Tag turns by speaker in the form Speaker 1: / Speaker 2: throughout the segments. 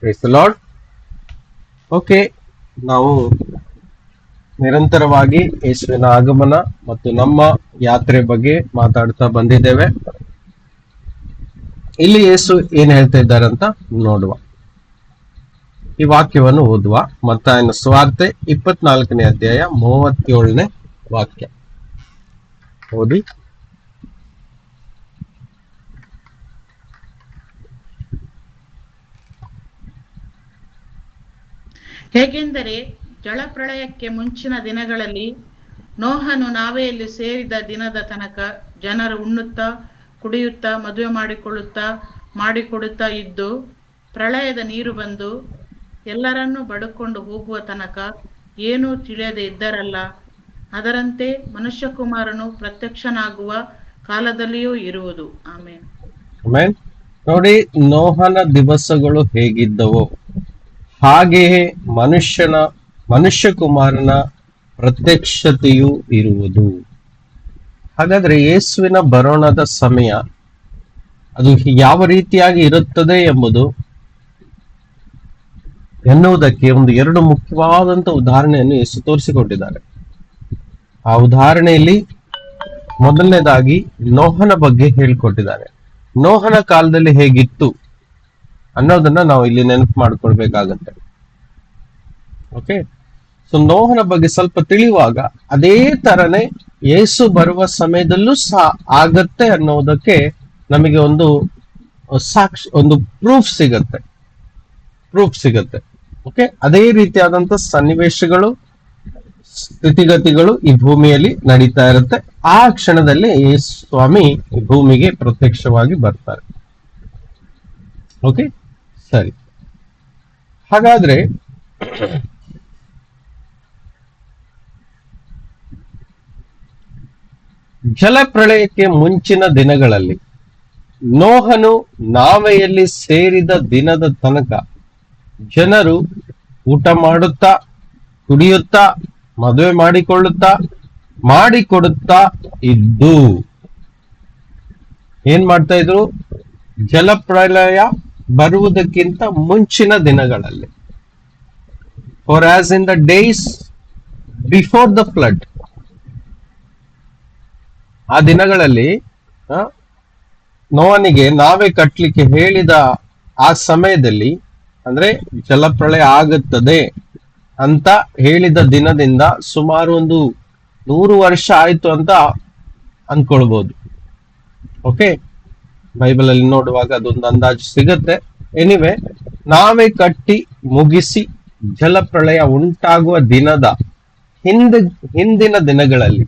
Speaker 1: Price the lord. Okay, ನಾವು ನಿರಂತರವಾಗಿ ಯೇಸುವಿನ ಆಗಮನ ಮತ್ತು ನಮ್ಮ ಯಾತ್ರೆ ಬಗ್ಗೆ ಮಾತಾಡ್ತಾ ಬಂದಿದ್ದೇವೆ. ಇಲ್ಲಿ ಯೇಸು ಏನ್ ಹೇಳ್ತಾ ಇದ್ದಾರೆ ಅಂತ ನೋಡುವ. ಈ ವಾಕ್ಯವನ್ನು ಓದುವ. ಮತ್ತಾಯನ ಸುವಾರ್ತೆ 24ನೇ ಅಧ್ಯಾಯ 37ನೇ ವಾಕ್ಯ ಓದಿ.
Speaker 2: ಹೇಗೆಂದರೆ ಜಲಪ್ರಳಯಕ್ಕೆ ಮುಂಚಿನ ದಿನಗಳಲ್ಲಿ ನೋಹನು ನಾವೆಯಲ್ಲಿ ಸೇರಿದ ದಿನದ ತನಕ ಜನರು ಉಣ್ಣುತ್ತಾ ಕುಡಿಯುತ್ತಾ ಮದುವೆ ಮಾಡಿಕೊಡುತ್ತಾ ಇದ್ದು, ಪ್ರಳಯದ ನೀರು ಬಂದು ಎಲ್ಲರನ್ನೂ ಬಡುಕೊಂಡು ಹೋಗುವ ತನಕ ಏನೂ ತಿಳಿಯದೆ ಇದ್ದರಲ್ಲ. ಅದರಂತೆ ಮನುಷ್ಯಕುಮಾರನು ಪ್ರತ್ಯಕ್ಷನಾಗುವ ಕಾಲದಲ್ಲಿಯೂ ಇರುವುದು. ಆಮೇನ್.
Speaker 1: ಆಮೆನ್. ನೋಡಿ, ನೋಹನ ದಿವಸಗಳು ಹೇಗಿದ್ದವೋ ಹಾಗೆಯೇ ಮನುಷ್ಯಕುಮಾರನ ಪ್ರತ್ಯಕ್ಷತೆಯೂ ಇರುವುದು. ಹಾಗಾದ್ರೆ ಯೇಸುವಿನ ಬರೋಣದ ಸಮಯ ಅದು ಯಾವ ರೀತಿಯಾಗಿ ಇರುತ್ತದೆ ಎನ್ನುವುದಕ್ಕೆ ಎರಡು ಮುಖ್ಯವಾದಂತ ಉದಾಹರಣೆಯನ್ನು ಯೇಸು ತೋರಿಸಿಕೊಟ್ಟಿದ್ದಾರೆ. ಆ ಉದಾಹರಣೆಯಲ್ಲಿ ಮೊದಲನೇದಾಗಿ ನೋಹನ ಬಗ್ಗೆ ಹೇಳಿಕೊಟ್ಟಿದ್ದಾರೆ. ನೋಹನ ಕಾಲದಲ್ಲಿ ಹೇಗಿತ್ತು ಅನ್ನೋದನ್ನ ನಾವು ಇಲ್ಲಿ ನೆನಪು ಮಾಡ್ಕೊಳ್ಬೇಕಾಗತ್ತೆ. ಓಕೆ, ಸೊ ನೋಹನ ಬಗ್ಗೆ ಸ್ವಲ್ಪ ತಿಳಿಯುವಾಗ ಅದೇ ತರನೇ ಯೇಸು ಬರುವ ಸಮಯದಲ್ಲೂ ಸಹ ಆಗತ್ತೆ ಅನ್ನೋದಕ್ಕೆ ನಮಗೆ ಒಂದು ಪ್ರೂಫ್ ಸಿಗತ್ತೆ. ಓಕೆ, ಅದೇ ರೀತಿಯಾದಂತ ಸನ್ನಿವೇಶಗಳು, ಸ್ಥಿತಿಗತಿಗಳು ಈ ಭೂಮಿಯಲ್ಲಿ ನಡೀತಾ ಇರುತ್ತೆ. ಆ ಕ್ಷಣದಲ್ಲಿ ಯೇಸು ಸ್ವಾಮಿ ಈ ಭೂಮಿಗೆ ಪ್ರತ್ಯಕ್ಷವಾಗಿ ಬರ್ತಾರೆ. ಓಕೆ, ಸರಿ. ಹಾಗಾದ್ರೆ ಜಲಪ್ರಳಯಕ್ಕೆ ಮುಂಚಿನ ದಿನಗಳಲ್ಲಿ ನೋಹನು ನಾವೆಯಲ್ಲಿ ಸೇರಿದ ದಿನದ ತನಕ ಜನರು ಊಟ ಮಾಡುತ್ತಾ ಕುಡಿಯುತ್ತಾ ಮದುವೆ ಮಾಡಿಕೊಡುತ್ತಾ ಇದ್ದು ಏನ್ ಮಾಡ್ತಾ ಇದ್ರು? ಜಲಪ್ರಳಯ ಬರುವುದಕ್ಕಿಂತ ಮುಂಚಿನ ದಿನಗಳಲ್ಲಿ, far as in the days before the flood, ಆ ದಿನಗಳಲ್ಲಿ ನೋವನಿಗೆ ನಾವೇ ಕಟ್ಟಲಿಕ್ಕೆ ಹೇಳಿದ ಆ ಸಮಯದಲ್ಲಿ, ಅಂದ್ರೆ ಜಲಪ್ರಳಯ ಆಗುತ್ತದೆ ಅಂತ ಹೇಳಿದ ದಿನದಿಂದ ಸುಮಾರು ಒಂದು 100 ವರ್ಷ ಆಯ್ತು ಅಂತ ಅನ್ಕೊಳ್ಬಹುದು. ಓಕೆ, ಬೈಬಲ್ ಅಲ್ಲಿ ನೋಡುವಾಗ ಅದೊಂದು ಅಂದಾಜು ಸಿಗುತ್ತೆ. ಎನಿವೆ, ನಾವೇ ಕಟ್ಟಿ ಮುಗಿಸಿ ಜಲಪ್ರಳಯ ಉಂಟಾಗುವ ದಿನದ ಹಿಂದಿನ ದಿನಗಳಲ್ಲಿ,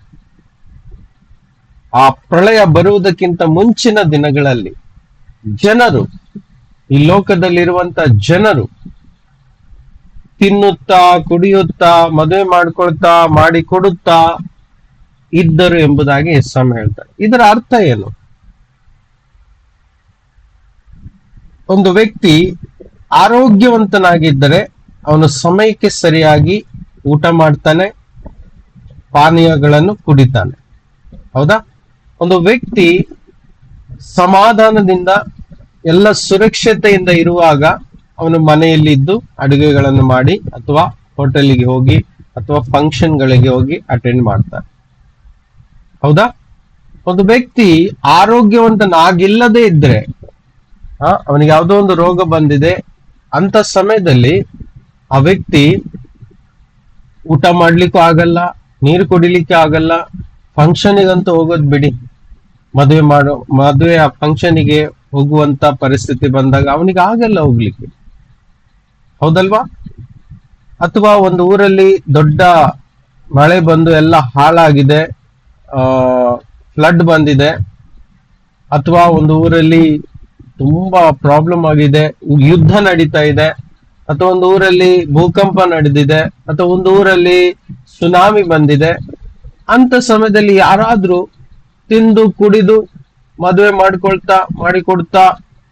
Speaker 1: ಆ ಪ್ರಳಯ ಬರುವುದಕ್ಕಿಂತ ಮುಂಚಿನ ದಿನಗಳಲ್ಲಿ ಜನರು, ಈ ಲೋಕದಲ್ಲಿರುವಂತ ಜನರು ತಿನ್ನುತ್ತಾ ಕುಡಿಯುತ್ತಾ ಮದುವೆ ಮಾಡಿಕೊಡುತ್ತಾ ಇದ್ದರು ಎಂಬುದಾಗಿ ಯೇಸು ಹೇಳ್ತಾರೆ. ಇದರ ಅರ್ಥ ಏನು? ಒಂದು ವ್ಯಕ್ತಿ ಆರೋಗ್ಯವಂತನಾಗಿದ್ದರೆ ಅವನು ಸಮಯಕ್ಕೆ ಸರಿಯಾಗಿ ಊಟ ಮಾಡ್ತಾನೆ, ಪಾನೀಯಗಳನ್ನು ಕುಡಿತಾನೆ, ಹೌದಾ? ಒಂದು ವ್ಯಕ್ತಿ ಸಮಾಧಾನದಿಂದ ಎಲ್ಲ ಸುರಕ್ಷತೆಯಿಂದ ಇರುವಾಗ ಅವನು ಮನೆಯಲ್ಲಿ ಇದ್ದು ಅಡುಗೆಗಳನ್ನು ಮಾಡಿ ಅಥವಾ ಹೋಟೆಲ್ಗೆ ಹೋಗಿ ಅಥವಾ ಫಂಕ್ಷನ್ಗಳಿಗೆ ಹೋಗಿ ಅಟೆಂಡ್ ಮಾಡ್ತಾನೆ, ಹೌದಾ? ಒಂದು ವ್ಯಕ್ತಿ ಆರೋಗ್ಯವಂತನಾಗಿಲ್ಲದೆ ಇದ್ರೆ, ಅವನಿಗೆ ಯಾವುದೋ ಒಂದು ರೋಗ ಬಂದಿದೆ ಅಂತ ಸಮಯದಲ್ಲಿ ಆ ವ್ಯಕ್ತಿ ಊಟ ಮಾಡ್ಲಿಕ್ಕೂ ಆಗಲ್ಲ, ನೀರು ಕುಡಿಲಿಕ್ಕೆ ಆಗಲ್ಲ, ಫಂಕ್ಷನಿಗಂತೂ ಹೋಗೋದ್ ಬಿಡಿ, ಮದುವೆ ಫಂಕ್ಷನಿಗೆ ಹೋಗುವಂತ ಪರಿಸ್ಥಿತಿ ಬಂದಾಗ ಅವನಿಗೆ ಆಗಲ್ಲ ಹೋಗ್ಲಿಕ್ಕೆ, ಹೌದಲ್ವಾ? ಅಥವಾ ಒಂದು ಊರಲ್ಲಿ ದೊಡ್ಡ ಮಳೆ ಬಂದು ಎಲ್ಲ ಹಾಳಾಗಿದೆ, ಫ್ಲಡ್ ಬಂದಿದೆ, ಅಥವಾ ಒಂದು ಊರಲ್ಲಿ ತುಂಬಾ ಪ್ರಾಬ್ಲಮ್ ಆಗಿದೆ, ಯುದ್ಧ ನಡೀತಾ ಇದೆ, ಅಥವಾ ಒಂದು ಊರಲ್ಲಿ ಭೂಕಂಪ ನಡೆದಿದೆ, ಅಥವಾ ಒಂದು ಊರಲ್ಲಿ ಸುನಾಮಿ ಬಂದಿದೆ. ಅಂತ ಸಮಯದಲ್ಲಿ ಯಾರಾದ್ರೂ ತಿಂದು ಕುಡಿದು ಮದುವೆ ಮಾಡಿಕೊಡ್ತಾ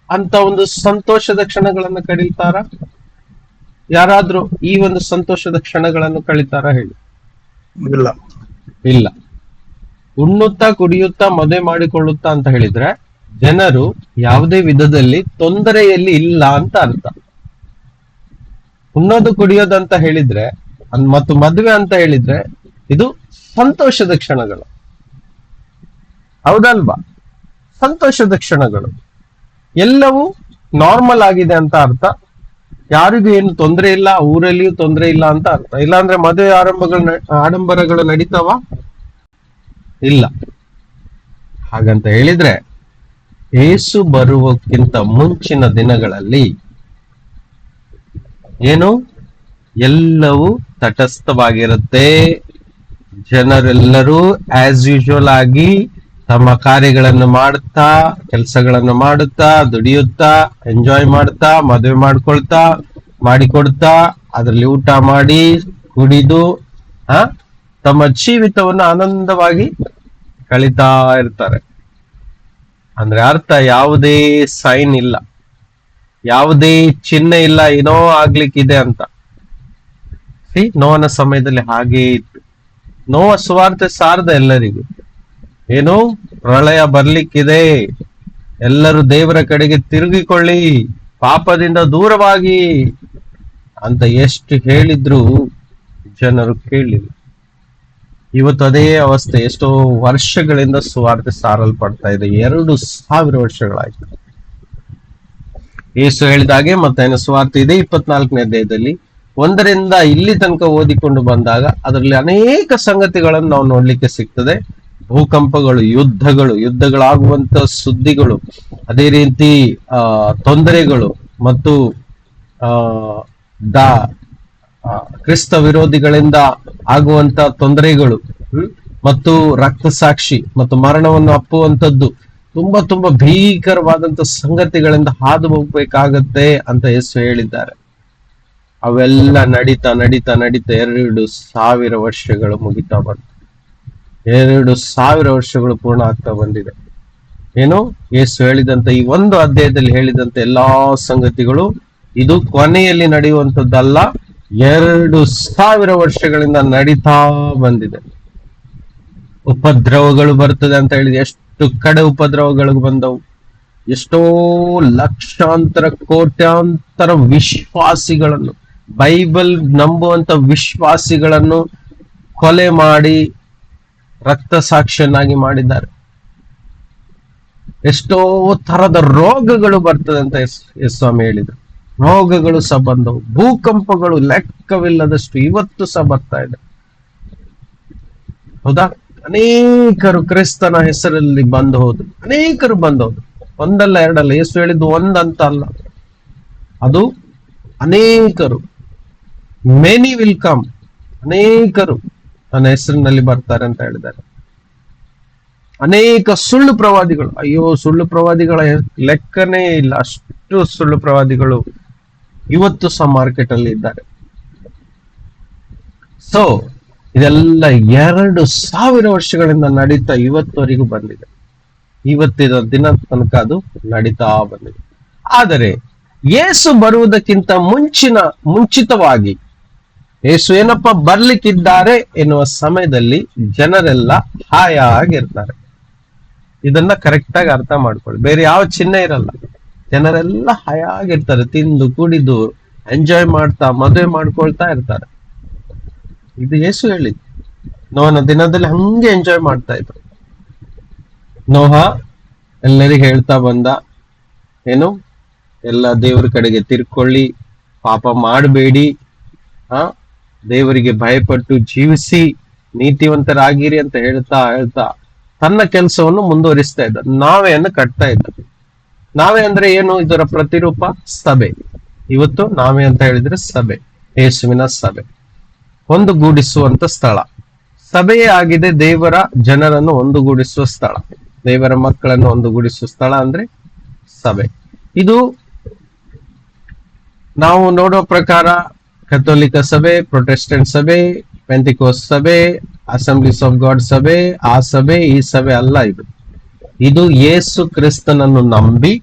Speaker 1: ಅಂತ ಒಂದು ಸಂತೋಷದ ಕ್ಷಣಗಳನ್ನು ಕಳೀತಾರ? ಯಾರಾದ್ರೂ ಈ ಒಂದು ಸಂತೋಷದ ಕ್ಷಣಗಳನ್ನು ಕಳೀತಾರ? ಹೇಳಿ. ಇಲ್ಲ. ಉಣ್ಣುತ್ತಾ ಕುಡಿಯುತ್ತಾ ಮದುವೆ ಮಾಡಿಕೊಳ್ಳುತ್ತಾ ಅಂತ ಹೇಳಿದ್ರೆ ಜನರು ಯಾವುದೇ ವಿಧದಲ್ಲಿ ತೊಂದರೆಯಲ್ಲಿ ಇಲ್ಲ ಅಂತ ಅರ್ಥ. ಉಣ್ಣೋದು ಕುಡಿಯೋದು ಅಂತ ಹೇಳಿದ್ರೆ ಮತ್ತು ಮದುವೆ ಅಂತ ಹೇಳಿದ್ರೆ ಇದು ಸಂತೋಷದ ಕ್ಷಣಗಳು, ಹೌದಲ್ವಾ? ಸಂತೋಷದ ಕ್ಷಣಗಳು, ಎಲ್ಲವೂ ನಾರ್ಮಲ್ ಆಗಿದೆ ಅಂತ ಅರ್ಥ. ಯಾರಿಗೂ ಏನು ತೊಂದರೆ ಇಲ್ಲ, ಊರಲ್ಲಿಯೂ ತೊಂದರೆ ಇಲ್ಲ ಅಂತ ಅರ್ಥ. ಇಲ್ಲಾಂದ್ರೆ ಮದುವೆ ಆಡಂಬರಗಳು ನಡೀತಾವ? ಇಲ್ಲ. ಹಾಗಂತ ಹೇಳಿದ್ರೆ ಏಸು ಬರುವಕ್ಕಿಂತ ಮುಂಚಿನ ದಿನಗಳಲ್ಲಿ ಏನು ಎಲ್ಲವೂ ತಟಸ್ಥವಾಗಿರುತ್ತೆ. ಜನರೆಲ್ಲರೂ ಆಸ್ ಯೂಶುವಲ್ ಆಗಿ ತಮ್ಮ ಕಾರ್ಯಗಳನ್ನು ಮಾಡುತ್ತಾ, ಕೆಲಸಗಳನ್ನು ಮಾಡುತ್ತಾ, ದುಡಿಯುತ್ತಾ, ಎಂಜಾಯ್ ಮಾಡ್ತಾ, ಮದುವೆ ಮಾಡಿಕೊಡ್ತಾ, ಅದರಲ್ಲಿ ಊಟ ಮಾಡಿ ಕುಡಿದು ತಮ್ಮ ಜೀವಿತವನ್ನು ಆನಂದವಾಗಿ ಕಳೀತಾ ಇರ್ತಾರೆ. ಅಂದ್ರೆ ಅರ್ಥ ಯಾವುದೇ ಸೈನ್ ಇಲ್ಲ, ಯಾವುದೇ ಚಿಹ್ನೆ ಇಲ್ಲ, ಏನೋ ಆಗ್ಲಿಕ್ಕಿದೆ ಅಂತ. ನೋವನ ಸಮಯದಲ್ಲಿ ಹಾಗೇ ಇತ್ತು. ನೋವ ಸುವಾರ್ತೆ ಸಾರದ ಎಲ್ಲರಿಗೂ ಏನು ಪ್ರಳಯ ಬರ್ಲಿಕ್ಕಿದೆ, ಎಲ್ಲರೂ ದೇವರ ಕಡೆಗೆ ತಿರುಗಿಕೊಳ್ಳಿ, ಪಾಪದಿಂದ ದೂರವಾಗಿ ಅಂತ ಎಷ್ಟು ಹೇಳಿದ್ರು ಜನರು ಕೇಳಲಿಲ್ಲ. ಇವತ್ತು ಅದೇ ಅವಸ್ಥೆ. ಎಷ್ಟೋ ವರ್ಷಗಳಿಂದ ಸುವಾರ್ತೆ ಸಾರಲ್ಪಡ್ತಾ ಇದೆ, 2000 ವರ್ಷಗಳಾಯ್ತು. ಯೇಸು ಹೇಳಿದಾಗೆ ಮತ್ತಾಯನ ಸುವಾರ್ತೆ ಇದೆ 24ನೇ ಅಧ್ಯಾಯದಲ್ಲಿ 1ರಿಂದ ಇಲ್ಲಿ ತನಕ ಓದಿಕೊಂಡು ಬಂದಾಗ ಅದರಲ್ಲಿ ಅನೇಕ ಸಂಗತಿಗಳನ್ನು ನಾವು ನೋಡ್ಲಿಕ್ಕೆ ಸಿಗ್ತದೆ. ಭೂಕಂಪಗಳು, ಯುದ್ಧಗಳಾಗುವಂತ ಸುದ್ದಿಗಳು, ಅದೇ ರೀತಿ ತೊಂದರೆಗಳು ಮತ್ತು ಕ್ರಿಸ್ತ ವಿರೋಧಿಗಳಿಂದ ಆಗುವಂತ ತೊಂದರೆಗಳು ಮತ್ತು ರಕ್ತಸಾಕ್ಷಿ ಮತ್ತು ಮರಣವನ್ನು ಅಪ್ಪುವಂಥದ್ದು, ತುಂಬಾ ಭೀಕರವಾದಂತ ಸಂಗತಿಗಳಿಂದ ಹಾದು ಹೋಗ್ಬೇಕಾಗತ್ತೆ ಅಂತ ಯೇಸು ಹೇಳಿದ್ದಾರೆ. ಅವೆಲ್ಲ ನಡೀತಾ 2000 ವರ್ಷಗಳು ಮುಗಿತಾ ಬಂತು. 2000 ವರ್ಷಗಳು ಪೂರ್ಣ ಆಗ್ತಾ ಬಂದಿದೆ. ಏನು ಯೇಸು ಹೇಳಿದಂತ ಈ ಒಂದು ಅಧ್ಯಾಯದಲ್ಲಿ ಹೇಳಿದಂತ ಎಲ್ಲಾ ಸಂಗತಿಗಳು ಇದು ಕೊನೆಯಲ್ಲಿ ನಡೆಯುವಂತದ್ದಲ್ಲ, 2000 ವರ್ಷಗಳಿಂದ ನಡೀತಾ ಬಂದಿದೆ. ಉಪದ್ರವಗಳು ಬರ್ತದೆ ಅಂತ ಹೇಳಿದ್ರೆ ಎಷ್ಟು ಕಡೆ ಉಪದ್ರವಗಳು ಬಂದವು. ಎಷ್ಟೋ ಲಕ್ಷಾಂತರ ಕೋಟ್ಯಾಂತರ ವಿಶ್ವಾಸಿಗಳನ್ನು, ಬೈಬಲ್ ನಂಬುವಂತ ವಿಶ್ವಾಸಿಗಳನ್ನು ಕೊಲೆ ಮಾಡಿ ರಕ್ತ ಸಾಕ್ಷಿಯನ್ನಾಗಿ ಮಾಡಿದ್ದಾರೆ. ಎಷ್ಟೋ ತರದ ರೋಗಗಳು ಬರ್ತದೆ ಅಂತ ಸ್ವಾಮಿ ಹೇಳಿದ್ರು. ರೋಗಗಳು ಸಹ ಬಂದವು, ಭೂಕಂಪಗಳು ಲೆಕ್ಕವಿಲ್ಲದಷ್ಟು ಇವತ್ತು ಸಹ ಬರ್ತಾ ಇದೆ. ಹೌದಾ? ಅನೇಕರು ಕ್ರಿಸ್ತನ ಹೆಸರಲ್ಲಿ ಬಂದು ಹೋದ್ರು, ಅನೇಕರು ಬಂದವರು, ಒಂದಲ್ಲ ಎರಡಲ್ಲ. ಯೇಸು ಹೇಳಿದ್ದು ಒಂದಂತ ಅಲ್ಲ, ಅದು ಅನೇಕರು. ಮೆನಿ ವಿಲ್ ಕಮ್, ಅನೇಕರು ನನ್ನ ಹೆಸರಿನಲ್ಲಿ ಬರ್ತಾರೆ ಅಂತ ಹೇಳಿದ್ದಾರೆ. ಅನೇಕ ಸುಳ್ಳು ಪ್ರವಾದಿಗಳು, ಅಯ್ಯೋ ಸುಳ್ಳು ಪ್ರವಾದಿಗಳ ಲೆಕ್ಕನೇ ಇಲ್ಲ, ಅಷ್ಟು ಸುಳ್ಳು ಪ್ರವಾದಿಗಳು ಇವತ್ತು ಸಹ ಮಾರ್ಕೆಟ್ ಅಲ್ಲಿ ಇದ್ದಾರೆ. ಸೊ ಇದೆಲ್ಲ 2000 ವರ್ಷಗಳಿಂದ ನಡೀತಾ ಇವತ್ತವರೆಗೂ ಬಂದಿದೆ. ಇವತ್ತಿನ ದಿನ ತನಕ ಅದು ನಡೀತಾ ಬಂದಿದೆ. ಆದರೆ ಯೇಸು ಬರುವುದಕ್ಕಿಂತ ಮುಂಚಿತವಾಗಿ ಯೇಸು ಏನಪ್ಪ ಬರ್ಲಿಕ್ಕಿದ್ದಾರೆ ಎನ್ನುವ ಸಮಯದಲ್ಲಿ ಜನರೆಲ್ಲ ಹಾಯಾಗಿರ್ತಾರೆ. ಇದನ್ನ ಕರೆಕ್ಟ್ ಆಗಿ ಅರ್ಥ ಮಾಡ್ಕೊಳ್ಳಿ. ಬೇರೆ ಯಾವ ಚಿಹ್ನೆ ಇರಲ್ಲ, ಜನರೆಲ್ಲ ಹಾಯಾಗಿರ್ತಾರೆ, ತಿಂದು ಕುಡಿದು ಎಂಜಾಯ್ ಮಾಡ್ತಾ ಮದುವೆ ಮಾಡ್ಕೊಳ್ತಾ ಇರ್ತಾರೆ. ಇದು ಯೇಸು ಹೇಳಿದ್ದು. ನೋಹನ ದಿನದಲ್ಲಿ ಹಂಗೆ ಎಂಜಾಯ್ ಮಾಡ್ತಾ ಇದ್ರು. ನೋಹ ಎಲ್ಲರಿಗೂ ಹೇಳ್ತಾ ಬಂದ, ಏನು ಎಲ್ಲ ದೇವರ ಕಡೆಗೆ ತಿರ್ಕೊಳ್ಳಿ, ಪಾಪ ಮಾಡಬೇಡಿ, ದೇವರಿಗೆ ಭಯಪಟ್ಟು ಜೀವಿಸಿ ನೀತಿವಂತರಾಗಿರಿ ಅಂತ ಹೇಳ್ತಾ ತನ್ನ ಕೆಲಸವನ್ನು ಮುಂದುವರಿಸ್ತಾ ಇದ್ದ. ನಾವೆಯನ್ನು ಕಟ್ತಾ ಇದ್ದ. ನಾವೇ ಅಂದ್ರೆ ಏನು? ಇದರ ಪ್ರತಿರೂಪ ಸಭೆ. ಇವತ್ತು ನಾವೇ ಅಂತ ಹೇಳಿದ್ರೆ ಸಭೆ, ಯೇಸುವಿನ ಸಭೆ, ಒಂದುಗೂಡಿಸುವಂತ ಸ್ಥಳ. ಸಭೆಯೇ ಆಗಿದೆ ದೇವರ ಜನರನ್ನು ಒಂದುಗೂಡಿಸುವ ಸ್ಥಳ, ದೇವರ ಮಕ್ಕಳನ್ನು ಒಂದುಗೂಡಿಸುವ ಸ್ಥಳ ಅಂದ್ರೆ ಸಭೆ. ಇದು ನಾವು ನೋಡೋ ಪ್ರಕಾರ ಕಥೋಲಿಕ ಸಭೆ, ಪ್ರೊಟೆಸ್ಟೆಂಟ್ ಸಭೆ, ಪೆಂತಿಕೋಸ್ಟ್ ಸಭೆ, ಅಸೆಂಬ್ಲೀಸ್ ಆಫ್ ಗಾಡ್ ಸಭೆ, ಆ ಸಭೆ ಈ ಸಭೆ ಅಲ್ಲ. ಇದು ಯೇಸು ಕ್ರಿಸ್ತನನ್ನು ನಂಬಿ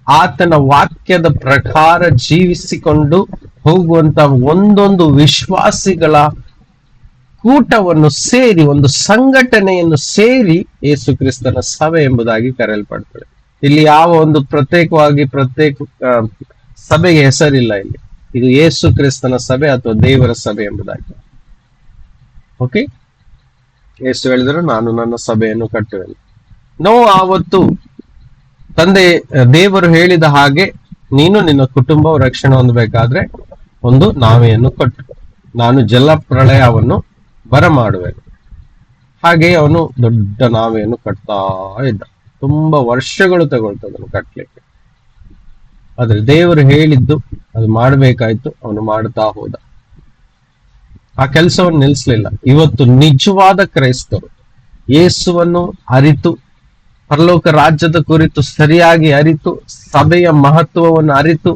Speaker 1: ಆತನ ವಾಕ್ಯದ ಪ್ರಕಾರ ಜೀವಿಸಿಕೊಂಡು ಹೋಗುವಂತ ಒಂದೊಂದು ವಿಶ್ವಾಸಿಗಳ ಕೂಟವನ್ನು ಸೇರಿ, ಒಂದು ಸಂಘಟನೆಯನ್ನು ಸೇರಿ ಯೇಸು ಕ್ರಿಸ್ತನ ಸಭೆ ಎಂಬುದಾಗಿ ಕರೆಯಲ್ಪಡ್ತದೆ. ಇಲ್ಲಿ ಯಾವ ಒಂದು ಪ್ರತ್ಯೇಕ ಸಭೆಗೆ ಹೆಸರಿಲ್ಲ. ಇದು ಯೇಸು ಕ್ರಿಸ್ತನ ಸಭೆ ಅಥವಾ ದೇವರ ಸಭೆ ಎಂಬುದಾಗಿ. ಓಕೆ, ಯೇಸು ಹೇಳಿದ್ರು, ನಾನು ನನ್ನ ಸಭೆಯನ್ನು ಕಟ್ಟುವೆನು. ನೋವ ಆವತ್ತು ತಂದೆ ದೇವರು ಹೇಳಿದ ಹಾಗೆ ನೀನು ನಿನ್ನ ಕುಟುಂಬವು ರಕ್ಷಣೆ ಹೊಂದಬೇಕಾದ್ರೆ ಒಂದು ನಾವೆಯನ್ನು ಕಟ್ಟು, ನಾನು ಜಲಪ್ರಳಯವನ್ನು ಬರಮಾಡುವೆನು. ಹಾಗೆ ಅವನು ದೊಡ್ಡ ನಾವೆಯನ್ನು ಕಟ್ತಾ ಇದ್ದ. ತುಂಬಾ ವರ್ಷಗಳು ತಗೊಳ್ತದನ್ನು ಕಟ್ಲಿಕ್ಕೆ. ಆದ್ರೆ ದೇವರು ಹೇಳಿದ್ದು ಅದು ಮಾಡಬೇಕಾಯ್ತು, ಅವನು ಮಾಡ್ತಾ ಹೋದ. ಆ ಕೆಲಸವನ್ನು ನಿಲ್ಲಿಸ್ಲಿಲ್ಲ. ಇವತ್ತು ನಿಜವಾದ ಕ್ರೈಸ್ತರು ಯೇಸುವನ್ನು ಅರಿತು, ಪರಲೋಕ ರಾಜ್ಯದ ಕುರಿತು ಸರಿಯಾಗಿ ಅರಿತು, ಸಭೆಯ ಮಹತ್ವವನ್ನು ಅರಿತು,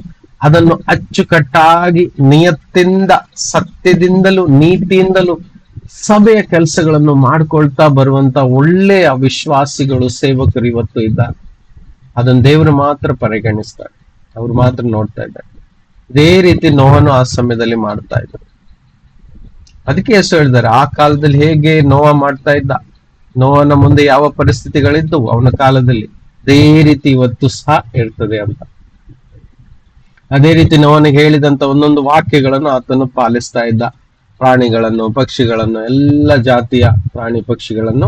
Speaker 1: ಅದನ್ನು ಅಚ್ಚುಕಟ್ಟಾಗಿ ನಿಯತ್ತಿಂದ, ಸತ್ಯದಿಂದಲೂ ನೀತಿಯಿಂದಲೂ ಸಭೆಯ ಕೆಲಸಗಳನ್ನು ಮಾಡ್ಕೊಳ್ತಾ ಬರುವಂತ ಒಳ್ಳೆಯ ವಿಶ್ವಾಸಿಗಳು, ಸೇವಕರು ಇವತ್ತು ಇದ್ದಾರೆ. ಅದನ್ನು ದೇವರು ಮಾತ್ರ ಪರಿಗಣಿಸ್ತಾರೆ, ಅವ್ರು ಮಾತ್ರ ನೋಡ್ತಾ ಇದ್ದಾರೆ. ಇದೇ ರೀತಿ ನೋವನ್ನು ಆ ಸಮಯದಲ್ಲಿ ಮಾಡ್ತಾ ಇದ್ದಾರೆ. ಅದಕ್ಕೆ ಯೇಸು ಹೇಳಿದ್ದಾರೆ, ಆ ಕಾಲದಲ್ಲಿ ಹೇಗೆ ನೋವ ಮಾಡ್ತಾ ಇದ್ದ, ನೋವನ ಮುಂದೆ ಯಾವ ಪರಿಸ್ಥಿತಿಗಳಿದ್ದವು ಅವನ ಕಾಲದಲ್ಲಿ, ಅದೇ ರೀತಿ ಇವತ್ತು ಸಹ ಇರ್ತದೆ ಅಂತ. ಅದೇ ರೀತಿ ನೋವನಿಗೆ ಹೇಳಿದಂತ ಒಂದೊಂದು ವಾಕ್ಯಗಳನ್ನು ಆತನು ಪಾಲಿಸ್ತಾ ಇದ್ದ. ಪ್ರಾಣಿಗಳನ್ನು, ಪಕ್ಷಿಗಳನ್ನು, ಎಲ್ಲ ಜಾತಿಯ ಪ್ರಾಣಿ ಪಕ್ಷಿಗಳನ್ನು,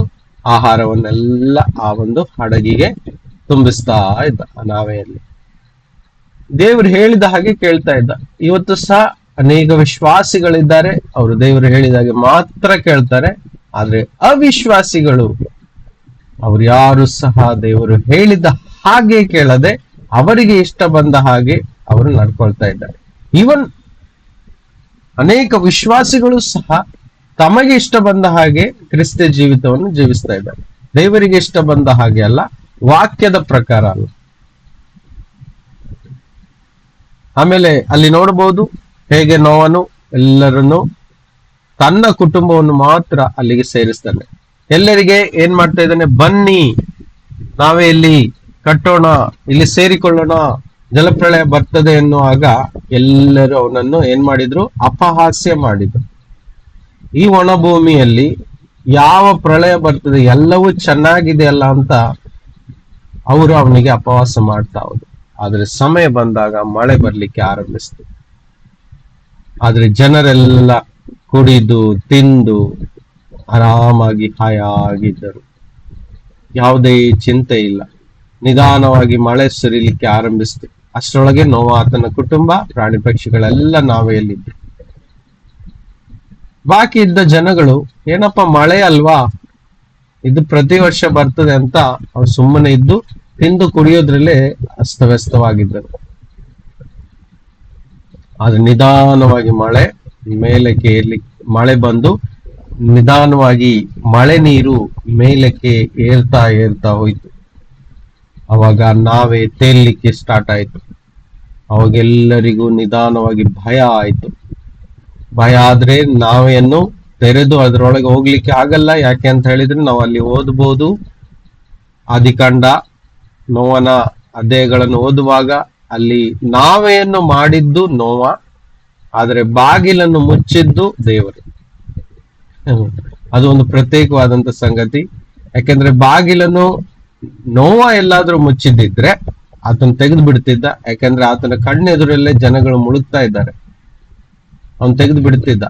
Speaker 1: ಆಹಾರವನ್ನೆಲ್ಲ ಆ ಒಂದು ಹಡಗಿಗೆ ತುಂಬಿಸ್ತಾ ಇದ್ದ ಆ ನಾವೆಯಲ್ಲಿ. ದೇವರು ಹೇಳಿದ ಹಾಗೆ ಕೇಳ್ತಾ ಇದ್ದ. ಇವತ್ತು ಸಹ ಅನೇಕ ವಿಶ್ವಾಸಿಗಳಿದ್ದಾರೆ, ಅವರು ದೇವರು ಹೇಳಿದ ಹಾಗೆ ಮಾತ್ರ ಕೇಳ್ತಾರೆ. ಆದ್ರೆ ಅವಿಶ್ವಾಸಿಗಳು, ಅವ್ರು ಯಾರು ಸಹ ದೇವರು ಹೇಳಿದ ಹಾಗೆ ಕೇಳದೆ ಅವರಿಗೆ ಇಷ್ಟ ಬಂದ ಹಾಗೆ ಅವರು ನಡ್ಕೊಳ್ತಾ ಇದ್ದಾರೆ. ಈವನ್ ಅನೇಕ ವಿಶ್ವಾಸಿಗಳು ಸಹ ತಮಗೆ ಇಷ್ಟ ಬಂದ ಹಾಗೆ ಕ್ರಿಸ್ತ ಜೀವಿತವನ್ನು ಜೀವಿಸ್ತಾ ಇದ್ದಾರೆ. ದೇವರಿಗೆ ಇಷ್ಟ ಬಂದ ಹಾಗೆ ಅಲ್ಲ, ವಾಕ್ಯದ ಪ್ರಕಾರ ಅಲ್ಲ. ಆಮೇಲೆ ಅಲ್ಲಿ ನೋಡಬಹುದು ಹೇಗೆ ನೋವನು ಎಲ್ಲರನ್ನು, ತನ್ನ ಕುಟುಂಬವನ್ನು ಮಾತ್ರ ಅಲ್ಲಿಗೆ ಸೇರಿಸ್ತಾನೆ. ಎಲ್ಲರಿಗೆ ಏನ್ ಮಾಡ್ತಾ ಇದ್ದಾನೆ, ಬನ್ನಿ ನಾವೇ ಇಲ್ಲಿ ಕಟ್ಟೋಣ, ಇಲ್ಲಿ ಸೇರಿಕೊಳ್ಳೋಣ, ಜಲಪ್ರಳಯ ಬರ್ತದೆ ಎನ್ನುವಾಗ ಎಲ್ಲರೂ ಅವನನ್ನು ಏನ್ ಮಾಡಿದ್ರು, ಅಪಹಾಸ್ಯ ಮಾಡಿದ್ರು. ಈ ಒಣಭೂಮಿಯಲ್ಲಿ ಯಾವ ಪ್ರಳಯ ಬರ್ತದೆ, ಎಲ್ಲವೂ ಚೆನ್ನಾಗಿದೆ ಅಲ್ಲ ಅಂತ ಅವರು ಅವನಿಗೆ ಅಪಹಾಸ್ಯ ಮಾಡ್ತಾ ಹೋದ್ರು. ಆದ್ರೆ ಸಮಯ ಬಂದಾಗ ಮಳೆ ಬರ್ಲಿಕ್ಕೆ ಆರಂಭಿಸ್ತು. ಆದ್ರೆ ಜನರೆಲ್ಲ ಕುಡಿದು ತಿಂದು ಆರಾಮಾಗಿ ಹಾಯಾಗಿದ್ದರು. ಯಾವುದೇ ಚಿಂತೆ ಇಲ್ಲ. ನಿಧಾನವಾಗಿ ಮಳೆ ಸುರಿಲಿಕ್ಕೆ ಆರಂಭಿಸ್ತು. ಅಷ್ಟರೊಳಗೆ ನೋವ, ಆತನ ಕುಟುಂಬ, ಪ್ರಾಣಿ ಪಕ್ಷಿಗಳೆಲ್ಲ ನಾವೆಯಲ್ಲಿದ್ರು. ಬಾಕಿ ಇದ್ದ ಜನಗಳು, ಏನಪ್ಪ ಮಳೆ ಅಲ್ವಾ, ಇದು ಪ್ರತಿ ವರ್ಷ ಬರ್ತದೆ ಅಂತ ಅವ್ರು ಸುಮ್ಮನೆ ಇದ್ದು ತಿಂದು ಕುಡಿಯೋದ್ರಲ್ಲೇ ಅಸ್ತವ್ಯಸ್ತವಾಗಿದ್ದರು. ಆದ್ರೆ ನಿಧಾನವಾಗಿ ಮಳೆ ಮೇಲಕ್ಕೆ ಮಳೆ ಬಂದು ನಿಧಾನವಾಗಿ ಮಳೆ ನೀರು ಮೇಲಕ್ಕೆ ಏರ್ತಾ ಹೋಯ್ತು. ಅವಾಗ ನಾವೇ ತೇಲಿಕ್ಕೆ ಸ್ಟಾರ್ಟ್ ಆಯ್ತು. ಅವಾಗೆಲ್ಲರಿಗೂ ನಿಧಾನವಾಗಿ ಭಯ ಆಯ್ತು. ಭಯ ಆದ್ರೆ ನಾವೆಯನ್ನು ತೆರೆದು ಅದರೊಳಗೆ ಹೋಗ್ಲಿಕ್ಕೆ ಆಗಲ್ಲ. ಯಾಕೆ ಅಂತ ಹೇಳಿದ್ರೆ ನಾವು ಅಲ್ಲಿ ಓದ್ಬೋದು, ಆದಿಕಾಂಡ ನೋವನ ಅಧ್ಯಾಯಗಳನ್ನು ಓದುವಾಗ ಅಲ್ಲಿ ನಾವೆಯನ್ನು ಮಾಡಿದ್ದು ನೋವ, ಆದ್ರೆ ಬಾಗಿಲನ್ನು ಮುಚ್ಚಿದ್ದು ದೇವರು. ಅದು ಒಂದು ಪ್ರತ್ಯೇಕವಾದಂತ ಸಂಗತಿ. ಯಾಕೆಂದ್ರೆ ಬಾಗಿಲನ್ನು ನೋವ ಎಲ್ಲಾದ್ರೂ ಮುಚ್ಚಿದ್ದಿದ್ರೆ ಆತನ ತೆಗೆದು ಬಿಡ್ತಿದ್ದ. ಯಾಕಂದ್ರೆ ಆತನ ಕಣ್ಣೆದುರಲ್ಲೇ ಜನಗಳು ಮುಳುಗ್ತಾ ಇದ್ದಾರೆ, ಅವನು ತೆಗೆದು ಬಿಡ್ತಿದ್ದ.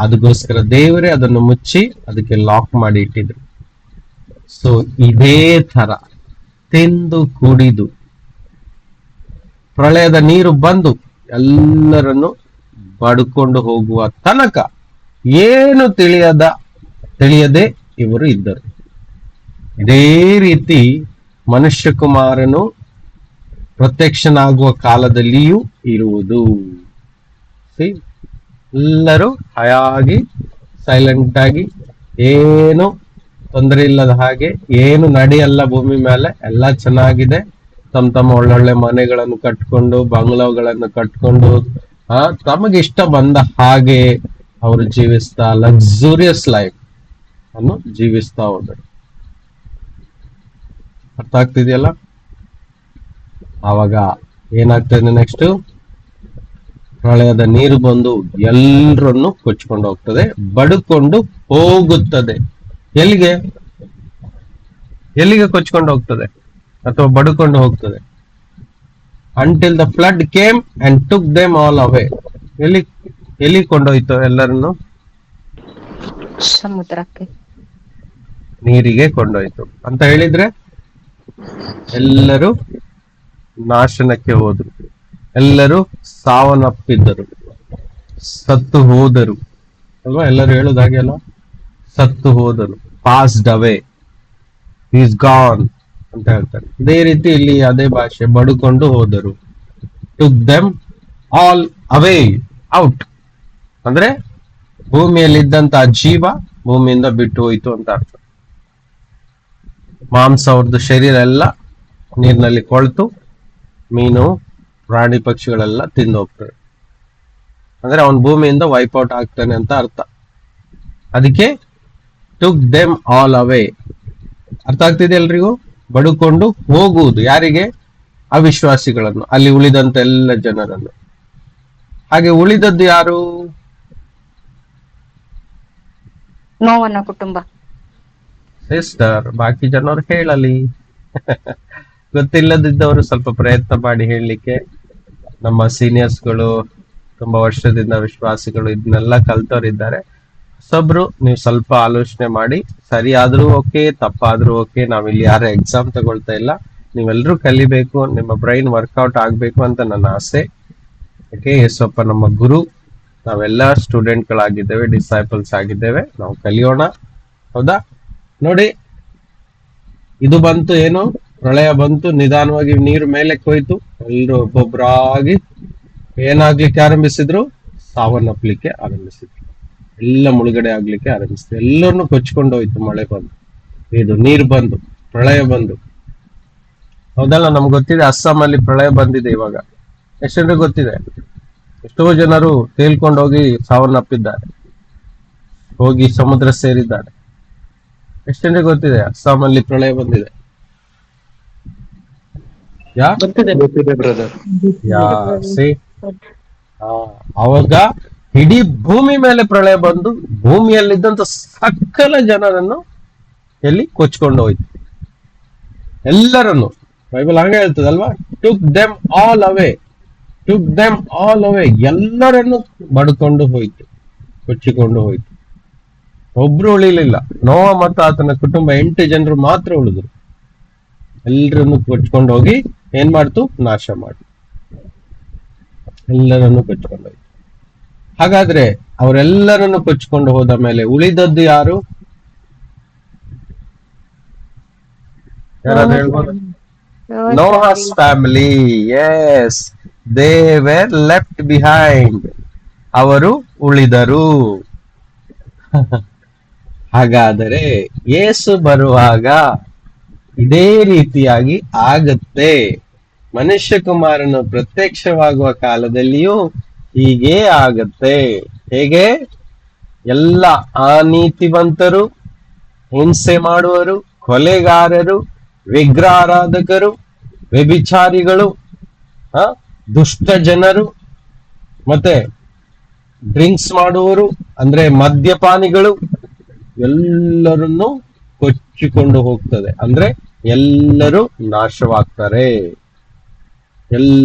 Speaker 1: ಅದಕ್ಕೋಸ್ಕರ ದೇವರೇ ಅದನ್ನು ಮುಚ್ಚಿ ಅದಕ್ಕೆ ಲಾಕ್ ಮಾಡಿ ಇಟ್ಟಿದ್ರು. ಸೊ ಇದೇ ತರ ತಿಂದು ಕುಡಿದು ಪ್ರಳಯದ ನೀರು ಬಂದು ಎಲ್ಲರನ್ನು ಬಡ್ಕೊಂಡು ಹೋಗುವ ತನಕ ಏನು ತಿಳಿಯದೆ ಇವರು ಇದ್ದರು. ಇದೇ ರೀತಿ ಮನುಷ್ಯ ಕುಮಾರನು ಪ್ರತ್ಯಕ್ಷನಾಗುವ ಕಾಲದಲ್ಲಿಯೂ ಇರುವುದು. ಎಲ್ಲರೂ ಹಾಯಾಗಿ ಸೈಲೆಂಟ್ ಆಗಿ, ಏನು ತೊಂದರೆ ಇಲ್ಲದ ಹಾಗೆ, ಏನು ನಡೆಯಲ್ಲ ಭೂಮಿ ಮೇಲೆ, ಎಲ್ಲ ಚೆನ್ನಾಗಿದೆ. ತಮ್ಮ ಒಳ್ಳೊಳ್ಳೆ ಮನೆಗಳನ್ನು ಕಟ್ಕೊಂಡು, ಬಂಗ್ಲೋಗಳನ್ನು ಕಟ್ಕೊಂಡು, ತಮಗೆ ಇಷ್ಟ ಬಂದ ಹಾಗೆ ಅವರು ಜೀವಿಸ್ತಾ ಲಕ್ಸುರಿಯಸ್ ಲೈಫ್ ಅನ್ನು ಜೀವಿಸ್ತಾ ಹೋದರು. ಅರ್ಥ ಆಗ್ತಿದೆಯಲ್ಲ? ಆವಾಗ ಏನಾಗ್ತದೆ, ನೆಕ್ಸ್ಟ್ ಪ್ರಳಯದ ನೀರು ಬಂದು ಎಲ್ಲರನ್ನು ಕೊಚ್ಕೊಂಡು ಹೋಗ್ತದೆ, ಬಡ್ಕೊಂಡು ಹೋಗುತ್ತದೆ. ಎಲ್ಲಿಗೆ ಕೊಚ್ಕೊಂಡು ಹೋಗ್ತದೆ ಅಥವಾ ಬಡ್ಕೊಂಡು ಹೋಗ್ತದೆ? Until the flood came and took them all away. ಎಲ್ಲಿ ಎಲ್ಲಿ ಕೊಂಡೋಯ್ತು ಎಲ್ಲರನ್ನು?
Speaker 3: ಸಮುದ್ರಕ್ಕೆ.
Speaker 1: ನೀರಿಗೆ ಕೊಂಡೋಯ್ತು ಅಂತ ಹೇಳಿದ್ರೆ ಎಲ್ಲರೂ ನಾಶನಕ್ಕೆ ಹೋದರು, ಎಲ್ಲರೂ ಸಾವನ್ನಪ್ಪಿದ್ದರು, ಸತ್ತು ಹೋದರು ಅಲ್ವಾ? ಎಲ್ಲರೂ ಹೇಳೋದು ಹಾಗೆ ಅಲ್ಲ, ಸತ್ತು ಹೋದರು, ಪಾಸ್ಡ್ ಅವೇ, ಈಸ್ ಗಾನ್ ಅಂತ ಹೇಳ್ತಾರೆ. ಇದೇ ರೀತಿ ಇಲ್ಲಿ ಅದೇ ಭಾಷೆ, ಬಡುಕೊಂಡು ಹೋದರು. ಟುಕ್ ದೆಮ್ ಆಲ್ ಅವೇ ಔಟ್ ಅಂದ್ರೆ ಭೂಮಿಯಲ್ಲಿದ್ದಂತ ಜೀವ ಭೂಮಿಯಿಂದ ಬಿಟ್ಟು ಹೋಯ್ತು ಅಂತ ಅರ್ಥ. ಮಾಂಸ ಅವ್ರದ್ದು ಶರೀರ ಎಲ್ಲ ನೀರಿನಲ್ಲಿ ಕೊಳ್ತು ಮೀನು ಪ್ರಾಣಿ ಪಕ್ಷಿಗಳೆಲ್ಲ ತಿಂದು ಹೋಗ್ತವೆ. ಅಂದ್ರೆ ಅವನ್ ಭೂಮಿಯಿಂದ ವೈಪ್ಔಟ್ ಆಗ್ತಾನೆ ಅಂತ ಅರ್ಥ. ಅದಕ್ಕೆ ಟುಕ್ ದೆಮ್ ಆಲ್ ಅವೇ. ಅರ್ಥ ಆಗ್ತಿದೆ ಎಲ್ರಿಗೂ? ಬಡುಕೊಂಡು ಹೋಗುವುದು ಯಾರಿಗೆ? ಅವಿಶ್ವಾಸಿಗಳನ್ನು, ಅಲ್ಲಿ ಉಳಿದಂತ ಎಲ್ಲ ಜನರನ್ನು. ಹಾಗೆ ಉಳಿದದ್ದು ಯಾರು?
Speaker 3: ನೋವನ ಕುಟುಂಬ.
Speaker 1: ಸಿಸ್ಟರ್, ಬಾಕಿ ಜನರು ಹೇಳಲಿ. ಗೊತ್ತಿಲ್ಲದಿದ್ದವರು ಸ್ವಲ್ಪ ಪ್ರಯತ್ನ ಮಾಡಿ ಹೇಳಲಿಕ್ಕೆ. ನಮ್ಮ ಸೀನಿಯರ್ಸ್ಗಳು, ತುಂಬಾ ವರ್ಷದಿಂದ ವಿಶ್ವಾಸಿಗಳು ಇದನ್ನೆಲ್ಲ ಕಲ್ತವ್ರಿದ್ದಾರೆ. ಹೊಸಬ್ರು ನೀವು ಸ್ವಲ್ಪ ಆಲೋಚನೆ ಮಾಡಿ, ಸರಿಯಾದ್ರೂ ಓಕೆ, ತಪ್ಪಾದ್ರೂ ಓಕೆ. ನಾವಿಲ್ಲಿ ಯಾರು ಎಕ್ಸಾಮ್ ತಗೊಳ್ತಾ ಇಲ್ಲ, ನೀವೆಲ್ಲರೂ ಕಲಿಬೇಕು, ನಿಮ್ಮ ಬ್ರೈನ್ ವರ್ಕೌಟ್ ಆಗ್ಬೇಕು ಅಂತ ನನ್ನ ಆಸೆ. ಓಕೆ, ಯೇಸಪ್ಪ ನಮ್ಮ ಗುರು, ನಾವೆಲ್ಲ ಸ್ಟೂಡೆಂಟ್ಗಳಾಗಿದ್ದೇವೆ, ಡಿಸೈಪಲ್ಸ್ ಆಗಿದ್ದೇವೆ, ನಾವು ಕಲಿಯೋಣ. ಹೌದಾ? ನೋಡಿ, ಇದು ಬಂತು, ಏನು ಪ್ರಳಯ ಬಂತು, ನಿಧಾನವಾಗಿ ನೀರು ಮೇಲೆ ಹೋಯ್ತು, ಎಲ್ಲರೂ ಒಬ್ಬೊಬ್ಬರಾಗಿ ಏನಾಗ್ಲಿಕ್ಕೆ ಆರಂಭಿಸಿದ್ರು? ಸಾವನ್ನಪ್ಪಲಿಕ್ಕೆ ಆರಂಭಿಸಿದ್ರು, ಎಲ್ಲ ಮುಳುಗಡೆ ಆಗ್ಲಿಕ್ಕೆ ಆರಂಭಿಸಿದ್ರು, ಎಲ್ಲರನ್ನು ಕೊಚ್ಕೊಂಡು ಹೋಯ್ತು. ಮಳೆ ಬಂದು, ಇದು ನೀರು ಬಂದು, ಪ್ರಳಯ ಬಂದು. ಹೌದಲ್ಲ? ನಮ್ಗೆ ಗೊತ್ತಿದೆ, ಅಸ್ಸಾಂ ಅಲ್ಲಿ ಪ್ರಳಯ ಬಂದಿದೆ ಇವಾಗ. ಎಷ್ಟು ಜನರಿಗೆ ಗೊತ್ತಿದೆ? ಎಷ್ಟೋ ಜನರು ತೇಲ್ಕೊಂಡು ಹೋಗಿ ಸಾವನ್ನಪ್ಪಿದ್ದಾರೆ, ಹೋಗಿ ಸಮುದ್ರ ಸೇರಿದ್ದಾರೆ. ಎಷ್ಟು ಜನರಿಗೆ ಗೊತ್ತಿದೆ ಅಸ್ಸಾಂ ಅಲ್ಲಿ ಪ್ರಳಯ ಬಂದಿದೆ? ಯಾ
Speaker 4: ಬ್ರದರ್.
Speaker 1: ಯಾ ಸಿ ಅವಾಗ ಇಡೀ ಭೂಮಿ ಮೇಲೆ ಪ್ರಳಯ ಬಂದು ಭೂಮಿಯಲ್ಲಿದ್ದಂತ ಸಕಲ ಜನರನ್ನು ಎಲ್ಲಿ ಕೊಚ್ಕೊಂಡು ಹೋಯ್ತು, ಎಲ್ಲರನ್ನು. ಬೈಬಲ್ ಹಂಗೆ ಹೇಳ್ತದಲ್ವಾ? ಟುಕ್ ದೆಮ್ ಆಲ್ ಅವೇ, ಟುಕ್ ದೆಮ್ ಆಲ್ ಅವೇ, ಎಲ್ಲರನ್ನು ಬಡ್ಕೊಂಡು ಹೋಯ್ತು, ಕೊಚ್ಚಿಕೊಂಡು ಹೋಯ್ತು. ಒಬ್ರು ಉಳಿಲಿಲ್ಲ. ನೋವ ಮತ್ತು ಆತನ ಕುಟುಂಬ 8 ಜನರು ಮಾತ್ರ ಉಳಿದ್ರು. ಎಲ್ಲರನ್ನು ಕೊಚ್ಕೊಂಡು ಹೋಗಿ ಏನ್ ಮಾಡ್ತು? ನಾಶ ಮಾಡ್ತು, ಎಲ್ಲರನ್ನು ಕೊಚ್ಕೊಂಡು ಹೋಯ್ತು. ಹಾಗಾದ್ರೆ ಅವರೆಲ್ಲರನ್ನು ಕೊಚ್ಕೊಂಡು ಹೋದ ಮೇಲೆ ಉಳಿದದ್ದು ಯಾರು? ಯಾರಾದ್ರೂ ಹೇಳ್ಬೋದು? Noah's family. Yes, they were left behind. ಅವರು ಉಳಿದರು. ಹಾಗಾದರೆ ಯೇಸು ಬರುವಾಗ ಇದೇ ರೀತಿಯಾಗಿ ಆಗತ್ತೆ. ಮನುಷ್ಯ ಕುಮಾರನು ಪ್ರತ್ಯಕ್ಷವಾಗುವ ಕಾಲದಲ್ಲಿಯೂ ಹೀಗೆ ಆಗತ್ತೆ. ಹೇಗೆ? ಎಲ್ಲ ಅನೀತಿವಂತರು, ಹಿಂಸೆ ಮಾಡುವರು, ಕೊಲೆಗಾರರು, ವಿಗ್ರಹಾರಾಧಕರು, ವ್ಯಭಿಚಾರಿಗಳು, ದುಷ್ಟ ಜನರು, ಮತ್ತೆ ಡ್ರಿಂಕ್ಸ್ ಮಾಡುವವರು ಅಂದ್ರೆ ಮದ್ಯಪಾನಿಗಳು, ಎಲ್ಲರನ್ನು ಕೊಚ್ಚಿಕೊಂಡು ಹೋಗ್ತದೆ. ಅಂದ್ರೆ ಎಲ್ಲರೂ ನಾಶವಾಗ್ತಾರೆ,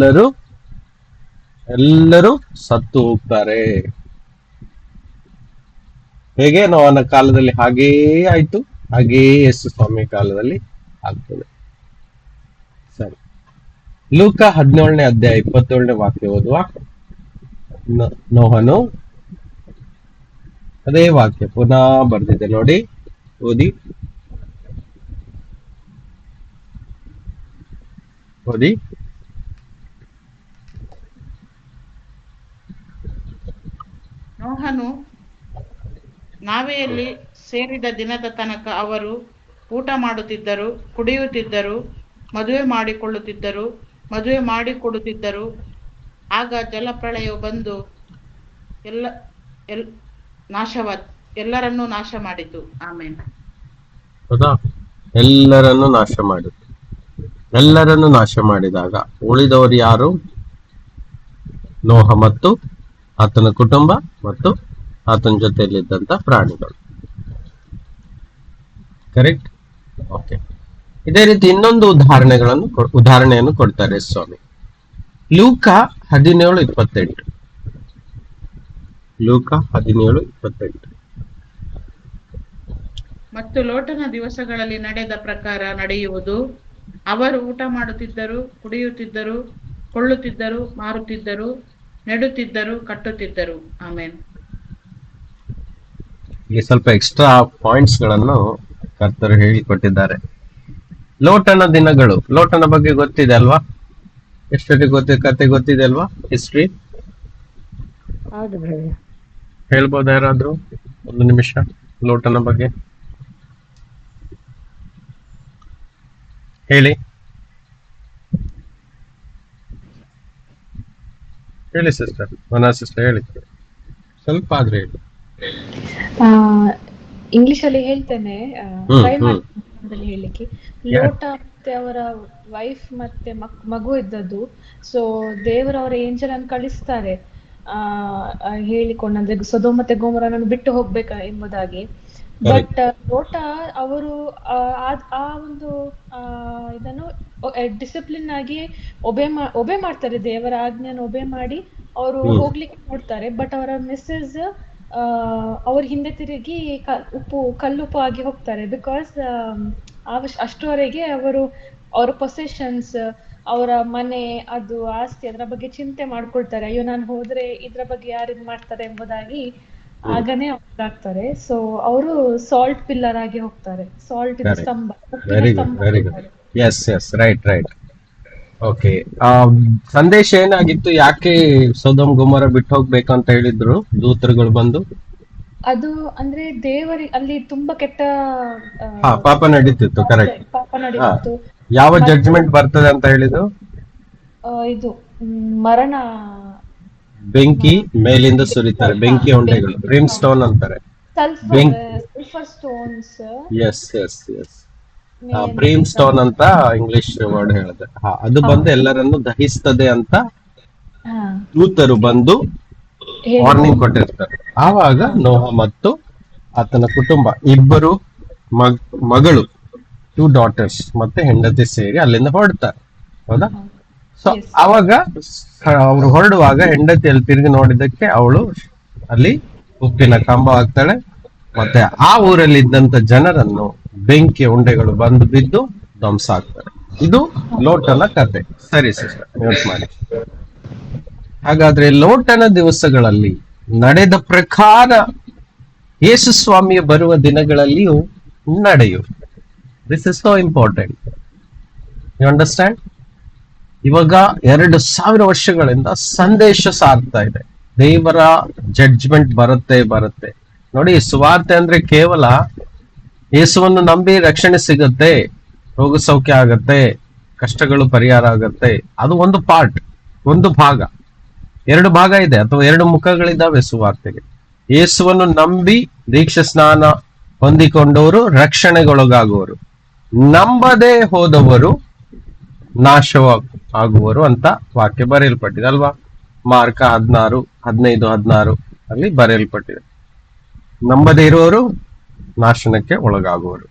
Speaker 1: ಎಲ್ಲರೂ ಸತ್ತು ಹೋಗ್ತಾರೆ. ಹೇಗೆ ನೋವನ ಕಾಲದಲ್ಲಿ ಹಾಗೇ ಆಯ್ತು, ಹಾಗೇ ಯೇಸು ಸ್ವಾಮಿ ಕಾಲದಲ್ಲಿ ಆಗ್ತದೆ. ಸರಿ, ಲೂಕ 17ನೇ ಅಧ್ಯಾಯ 27ನೇ ವಾಕ್ಯ ಓದುವ. ನೋಹನು ಅದೇ ವಾಕ್ಯ ಪುನಃ ಬರ್ದಿದೆ ನೋಡಿ, ಓದಿ.
Speaker 2: ನೋಹನು ನಾವೆಯಲ್ಲಿ ಸೇರಿದ ದಿನದ ತನಕ ಅವರು ಊಟ ಮಾಡುತ್ತಿದ್ದರು, ಕುಡಿಯುತ್ತಿದ್ದರು, ಮದುವೆ ಮಾಡಿಕೊಳ್ಳುತ್ತಿದ್ದರು. ಆಗ ಜಲಪ್ರಳಯವು ಬಂದು ಎಲ್ಲರನ್ನೂ ನಾಶ ಮಾಡಿತು. ಆಮೇನ್.
Speaker 1: ಹೌದಾ? ಎಲ್ಲರನ್ನು ನಾಶ ಮಾಡಿತು. ಎಲ್ಲರನ್ನು ನಾಶ ಮಾಡಿದಾಗ ಉಳಿದವರು ಯಾರು? ನೋಹ ಮತ್ತು ಆತನ ಕುಟುಂಬ ಮತ್ತು ಆತನ ಜೊತೆಯಲ್ಲಿದ್ದಂತ ಪ್ರಾಣಿಗಳು. ಕರೆಕ್ಟ್? ಓಕೆ. ಇದೇ ರೀತಿ ಇನ್ನೊಂದು ಉದಾಹರಣೆಯನ್ನು ಕೊಡ್ತಾರೆ ಸ್ವಾಮಿ. ಲೂಕ 17:28. ಲೂಕ 17:28.
Speaker 2: ಮತ್ತು ಲೋಟನ ದಿವಸಗಳಲ್ಲಿ ನಡೆದ ಪ್ರಕಾರ ನಡೆಯುವುದು. ಅವರು ಊಟ ಮಾಡುತ್ತಿದ್ದರು, ಕುಡಿಯುತ್ತಿದ್ದರು, ಕೊಳ್ಳುತ್ತಿದ್ದರು, ಮಾರುತ್ತಿದ್ದರು, ನೆಡುತ್ತಿದ್ದರು, ಕಟ್ಟುತ್ತಿದ್ದರು. ಆಮೇನ್.
Speaker 1: ಇಲ್ಲಿ ಸ್ವಲ್ಪ ಎಕ್ಸ್ಟ್ರಾ ಪಾಯಿಂಟ್ಸ್ ಗಳನ್ನು ಕರ್ತರು ಹೇಳಿಕೊಟ್ಟಿದ್ದಾರೆ. ಲೋಟನ ದಿನಗಳು, ಲೋಟನ ಬಗ್ಗೆ ಗೊತ್ತಿದೆ ಅಲ್ವಾ? ಎಷ್ಟೊತ್ತಿಗೆ ಕತೆ ಗೊತ್ತಿದೆ ಅಲ್ವಾ? ಹಿಸ್ಟ್ರಿ
Speaker 3: ಹೌದು ಬ್ರದರ್.
Speaker 1: ಹೇಳ್ಬೋದಾ ಯಾರಾದ್ರೂ? 1 ನಿಮಿಷ ಲೋಟನ ಬಗ್ಗೆ ಹೇಳಿ. ಹೇಳಿ ಸಿಸ್ಟರ್, ಮನಾ ಸಿಸ್ಟರ್ ಹೇಳಿ, ಸ್ವಲ್ಪ ಆದ್ರೆ ಹೇಳಿ.
Speaker 4: ಇಂಗ್ಲಿಷ್ ಅಲ್ಲಿ ಹೇಳ್ತೇನೆ,
Speaker 1: ಹ್ಮ್,
Speaker 4: ಟ್ರೈ
Speaker 1: ಹ್ಮ್.
Speaker 4: ಮಾಡಿ ಹೇಳಲಿಕ್ಕೆ. ಲೋಟ ಮತ್ತೆ ಅವರ ವೈಫ್ ಮತ್ತೆ ಮಗು ಇದ್ದದ್ದು. ಸೊ ದೇವರವರ ಏಂಜಲ್ ಅನ್ನು ಕಳಿಸ್ತಾರೆ, ಹೇಳಿಕೊಂಡು, ಅಂದ್ರೆ ಸೊದೋಮ್ ಮತ್ತೆ ಗೊಮೋರನನ್ನು ಬಿಟ್ಟು ಹೋಗ್ಬೇಕ ಎಂಬುದಾಗಿ.
Speaker 1: Correct.
Speaker 4: ಬಟ್ ಲೋಟ ಅವರು ಆ ಒಂದು ಇದನ್ನು ಡಿಸಿಪ್ಲಿನ್ ಆಗಿ ಒಬೆ ಮಾಡ್ತಾರೆ, ದೇವರ ಆಜ್ಞೆಯನ್ನು ಒಬೆ ಮಾಡಿ ಅವರು ಹೋಗ್ಲಿಕ್ಕೆ ನೋಡ್ತಾರೆ. ಬಟ್ ಅವರ ಮಿಸ್ಸಸ್ ಅವ್ರ ಹಿಂದೆ ತಿರುಗಿ ಕಲ್ಲುಪ್ಪು ಆಗಿ ಹೋಗ್ತಾರೆ. ಬಿಕಾಸ್ ಅಷ್ಟರವರೆಗೆ ಅವರ ಪೊಸೆಷನ್ಸ್, ಅವರ ಮನೆ, ಅದು ಆಸ್ತಿ, ಅದರ ಬಗ್ಗೆ ಚಿಂತೆ ಮಾಡ್ಕೊಳ್ತಾರೆ. ಅಯ್ಯೋ ನಾನು ಹೋದ್ರೆ ಇದ್ರ ಬಗ್ಗೆ ಯಾರು ಇದ್ ಮಾಡ್ತಾರೆ ಎಂಬುದಾಗಿ ಆಗನೇ ಆಗ್ತಾರೆ. ಸೊ ಅವರು ಸಾಲ್ಟ್ ಪಿಲ್ಲರ್ ಆಗಿ ಹೋಗ್ತಾರೆ. ಸಾಲ್ಟ್ ಇದು
Speaker 1: Correct.
Speaker 4: ಸ್ತಂಭ,
Speaker 1: ವೆರಿ
Speaker 4: ಉಪ್ಪಿನ
Speaker 1: ಗುಡ್,
Speaker 4: ಸ್ತಂಭ
Speaker 1: ವೆರಿ ಗುಡ್.
Speaker 4: ಆಗ್ತಾರೆ.
Speaker 1: Yes right. ಓಕೆ. ಸಂದೇಶ ಏನಾಗಿತ್ತು? ಯಾಕೆ ಸೊದೋಮ್ ಗೊಮೋರ ಬಿಟ್ಟು ಹೋಗ್ಬೇಕಂತ ಹೇಳಿದ್ರು ದೂತರುಗಳು ಬಂದು?
Speaker 4: ಅದು ಅಂದ್ರೆ ಅಲ್ಲಿ ತುಂಬಾ ಕೆಟ್ಟ
Speaker 1: ಪಾಪ ನಡೀತಿತ್ತು. ಕರೆಕ್ಟ್.
Speaker 4: ಪಾಪ ನಡೀತಿತ್ತು.
Speaker 1: ಯಾವ ಜಡ್ಜ್ಮೆಂಟ್ ಬರ್ತದೆ ಅಂತ ಹೇಳಿದ್ರು?
Speaker 4: ಇದು ಮರಣ,
Speaker 1: ಬೆಂಕಿ ಮೇಲಿಂದ ಸುರಿತಾರೆ, ಬೆಂಕಿ ಹೊಂಡೆಗಳು, ಬ್ರಿಮ್ ಸ್ಟೋನ್ ಅಂತಾರೆ.
Speaker 4: ಸಲ್ಫರ್ ಸ್ಟೋನ್ಸ್,
Speaker 1: ಎಸ್ ಬ್ರೀಮ್ ಸ್ಟೋನ್ ಅಂತ ಇಂಗ್ಲಿಷ್ ವರ್ಡ್ ಹೇಳಿದೆ. ಅದು ಬಂದು ಎಲ್ಲರನ್ನು ದಹಿಸ್ತದೆ ಅಂತ ದೂತರು ಬಂದು ವಾರ್ನಿಂಗ್ ಕೊಟ್ಟಿರ್ತಾರೆ. ಆವಾಗ ನೋಹ ಮತ್ತು ಆತನ ಕುಟುಂಬ, ಇಬ್ಬರು ಮಗಳು, 2 ಡಾಟರ್ಸ್ ಮತ್ತೆ ಹೆಂಡತಿ ಸೇರಿ ಅಲ್ಲಿಂದ ಹೊರಡ್ತಾರೆ. ಹೌದಾ? ಸೊ ಅವಾಗ ಅವ್ರು ಹೊರಡುವಾಗ ಹೆಂಡತಿಯಲ್ಲಿ ತಿರುಗಿ ನೋಡಿದಕ್ಕೆ ಅವಳು ಅಲ್ಲಿ ಉಪ್ಪಿನ ಕಂಬ ಆಗ್ತಾಳೆ. ಮತ್ತೆ ಆ ಊರಲ್ಲಿ ಇದ್ದಂತ ಜನರನ್ನು ಬೆಂಕಿ ಉಂಡೆಗಳು ಬಂದು ಬಿದ್ದು ಧ್ವಂಸ ಆಗ್ತಾರೆ. ಇದು ಲೋಟನ ಕತೆ. ಸರಿ ಸಿಸ್ಟರ್, ಮ್ಯೂಟ್ ಮಾಡಿ. ಹಾಗಾದ್ರೆ ಲೋಟನ ದಿವಸಗಳಲ್ಲಿ ನಡೆದ ಪ್ರಕಾರ ಯೇಸು ಸ್ವಾಮಿಯ ಬರುವ ದಿನಗಳಲ್ಲಿಯೂ ನಡೆಯು. This is so important. You understand? ಇವಾಗ 2000 ವರ್ಷಗಳಿಂದ ಸಂದೇಶ ಸಾರ್ತಾ ಇದೆ, ದೇವರ ಜಡ್ಜ್ಮೆಂಟ್ ಬರುತ್ತೆ. ನೋಡಿ, ಸುವಾರ್ತೆ ಅಂದ್ರೆ ಕೇವಲ ಯೇಸುವನ್ನು ನಂಬಿ ರಕ್ಷಣೆ ಸಿಗತ್ತೆ, ರೋಗ ಸೌಖ್ಯ ಆಗತ್ತೆ, ಕಷ್ಟಗಳು ಪರಿಹಾರ ಆಗತ್ತೆ, ಅದು ಒಂದು ಪಾರ್ಟ್, ಒಂದು ಭಾಗ. 2 ಭಾಗ ಇದೆ ಅಥವಾ 2 ಮುಖಗಳಿದ್ದಾವೆ ಸುವಾರ್ತೆಗೆ. ಯೇಸುವನ್ನು ನಂಬಿ ದೀಕ್ಷಾ ಸ್ನಾನ ಹೊಂದಿಕೊಂಡವರು ರಕ್ಷಣೆಗೊಳಗಾಗುವರು, ನಂಬದೇ ಹೋದವರು ನಾಶವಾಗುವರು ಅಂತ ವಾಕ್ಯ ಬರೆಯಲ್ಪಟ್ಟಿದೆ ಅಲ್ವಾ? ಮಾರ್ಕ 16:15-16 ಅಲ್ಲಿ ಬರೆಯಲ್ಪಟ್ಟಿದೆ. ನಂಬದೇ ಇರುವವರು ನಾಶನಕ್ಕೆ ಒಳಗಾಗುವರು.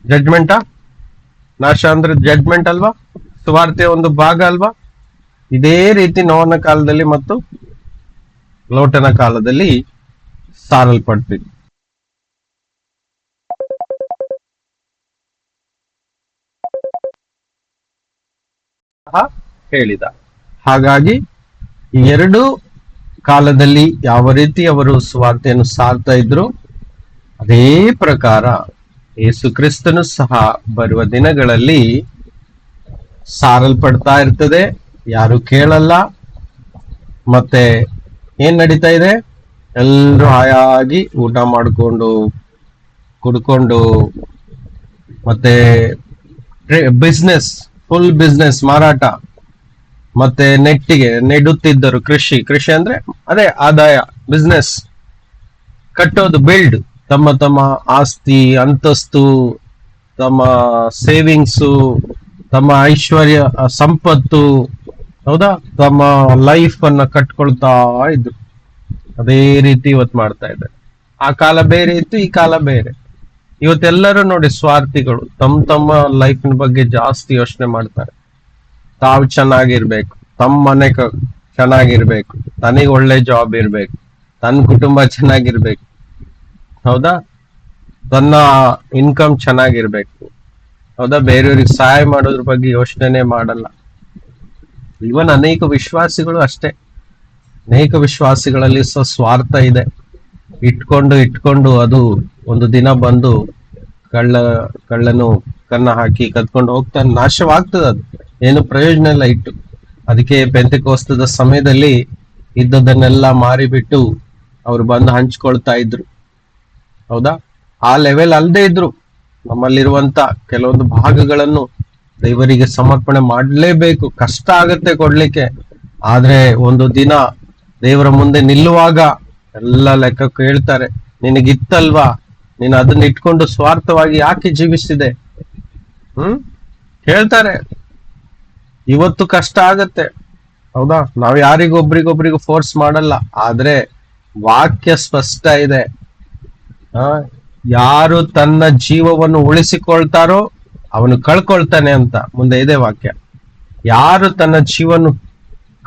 Speaker 1: ಜಡ್ಜ್ಮೆಂಟಾ? ನಾಶ ಅಂದ್ರೆ ಜಡ್ಜ್ಮೆಂಟ್ ಅಲ್ವಾ? ಸುವಾರ್ತೆಯ ಒಂದು ಭಾಗ ಅಲ್ವಾ? ಇದೇ ರೀತಿ ನೋಹನ ಕಾಲದಲ್ಲಿ ಮತ್ತು ಲೋಟನ ಕಾಲದಲ್ಲಿ ಸಾರಲ್ಪಡ್ತಿದೆ. ಹೇಳಿದ ಹಾಗಾಗಿ ಈ 2 ಕಾಲದಲ್ಲಿ ಯಾವ ರೀತಿ ಅವರು ಸುವಾರ್ತೆಯನ್ನು ಸಾರ್ತಾ ಇದ್ರು, ಅದೇ ಪ್ರಕಾರ ಯೇಸು ಕ್ರಿಸ್ತನು ಸಹ ಬರುವ ದಿನಗಳಲ್ಲಿ ಸಾರಲ್ಪಡ್ತಾ ಇರ್ತದೆ. ಯಾರು ಕೇಳಲ್ಲ. ಮತ್ತೆ ಏನ್ ನಡೀತಾ ಇದೆ? ಎಲ್ರು ಹಾಯಾಗಿ ಊಟ ಮಾಡಿಕೊಂಡು ಕುಡ್ಕೊಂಡು ಮತ್ತೆ ಫುಲ್ ಬಿಸ್ನೆಸ್ ಮಾರಾಟ, ಮತ್ತೆ ನೆಡುತ್ತಿದ್ದರು. ಕೃಷಿ ಅಂದ್ರೆ ಅದೇ ಆದಾಯ, ಬಿಸ್ನೆಸ್ ಕಟ್ಟೋದು, ಬಿಲ್ಡ್, ತಮ್ಮ ಆಸ್ತಿ ಅಂತಸ್ತು, ತಮ್ಮ ಸೇವಿಂಗ್ಸು, ತಮ್ಮ ಐಶ್ವರ್ಯ ಸಂಪತ್ತು, ಹೌದಾ, ತಮ್ಮ ಲೈಫ್ ಅನ್ನ ಕಟ್ಕೊಳ್ತಾ ಇದ್ರು. ಅದೇ ರೀತಿ ಇವತ್ತು ಮಾಡ್ತಾ ಇದ್ದಾರೆ. ಆ ಕಾಲ ಬೇರೆ ಇತ್ತು, ಈ ಕಾಲ ಬೇರೆ. ಇವತ್ತೆಲ್ಲರೂ ನೋಡಿ ಸ್ವಾರ್ಥಿಗಳು, ತಮ್ಮ ಲೈಫಿನ ಬಗ್ಗೆ ಜಾಸ್ತಿ ಯೋಚನೆ ಮಾಡ್ತಾರೆ. ತಾವು ಚೆನ್ನಾಗಿರ್ಬೇಕು, ತಮ್ಮ ಮನೆ ಚೆನ್ನಾಗಿರ್ಬೇಕು, ತನಗೆ ಒಳ್ಳೆ ಜಾಬ್ ಇರ್ಬೇಕು, ತನ್ನ ಕುಟುಂಬ ಚೆನ್ನಾಗಿರ್ಬೇಕು, ಹೌದಾ, ತನ್ನ ಇನ್ಕಮ್ ಚೆನ್ನಾಗಿರ್ಬೇಕು, ಹೌದಾ, ಬೇರೆಯವ್ರಿಗೆ ಸಹಾಯ ಮಾಡೋದ್ರ ಬಗ್ಗೆ ಯೋಚನೆ ಮಾಡಲ್ಲ. ಇವನ್ ಅನೇಕ ವಿಶ್ವಾಸಿಗಳು ಅಷ್ಟೇ. ಅನೇಕ ವಿಶ್ವಾಸಿಗಳಲ್ಲಿ ಸ್ವಾರ್ಥ ಇದೆ. ಇಟ್ಕೊಂಡು ಅದು ಒಂದು ದಿನ ಬಂದು ಕಳ್ಳನು ಕನ್ನ ಹಾಕಿ ಕದ್ಕೊಂಡು ಹೋಗ್ತಾನೆ, ನಾಶವಾಗ್ತದೆ. ಅದು ಏನು ಪ್ರಯೋಜನ ಇಲ್ಲ ಇಟ್ಟು. ಅದಕ್ಕೆ ಪೆಂತೆಕೋಸ್ತದ ಸಮಯದಲ್ಲಿ ಇದ್ದದನ್ನೆಲ್ಲ ಮಾರಿಬಿಟ್ಟು ಅವ್ರು ಬಂದು ಹಂಚ್ಕೊಳ್ತಾ ಇದ್ರು, ಹೌದಾ. ಆ ಲೆವೆಲ್ ಅಲ್ಲದೆ ಇದ್ರು. ನಮ್ಮಲ್ಲಿರುವಂತ ಕೆಲವೊಂದು ಭಾಗಗಳನ್ನು ದೇವರಿಗೆ ಸಮರ್ಪಣೆ ಮಾಡಲೇಬೇಕು. ಕಷ್ಟ ಆಗತ್ತೆ ಕೊಡ್ಲಿಕ್ಕೆ, ಆದ್ರೆ ಒಂದು ದಿನ ದೇವರ ಮುಂದೆ ನಿಲ್ಲುವಾಗ ಎಲ್ಲ ಲೆಕ್ಕಕ್ಕೆ ಹೇಳ್ತಾರೆ, ನಿನಗಿತ್ತಲ್ವಾ, ನೀನು ಅದನ್ನ ಇಟ್ಕೊಂಡು ಸ್ವಾರ್ಥವಾಗಿ ಯಾಕೆ ಜೀವಿಸಿದೆ? ಹೇಳ್ತಾರೆ. ಇವತ್ತು ಕಷ್ಟ ಆಗತ್ತೆ, ಹೌದಾ. ನಾವು ಯಾರಿಗೊಬ್ರಿಗೊಬ್ರಿಗೂ ಫೋರ್ಸ್ ಮಾಡಲ್ಲ, ಆದ್ರೆ ವಾಕ್ಯ ಸ್ಪಷ್ಟ ಇದೆ. ಯಾರು ತನ್ನ ಜೀವವನ್ನು ಉಳಿಸಿಕೊಳ್ತಾರೋ ಅವನು ಕಳ್ಕೊಳ್ತಾನೆ ಅಂತ ಮುಂದೆ ಇದೆ ವಾಕ್ಯ. ಯಾರು ತನ್ನ ಜೀವವನ್ನು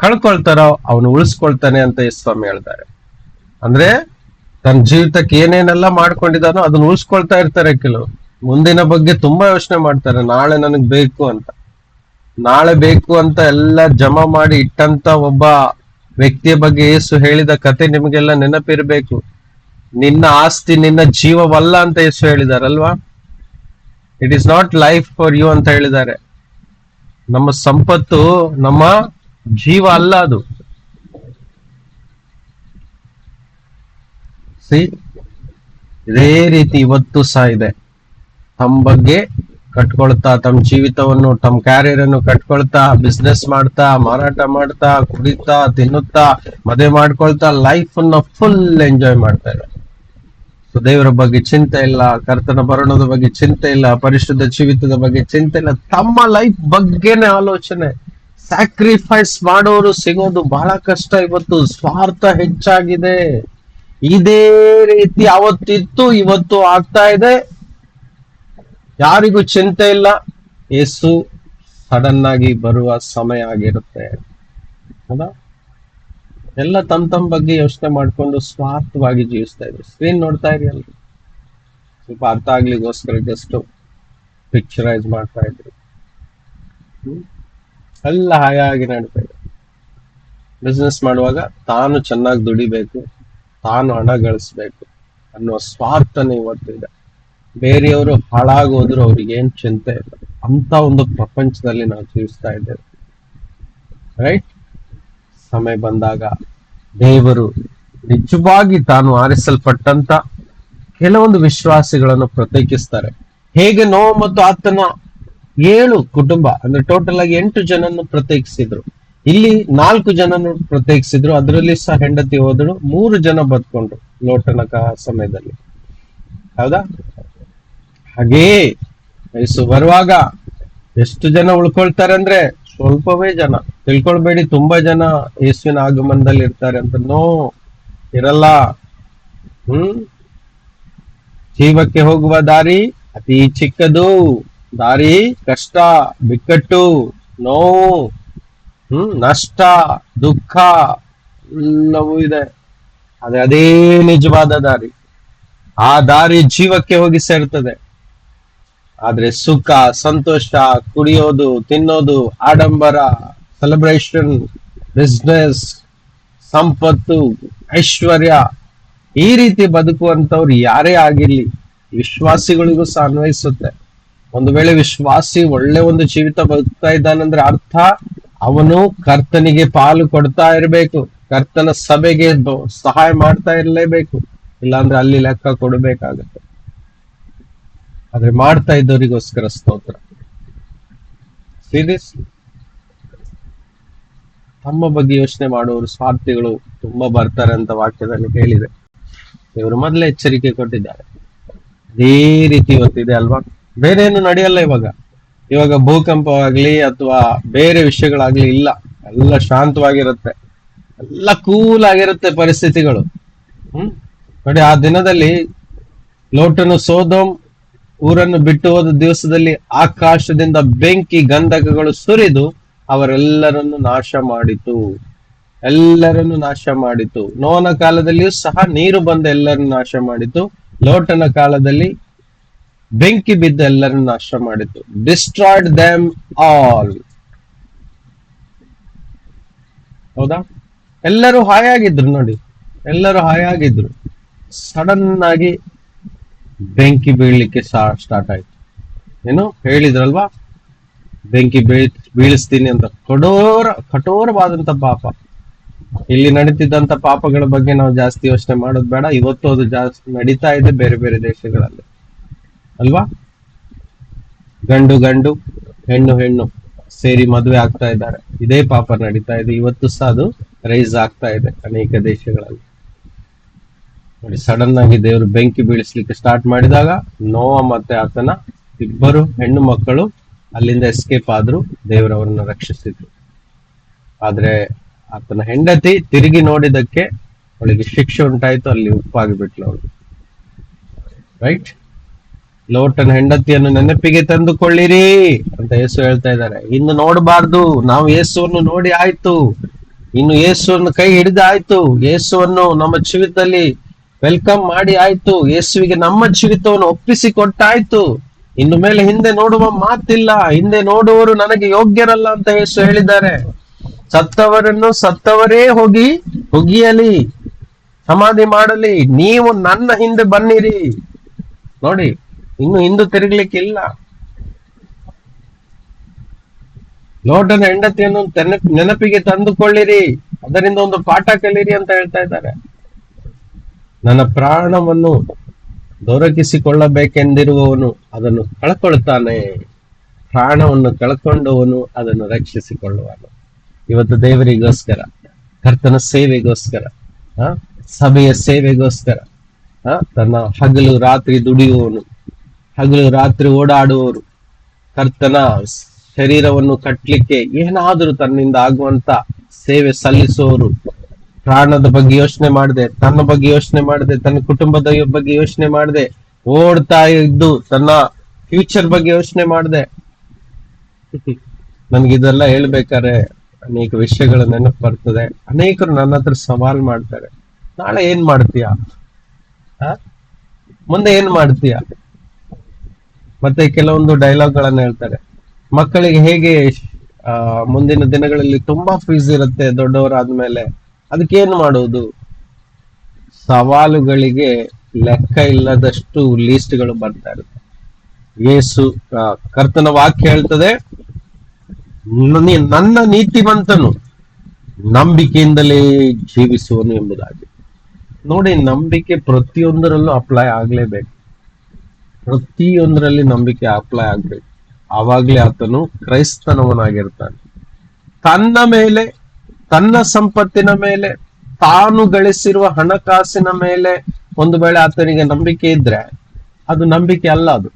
Speaker 1: ಕಳ್ಕೊಳ್ತಾರೋ ಅವನು ಉಳಿಸ್ಕೊಳ್ತಾನೆ ಅಂತ ಸ್ವಾಮಿ ಹೇಳ್ತಾರೆ. ಅಂದ್ರೆ ತನ್ನ ಜೀವಿತಕ್ಕೆ ಏನೇನೆಲ್ಲ ಮಾಡ್ಕೊಂಡಿದಾನೋ ಅದನ್ನ ಉಳಿಸ್ಕೊಳ್ತಾ ಇರ್ತಾರೆ. ಕೆಲವು ಮುಂದಿನ ಬಗ್ಗೆ ತುಂಬಾ ಯೋಚನೆ ಮಾಡ್ತಾರೆ, ನಾಳೆ ನನಗ್ ಬೇಕು ಅಂತ. ನಾಳೆ ಬೇಕು ಅಂತ ಎಲ್ಲ ಜಮಾ ಮಾಡಿ ಇಟ್ಟಂತ ಒಬ್ಬ ವ್ಯಕ್ತಿಯ ಬಗ್ಗೆ ಯೇಸು ಹೇಳಿದ ಕತೆ ನಿಮಗೆಲ್ಲ ನೆನಪಿರ್ಬೇಕು. ನಿನ್ನ ಆಸ್ತಿ ನಿನ್ನ ಜೀವವಲ್ಲ ಅಂತ ಯೇಸು ಹೇಳಿದಾರಲ್ವಾ. It is not life for you ಅಂತ ಹೇಳಿದ್ದಾರೆ. ನಮ್ಮ ಸಂಪತ್ತು ನಮ್ಮ ಜೀವ ಅಲ್ಲ ಅದು. ಇದೇ ರೀತಿ ಇವತ್ತು ಸಹ ಇದೆ. ತಮ್ಮ ಬಗ್ಗೆ ಕಟ್ಕೊಳ್ತಾ, ತಮ್ಮ ಜೀವಿತವನ್ನು, ತಮ್ಮ ಕ್ಯಾರಿಯರ್ ಅನ್ನು ಕಟ್ಕೊಳ್ತಾ, ಬಿಸ್ನೆಸ್ ಮಾಡ್ತಾ, ಮಾರಾಟ ಮಾಡ್ತಾ, ಕುಡಿತಾ, ತಿನ್ನುತ್ತಾ, ಮದುವೆ ಮಾಡ್ಕೊಳ್ತಾ, ಲೈಫ್ ಅನ್ನ ಫುಲ್ ಎಂಜಾಯ್ ಮಾಡ್ತಾ ಇದ್ದಾರೆ. ದೇವರ ಬಗ್ಗೆ ಚಿಂತೆ ಇಲ್ಲ, ಕರ್ತನ ಬರಣದ ಬಗ್ಗೆ ಚಿಂತೆ ಇಲ್ಲ, ಪರಿಶುದ್ಧ ಜೀವಿತದ ಬಗ್ಗೆ ಚಿಂತೆ ಇಲ್ಲ. ತಮ್ಮ ಲೈಫ್ ಬಗ್ಗೆನೇ ಆಲೋಚನೆ. ಸ್ಯಾಕ್ರಿಫೈಸ್ ಮಾಡೋರು ಸಿಗೋದು ಬಹಳ ಕಷ್ಟ ಇವತ್ತು. ಸ್ವಾರ್ಥ ಹೆಚ್ಚಾಗಿದೆ. ಇದೇ ರೀತಿ ಅವತ್ತಿತ್ತು, ಇವತ್ತು ಆಗ್ತಾ ಇದೆ. ಯಾರಿಗೂ ಚಿಂತೆ ಇಲ್ಲ. ಯೇಸು ಸಡನ್ ಆಗಿ ಬರುವ ಸಮಯ ಆಗಿರುತ್ತೆ, ಹೌದಾ. ಎಲ್ಲ ತಮ್ಮ ಬಗ್ಗೆ ಯೋಚನೆ ಮಾಡ್ಕೊಂಡು ಸ್ವಾರ್ಥವಾಗಿ ಜೀವಿಸ್ತಾ ಇದ್ರು. ಸ್ಕ್ರೀನ್ ನೋಡ್ತಾ ಇರಿ ಅಲ್ರಿ, ಸ್ವಲ್ಪ ಅರ್ಥ ಆಗ್ಲಿಗೋಸ್ಕರ ಜಸ್ಟ್ ಪಿಕ್ಚರೈಸ್ ಮಾಡ್ತಾ ಇದ್ರು. ಎಲ್ಲ ಹಾಗಾಗಿ ನಡ್ತಾ ಇದೆ. ಬಿಸ್ನೆಸ್ ಮಾಡುವಾಗ ತಾನು ಚೆನ್ನಾಗಿ ದುಡಿಬೇಕು, ತಾನು ಹಣ ಗಳಿಸ್ಬೇಕು ಅನ್ನುವ ಸ್ವಾರ್ಥನೇ ಇವತ್ತಿದೆ. ಬೇರೆಯವರು ಹಾಳಾಗೋದ್ರು ಅವ್ರಿಗೆ ಏನ್ ಚಿಂತೆ ಇಲ್ಲ. ಅಂತ ಒಂದು ಪ್ರಪಂಚದಲ್ಲಿ ನಾವು ಜೀವಿಸ್ತಾ ಇದ್ದೇವೆ, ರೈಟ್. ಸಮಯ ಬಂದಾಗ ದೇವರು ನಿಜವಾಗಿ ತಾನು ಆರಿಸಲ್ಪಟ್ಟಂತ ಕೆಲವೊಂದು ವಿಶ್ವಾಸಿಗಳನ್ನು ಪ್ರತ್ಯೇಕಿಸ್ತಾರೆ. ಹೇಗೆ ನೋಹ ಮತ್ತು ಆತನ 7 ಕುಟುಂಬ, ಅಂದ್ರೆ ಟೋಟಲ್ ಆಗಿ 8 ಜನನ್ನು ಪ್ರತ್ಯೇಕಿಸಿದ್ರು. ಇಲ್ಲಿ 4 ಜನನ್ನು ಪ್ರತ್ಯೇಕಿಸಿದ್ರು. ಅದರಲ್ಲಿ ಸಹ ಹೆಂಡತಿ ಹೋದಳು, 3 ಜನ ಬದುಕೊಂಡ್ರು ಲೋಟನ ಸಮಯದಲ್ಲಿ, ಹೌದಾ. ಹಾಗೇ ಯೇಸು ಬರುವಾಗ ಎಷ್ಟು ಜನ ಉಳ್ಕೊಳ್ತಾರೆ ಅಂದ್ರೆ ಸ್ವಲ್ಪವೇ ಜನ. ತಿಳ್ಕೊಳ್ಬೇಡಿ ತುಂಬಾ ಜನ ಯೇಸುವಿನ ಆಗಮನದಲ್ಲಿ ಇರ್ತಾರೆ ಅಂತ. ನೋ, ಇರಲ್ಲ. ಜೀವಕ್ಕೆ ಹೋಗುವ ದಾರಿ ಅತಿ ಚಿಕ್ಕದು, ದಾರಿ ಕಷ್ಟ, ಬಿಕ್ಕಟ್ಟು, ನೋವು, ನಷ್ಟ, ದುಃಖ ಎಲ್ಲವೂ ಇದೆ. ಅದೇ ನಿಜವಾದ ದಾರಿ. ಆ ದಾರಿ ಜೀವಕ್ಕೆ ಹೋಗಿ ಸೇರ್ತದೆ. ಆದ್ರೆ ಸುಖ, ಸಂತೋಷ, ಕುಡಿಯೋದು, ತಿನ್ನೋದು, ಆಡಂಬರ, ಸೆಲೆಬ್ರೇಷನ್, ಬಿಸ್ನೆಸ್, ಸಂಪತ್ತು, ಐಶ್ವರ್ಯ, ಈ ರೀತಿ ಬದುಕುವಂತವ್ರು ಯಾರೇ ಆಗಿರ್ಲಿ, ವಿಶ್ವಾಸಿಗಳಿಗೂ ಸಹ ಅನ್ವಯಿಸುತ್ತೆ. ಒಂದು ವೇಳೆ ವಿಶ್ವಾಸಿ ಒಳ್ಳೆ ಒಂದು ಜೀವಿತ ಬದುಕ್ತಾ ಇದ್ದಾನಂದ್ರೆ ಅರ್ಥ ಅವನು ಕರ್ತನಿಗೆ ಪಾಲು ಕೊಡ್ತಾ ಇರಬೇಕು, ಕರ್ತನ ಸಭೆಗೆ ಸಹಾಯ ಮಾಡ್ತಾ ಇರಲೇಬೇಕು. ಇಲ್ಲಾಂದ್ರೆ ಅಲ್ಲಿ ಲೆಕ್ಕ ಕೊಡಬೇಕಾಗತ್ತೆ. ಆದ್ರೆ ಮಾಡ್ತಾ ಇದ್ದವರಿಗೋಸ್ಕರ ಸ್ತೋತ್ರ. ಸೀರಿಯಸ್, ತಮ್ಮ ಬಗ್ಗೆ ಯೋಚನೆ ಮಾಡುವವರು ಸ್ವಾರ್ಥಿಗಳು ತುಂಬಾ ಬರ್ತಾರೆ ಅಂತ ವಾಕ್ಯದಲ್ಲಿ ಹೇಳಿದೆ. ಇವರು ಮೊದಲೇ ಎಚ್ಚರಿಕೆ ಕೊಟ್ಟಿದ್ದಾರೆ. ಅದೇ ರೀತಿ ಇವತ್ತಿದೆ ಅಲ್ವಾ. ಬೇರೆ ಏನು ನಡೆಯಲ್ಲ ಇವಾಗ ಭೂಕಂಪವಾಗ್ಲಿ ಅಥವಾ ಬೇರೆ ವಿಷಯಗಳಾಗ್ಲಿ ಇಲ್ಲ. ಎಲ್ಲ ಶಾಂತವಾಗಿರುತ್ತೆ, ಎಲ್ಲ ಕೂಲ್ ಆಗಿರುತ್ತೆ ಪರಿಸ್ಥಿತಿಗಳು. ನೋಡಿ, ಆ ದಿನದಲ್ಲಿ ಲೋಟನು ಸೋದೋಮ್ ಊರನ್ನು ಬಿಟ್ಟು ಹೋದ ದಿವಸದಲ್ಲಿ ಆಕಾಶದಿಂದ ಬೆಂಕಿ ಗಂಧಕಗಳು ಸುರಿದು ಅವರೆಲ್ಲರನ್ನು ನಾಶ ಮಾಡಿತು. ಎಲ್ಲರನ್ನು ನಾಶ ಮಾಡಿತು. ನೋವನ ಕಾಲದಲ್ಲಿಯೂ ಸಹ ನೀರು ಬಂದು ಎಲ್ಲರನ್ನು ನಾಶ ಮಾಡಿತು. ಲೋಟನ ಕಾಲದಲ್ಲಿ ಬೆಂಕಿ ಬಿದ್ದು ಎಲ್ಲರನ್ನು ನಾಶ ಮಾಡಿತು. Destroyed them all. ಹೌದಾ? ಎಲ್ಲರೂ ಹಾಯಾಗಿದ್ರು ನೋಡಿ, ಎಲ್ಲರೂ ಹಾಯಾಗಿದ್ರು. ಸಡನ್ ಆಗಿ ಬೆಂಕಿ ಬೀಳ್ಲಿಕ್ಕೆ ಸ್ಟಾರ್ಟ್ ಆಯ್ತು. ಏನು ಹೇಳಿದ್ರಲ್ವಾ, ಬೆಂಕಿ ಬೀಳಿಸ್ತೀನಿ ಅಂತ. ಕಠೋರವಾದಂತ ಪಾಪ. ಇಲ್ಲಿ ನಡೀತಿದ್ದಂತ ಪಾಪಗಳ ಬಗ್ಗೆ ನಾವು ಜಾಸ್ತಿ ಯೋಚನೆ ಮಾಡೋದು ಬೇಡ. ಇವತ್ತು ಅದು ಜಾಸ್ತಿ ನಡೀತಾ ಇದೆ ಬೇರೆ ಬೇರೆ ದೇಶಗಳಲ್ಲಿ, ಅಲ್ವಾ? ಗಂಡು ಗಂಡು, ಹೆಣ್ಣು ಹೆಣ್ಣು ಸೇರಿ ಮದುವೆ ಆಗ್ತಾ ಇದ್ದಾರೆ. ಇದೇ ಪಾಪ ನಡೀತಾ ಇದೆ ಇವತ್ತು ಸಹ. ಅದು ರೈಸ್ ಆಗ್ತಾ ಇದೆ ಅನೇಕ ದೇಶಗಳಲ್ಲಿ. ನೋಡಿ, ಸಡನ್ ಆಗಿ ದೇವರು ಬೆಂಕಿ ಬೀಳಿಸ್ಲಿಕ್ಕೆ ಸ್ಟಾರ್ಟ್ ಮಾಡಿದಾಗ ನೋವ ಮತ್ತೆ ಆತನ ಇಬ್ಬರು ಹೆಣ್ಣು ಮಕ್ಕಳು ಅಲ್ಲಿಂದ ಎಸ್ಕೇಪ್ ಆದ್ರು. ದೇವರವರನ್ನ ರಕ್ಷಿಸಿದ್ರು. ಆದ್ರೆ ಆತನ ಹೆಂಡತಿ ತಿರುಗಿ ನೋಡಿದಕ್ಕೆ ಅವಳಿಗೆ ಶಿಕ್ಷೆ ಉಂಟಾಯ್ತು. ಅಲ್ಲಿ ಉಪ್ಪಾಗಿ ಬಿಟ್ಲು ಅವಳು. ರೈಟ್? ಲೋಟನ ಹೆಂಡತಿಯನ್ನು ನೆನಪಿಗೆ ತಂದುಕೊಳ್ಳಿರಿ ಅಂತ ಯೇಸು ಹೇಳ್ತಾ ಇದ್ದಾರೆ. ಇನ್ನು ನೋಡಬಾರ್ದು. ನಾವು ಯೇಸುವನ್ನು ನೋಡಿ ಆಯ್ತು. ಇನ್ನು ಯೇಸುವನ್ನು ಕೈ ಹಿಡಿದು ಆಯ್ತು. ಯೇಸುವನ್ನು ನಮ್ಮ ಜೀವಿತದಲ್ಲಿ ವೆಲ್ಕಮ್ ಮಾಡಿ ಆಯ್ತು. ಯೇಸುವಿಗೆ ನಮ್ಮ ಜೀವಿತವನ್ನು ಒಪ್ಪಿಸಿ ಕೊಟ್ಟಾಯ್ತು. ಇನ್ನು ಮೇಲೆ ಹಿಂದೆ ನೋಡುವ ಮಾತಿಲ್ಲ. ಹಿಂದೆ ನೋಡುವವರು ನನಗೆ ಯೋಗ್ಯರಲ್ಲ ಅಂತ ಯೇಸು ಹೇಳಿದ್ದಾರೆ. ಸತ್ತವರನ್ನು ಸತ್ತವರೇ ಹೋಗಿಯಲಿ, ಸಮಾಧಿ ಮಾಡಲಿ, ನೀವು ನನ್ನ ಹಿಂದೆ ಬನ್ನಿರಿ. ನೋಡಿ, ಇನ್ನು ಹಿಂದೆ ತಿರುಗ್ಲಿಕ್ಕಿಲ್ಲ. ಲೋಟನ ಹೆಂಡತಿಯನ್ನು ನೆನಪಿಗೆ ತಂದುಕೊಳ್ಳಿರಿ, ಅದರಿಂದ ಒಂದು ಪಾಠ ಕಲೀರಿ ಅಂತ ಹೇಳ್ತಾ ಇದ್ದಾರೆ. ನನ್ನ ಪ್ರಾಣವನ್ನು ದೊರಕಿಸಿಕೊಳ್ಳಬೇಕೆಂದಿರುವವನು ಅದನ್ನು ಕಳ್ಕೊಳ್ತಾನೆ. ಪ್ರಾಣವನ್ನು ಕಳ್ಕೊಂಡವನು ಅದನ್ನು ರಕ್ಷಿಸಿಕೊಳ್ಳುವನು. ಇವತ್ತು ದೇವರಿಗೋಸ್ಕರ, ಕರ್ತನ ಸೇವೆಗೋಸ್ಕರ, ಸಭೆಯ ಸೇವೆಗೋಸ್ಕರ ತನ್ನ ಹಗಲು ರಾತ್ರಿ ದುಡಿಯುವವನು, ಹಗಲು ರಾತ್ರಿ ಓಡಾಡುವವರು, ಕರ್ತನ ಶರೀರವನ್ನು ಕಟ್ಟಲಿಕ್ಕೆ ಏನಾದರೂ ತನ್ನಿಂದ ಆಗುವಂತ ಸೇವೆ ಸಲ್ಲಿಸುವವರು, ಪ್ರಾಣದ ಬಗ್ಗೆ ಯೋಚನೆ ಮಾಡದೆ, ತನ್ನ ಬಗ್ಗೆ ಯೋಚನೆ ಮಾಡದೆ, ತನ್ನ ಕುಟುಂಬದ ಬಗ್ಗೆ ಯೋಚನೆ ಮಾಡದೆ, ಓಡ್ತಾ ಇದ್ದು ತನ್ನ ಫ್ಯೂಚರ್ ಬಗ್ಗೆ ಯೋಚನೆ ಮಾಡದೆ. ನನ್ಗಿದೆಲ್ಲ ಹೇಳ್ಬೇಕಾದ್ರೆ ಅನೇಕ ವಿಷಯಗಳು ನೆನಪು ಬರ್ತದೆ. ಅನೇಕರು ನನ್ನ ಹತ್ರ ಸವಾಲ್ ಮಾಡ್ತಾರೆ, ನಾಳೆ ಏನ್ ಮಾಡ್ತೀಯ, ಮುಂದೆ ಏನ್ ಮಾಡ್ತೀಯ? ಮತ್ತೆ ಕೆಲವೊಂದು ಡೈಲಾಗ್ ಗಳನ್ನ ಹೇಳ್ತಾರೆ. ಮಕ್ಕಳಿಗೆ ಹೇಗೆ ಮುಂದಿನ ದಿನಗಳಲ್ಲಿ ತುಂಬಾ ಫೀಸ್ ಇರುತ್ತೆ ದೊಡ್ಡವರಾದ್ಮೇಲೆ, ಅದಕ್ಕೇನು ಮಾಡುವುದು? ಸವಾಲುಗಳಿಗೆ ಲೆಕ್ಕ ಇಲ್ಲದಷ್ಟು ಲೀಸ್ಟ್ಗಳು ಬರ್ತಾ ಇರುತ್ತೆ. ಯೇಸು ಕರ್ತನ ವಾಕ್ಯ ಹೇಳ್ತದೆ, ನನ್ನ ನೀತಿವಂತನು ನಂಬಿಕೆಯಿಂದಲೇ ಜೀವಿಸುವನು ಎಂಬುದಾಗಿ. ನೋಡಿ, ನಂಬಿಕೆ ಪ್ರತಿಯೊಂದರಲ್ಲೂ ಅಪ್ಲೈ ಆಗ್ಲೇಬೇಕು. ಪ್ರತಿಯೊಂದರಲ್ಲಿ ನಂಬಿಕೆ ಅಪ್ಲೈ ಆಗ್ಬೇಕು. ಆವಾಗ್ಲೇ ಆತನು ಕ್ರೈಸ್ತನವನಾಗಿರ್ತಾನೆ. ತನ್ನ ಮೇಲೆ, ತನ್ನ ಸಂಪತ್ತಿನ ಮೇಲೆ, ತಾನು ಗಳಿಸಿರುವ ಹಣಕಾಸಿನ ಮೇಲೆ ಒಂದು ವೇಳೆ ಆತನಿಗೆ ನಂಬಿಕೆ ಇದ್ರೆ ಅದು ನಂಬಿಕೆ ಅಲ್ಲ ಅದು.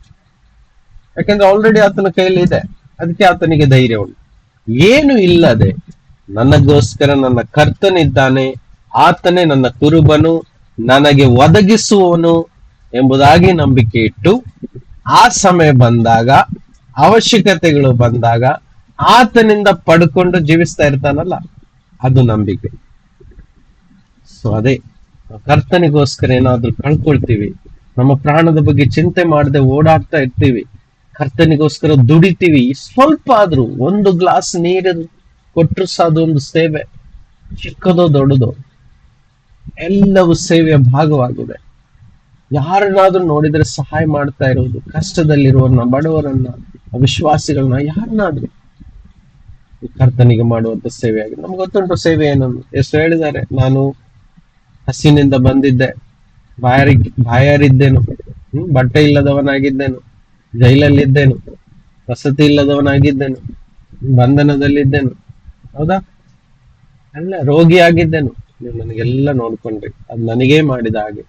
Speaker 1: ಯಾಕಂದ್ರೆ ಆಲ್ರೆಡಿ ಆತನ ಕೈಯಲ್ಲಿ ಇದೆ. ಅದಕ್ಕೆ ಆತನಿಗೆ ಧೈರ್ಯ ಉಂಟು. ಏನು ಇಲ್ಲದೆ ನನಗೋಸ್ಕರ ನನ್ನ ಕರ್ತನಿದ್ದಾನೆ, ಆತನೇ ನನ್ನ ಕುರುಬನು, ನನಗೆ ಒದಗಿಸುವವನು ಎಂಬುದಾಗಿ ನಂಬಿಕೆ ಇಟ್ಟು, ಆ ಸಮಯ ಬಂದಾಗ, ಅವಶ್ಯಕತೆಗಳು ಬಂದಾಗ ಆತನಿಂದ ಪಡ್ಕೊಂಡು ಜೀವಿಸ್ತಾ ಇರ್ತಾನಲ್ಲ, ಅದು ನಂಬಿಕೆ. ಸೊ ಅದೇ, ಕರ್ತನಿಗೋಸ್ಕರ ಏನಾದ್ರೂ ಕಳ್ಕೊಳ್ತೀವಿ, ನಮ್ಮ ಪ್ರಾಣದ ಬಗ್ಗೆ ಚಿಂತೆ ಮಾಡದೆ ಓಡಾಡ್ತಾ ಇರ್ತೀವಿ, ಕರ್ತನಿಗೋಸ್ಕರ ದುಡಿತೀವಿ, ಸ್ವಲ್ಪ ಆದ್ರೂ ಒಂದು ಗ್ಲಾಸ್ ನೀರು ಕೊಟ್ಟರು ಸಹ ಅದೊಂದು ಸೇವೆ. ಚಿಕ್ಕದೋ ದೊಡ್ಡದೋ ಎಲ್ಲವೂ ಸೇವೆಯ ಭಾಗವಾಗಿದೆ. ಯಾರನ್ನಾದ್ರೂ ನೋಡಿದ್ರೆ ಸಹಾಯ ಮಾಡ್ತಾ ಇರೋದು, ಕಷ್ಟದಲ್ಲಿರುವವರನ್ನ, ಬಡವರನ್ನ, ವಿಶ್ವಾಸಿಗಳನ್ನ, ಯಾರನ್ನಾದ್ರೂ ಕರ್ತನಿಗೆ ಮಾಡುವಂತ ಸೇವೆಯಾಗಿದೆ. ನಮ್ಗೆ ಗೊತ್ತುಂಟು ಸೇವೆ ಏನನ್ನು. ಎಷ್ಟು ಹೇಳಿದ್ದಾರೆ, ನಾನು ಹಸಿನಿಂದ ಬಂದಿದ್ದೆ, ಬಾಯಾರಿದ್ದೇನು, ಬಟ್ಟೆ ಇಲ್ಲದವನಾಗಿದ್ದೇನು, ಜೈಲಲ್ಲಿದ್ದೇನು, ವಸತಿ ಇಲ್ಲದವನಾಗಿದ್ದೇನು, ಬಂಧನದಲ್ಲಿದ್ದೇನು, ಹೌದಾ? ಅಲ್ಲ, ರೋಗಿಯಾಗಿದ್ದೇನು, ನೀವು ನನಗೆಲ್ಲ ನೋಡ್ಕೊಂಡ್ರಿ. ಅದು ನನಗೇ ಮಾಡಿದ ಹಾಗೆ.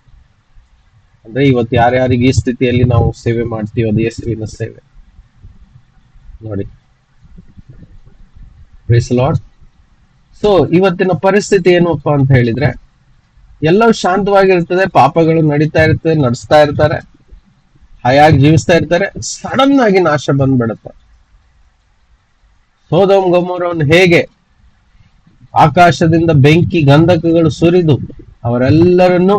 Speaker 1: ಅಂದ್ರೆ ಇವತ್ತು ಯಾರ್ಯಾರಿಗೆ ಈ ಸ್ಥಿತಿಯಲ್ಲಿ ನಾವು ಸೇವೆ ಮಾಡ್ತೀವಿ, ಅದು ಯೇಸುವಿನ ಸೇವೆ ನೋಡಿ. Price lord. ಸೊ ಇವತ್ತಿನ ಪರಿಸ್ಥಿತಿ ಏನಪ್ಪಾ ಅಂತ ಹೇಳಿದ್ರೆ, ಎಲ್ಲವೂ ಶಾಂತವಾಗಿರ್ತದೆ, ಪಾಪಗಳು ನಡೀತಾ ಇರ್ತದೆ, ನಡೆಸ್ತಾ ಇರ್ತಾರೆ, ಹಾಯಾಗಿ ಜೀವಿಸ್ತಾ ಇರ್ತಾರೆ. ಸಡನ್ ಆಗಿ ನಾಶ ಬಂದ್ಬಿಡುತ್ತೆ. ಸೊದೋಮ್ ಗೊಮೋರವನ್ನು ಹೇಗೆ ಆಕಾಶದಿಂದ ಬೆಂಕಿ ಗಂಧಕಗಳು ಸುರಿದು ಅವರೆಲ್ಲರನ್ನು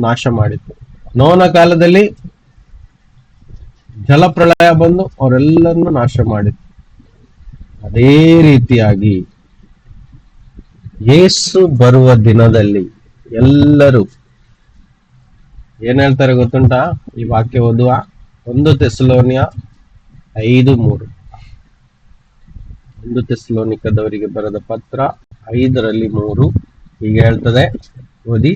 Speaker 1: ನಾಶ ಮಾಡಿತು. ನೋಹನ ಕಾಲದಲ್ಲಿ ಜಲಪ್ರಳಯ ಬಂದು ಅವರೆಲ್ಲರನ್ನು ನಾಶ ಮಾಡಿತು. ಅದೇ ರೀತಿಯಾಗಿ ಯೇಸು ಬರುವ ದಿನದಲ್ಲಿ ಎಲ್ಲರೂ ಏನ್ ಹೇಳ್ತಾರೆ ಗೊತ್ತುಂಟಾ? ಈ ವಾಕ್ಯ ಓದುವ 1 ಥೆಸಲೋನಿಯ 5:3. 1 ಥೆಸಲೋನಿಕದವರಿಗೆ ಬರೆದ ಪತ್ರ 5:3 ಹೀಗೆ ಹೇಳ್ತದೆ, ಓದಿ.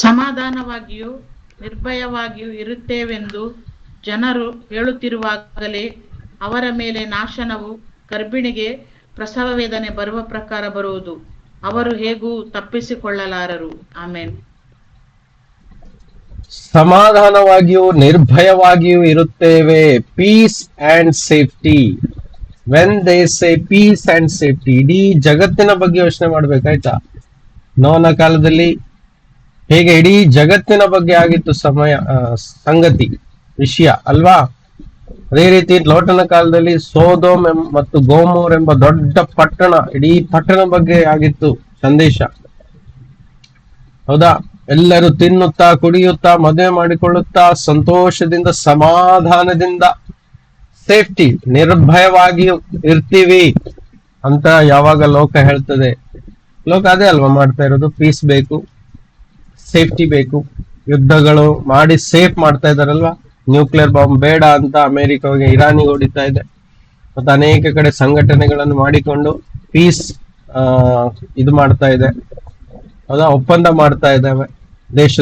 Speaker 2: ಸಮಾಧಾನವಾಗಿಯೂ ನಿರ್ಭಯವಾಗಿಯೂ ಇರುತ್ತೇವೆಂದು ಜನರು ಹೇಳುತ್ತಿರುವಾಗಲೇ ಅವರ ಮೇಲೆ ನಾಶನವು ಗರ್ಭಿಣಿಗೆ ಪ್ರಸವ ವೇದನೆ ಬರುವ ಪ್ರಕಾರ ಬರುವುದು. ಅವರು ಹೇಗೂ ತಪ್ಪಿಸಿಕೊಳ್ಳಲಾರರು. ಆಮೇನ್.
Speaker 1: ಸಮಾಧಾನವಾಗಿಯೂ ನಿರ್ಭಯವಾಗಿಯೂ ಇರುತ್ತೇವೆ. Piece and safety. When they say piece and safety, ಇಡೀ ಜಗತ್ತಿನ ಬಗ್ಗೆ ಯೋಚನೆ ಮಾಡ್ಬೇಕಾಯ್ತಾ? ನೋಹನ ಕಾಲದಲ್ಲಿ ಹೇಗೆ ಇಡೀ ಜಗತ್ತಿನ ಬಗ್ಗೆ ಆಗಿತ್ತು ಸಂಗತಿ ವಿಷಯ ಅಲ್ವಾ? ಅದೇ ರೀತಿ ಲೋಟನ ಕಾಲದಲ್ಲಿ ಸೋದೋಮ್ ಮತ್ತು ಗೋಮೋರ್ ಎಂಬ ದೊಡ್ಡ ಪಟ್ಟಣ, ಇಡೀ ಪಟ್ಟಣ ಬಗ್ಗೆ ಆಗಿತ್ತು ಸಂದೇಶ. ಹೌದಾ? ಎಲ್ಲರೂ ತಿನ್ನುತ್ತಾ ಕುಡಿಯುತ್ತಾ ಮದುವೆ ಮಾಡಿಕೊಳ್ಳುತ್ತಾ ಸಂತೋಷದಿಂದ ಸಮಾಧಾನದಿಂದ ಸೇಫ್ಟಿ ನಿರ್ಭಯವಾಗಿ ಇರ್ತೀವಿ ಅಂತ ಯಾವಾಗ ಲೋಕ ಹೇಳ್ತದೆ, ಲೋಕ ಅದೇ ಅಲ್ವಾ ಮಾಡ್ತಾ ಇರೋದು. ಪೀಸ್ ಬೇಕು, ಸೇಫ್ಟಿ ಬೇಕು, ಯುದ್ಧಗಳು ಮಾಡಿ ಸೇಫ್ ಮಾಡ್ತಾ ಇದಾರಲ್ವಾ. ನ್ಯೂಕ್ಲಿಯರ್ ಬಾಂಬ್ ಬೇಡ ಅಂತ ಅಮೆರಿಕಾಗೆ ಇರಾನಿಗೆ ಹೊಡಿತಾ ಇದೆ. ಮತ್ತೆ ಅನೇಕ ಕಡೆ ಸಂಘಟನೆಗಳನ್ನು ಮಾಡಿಕೊಂಡು ಪೀಸ್ ಇದು ಮಾಡ್ತಾ ಇದೆ. ಹೌದಾ? ಒಪ್ಪಂದ ಮಾಡ್ತಾ ಇದ್ದಾವೆ.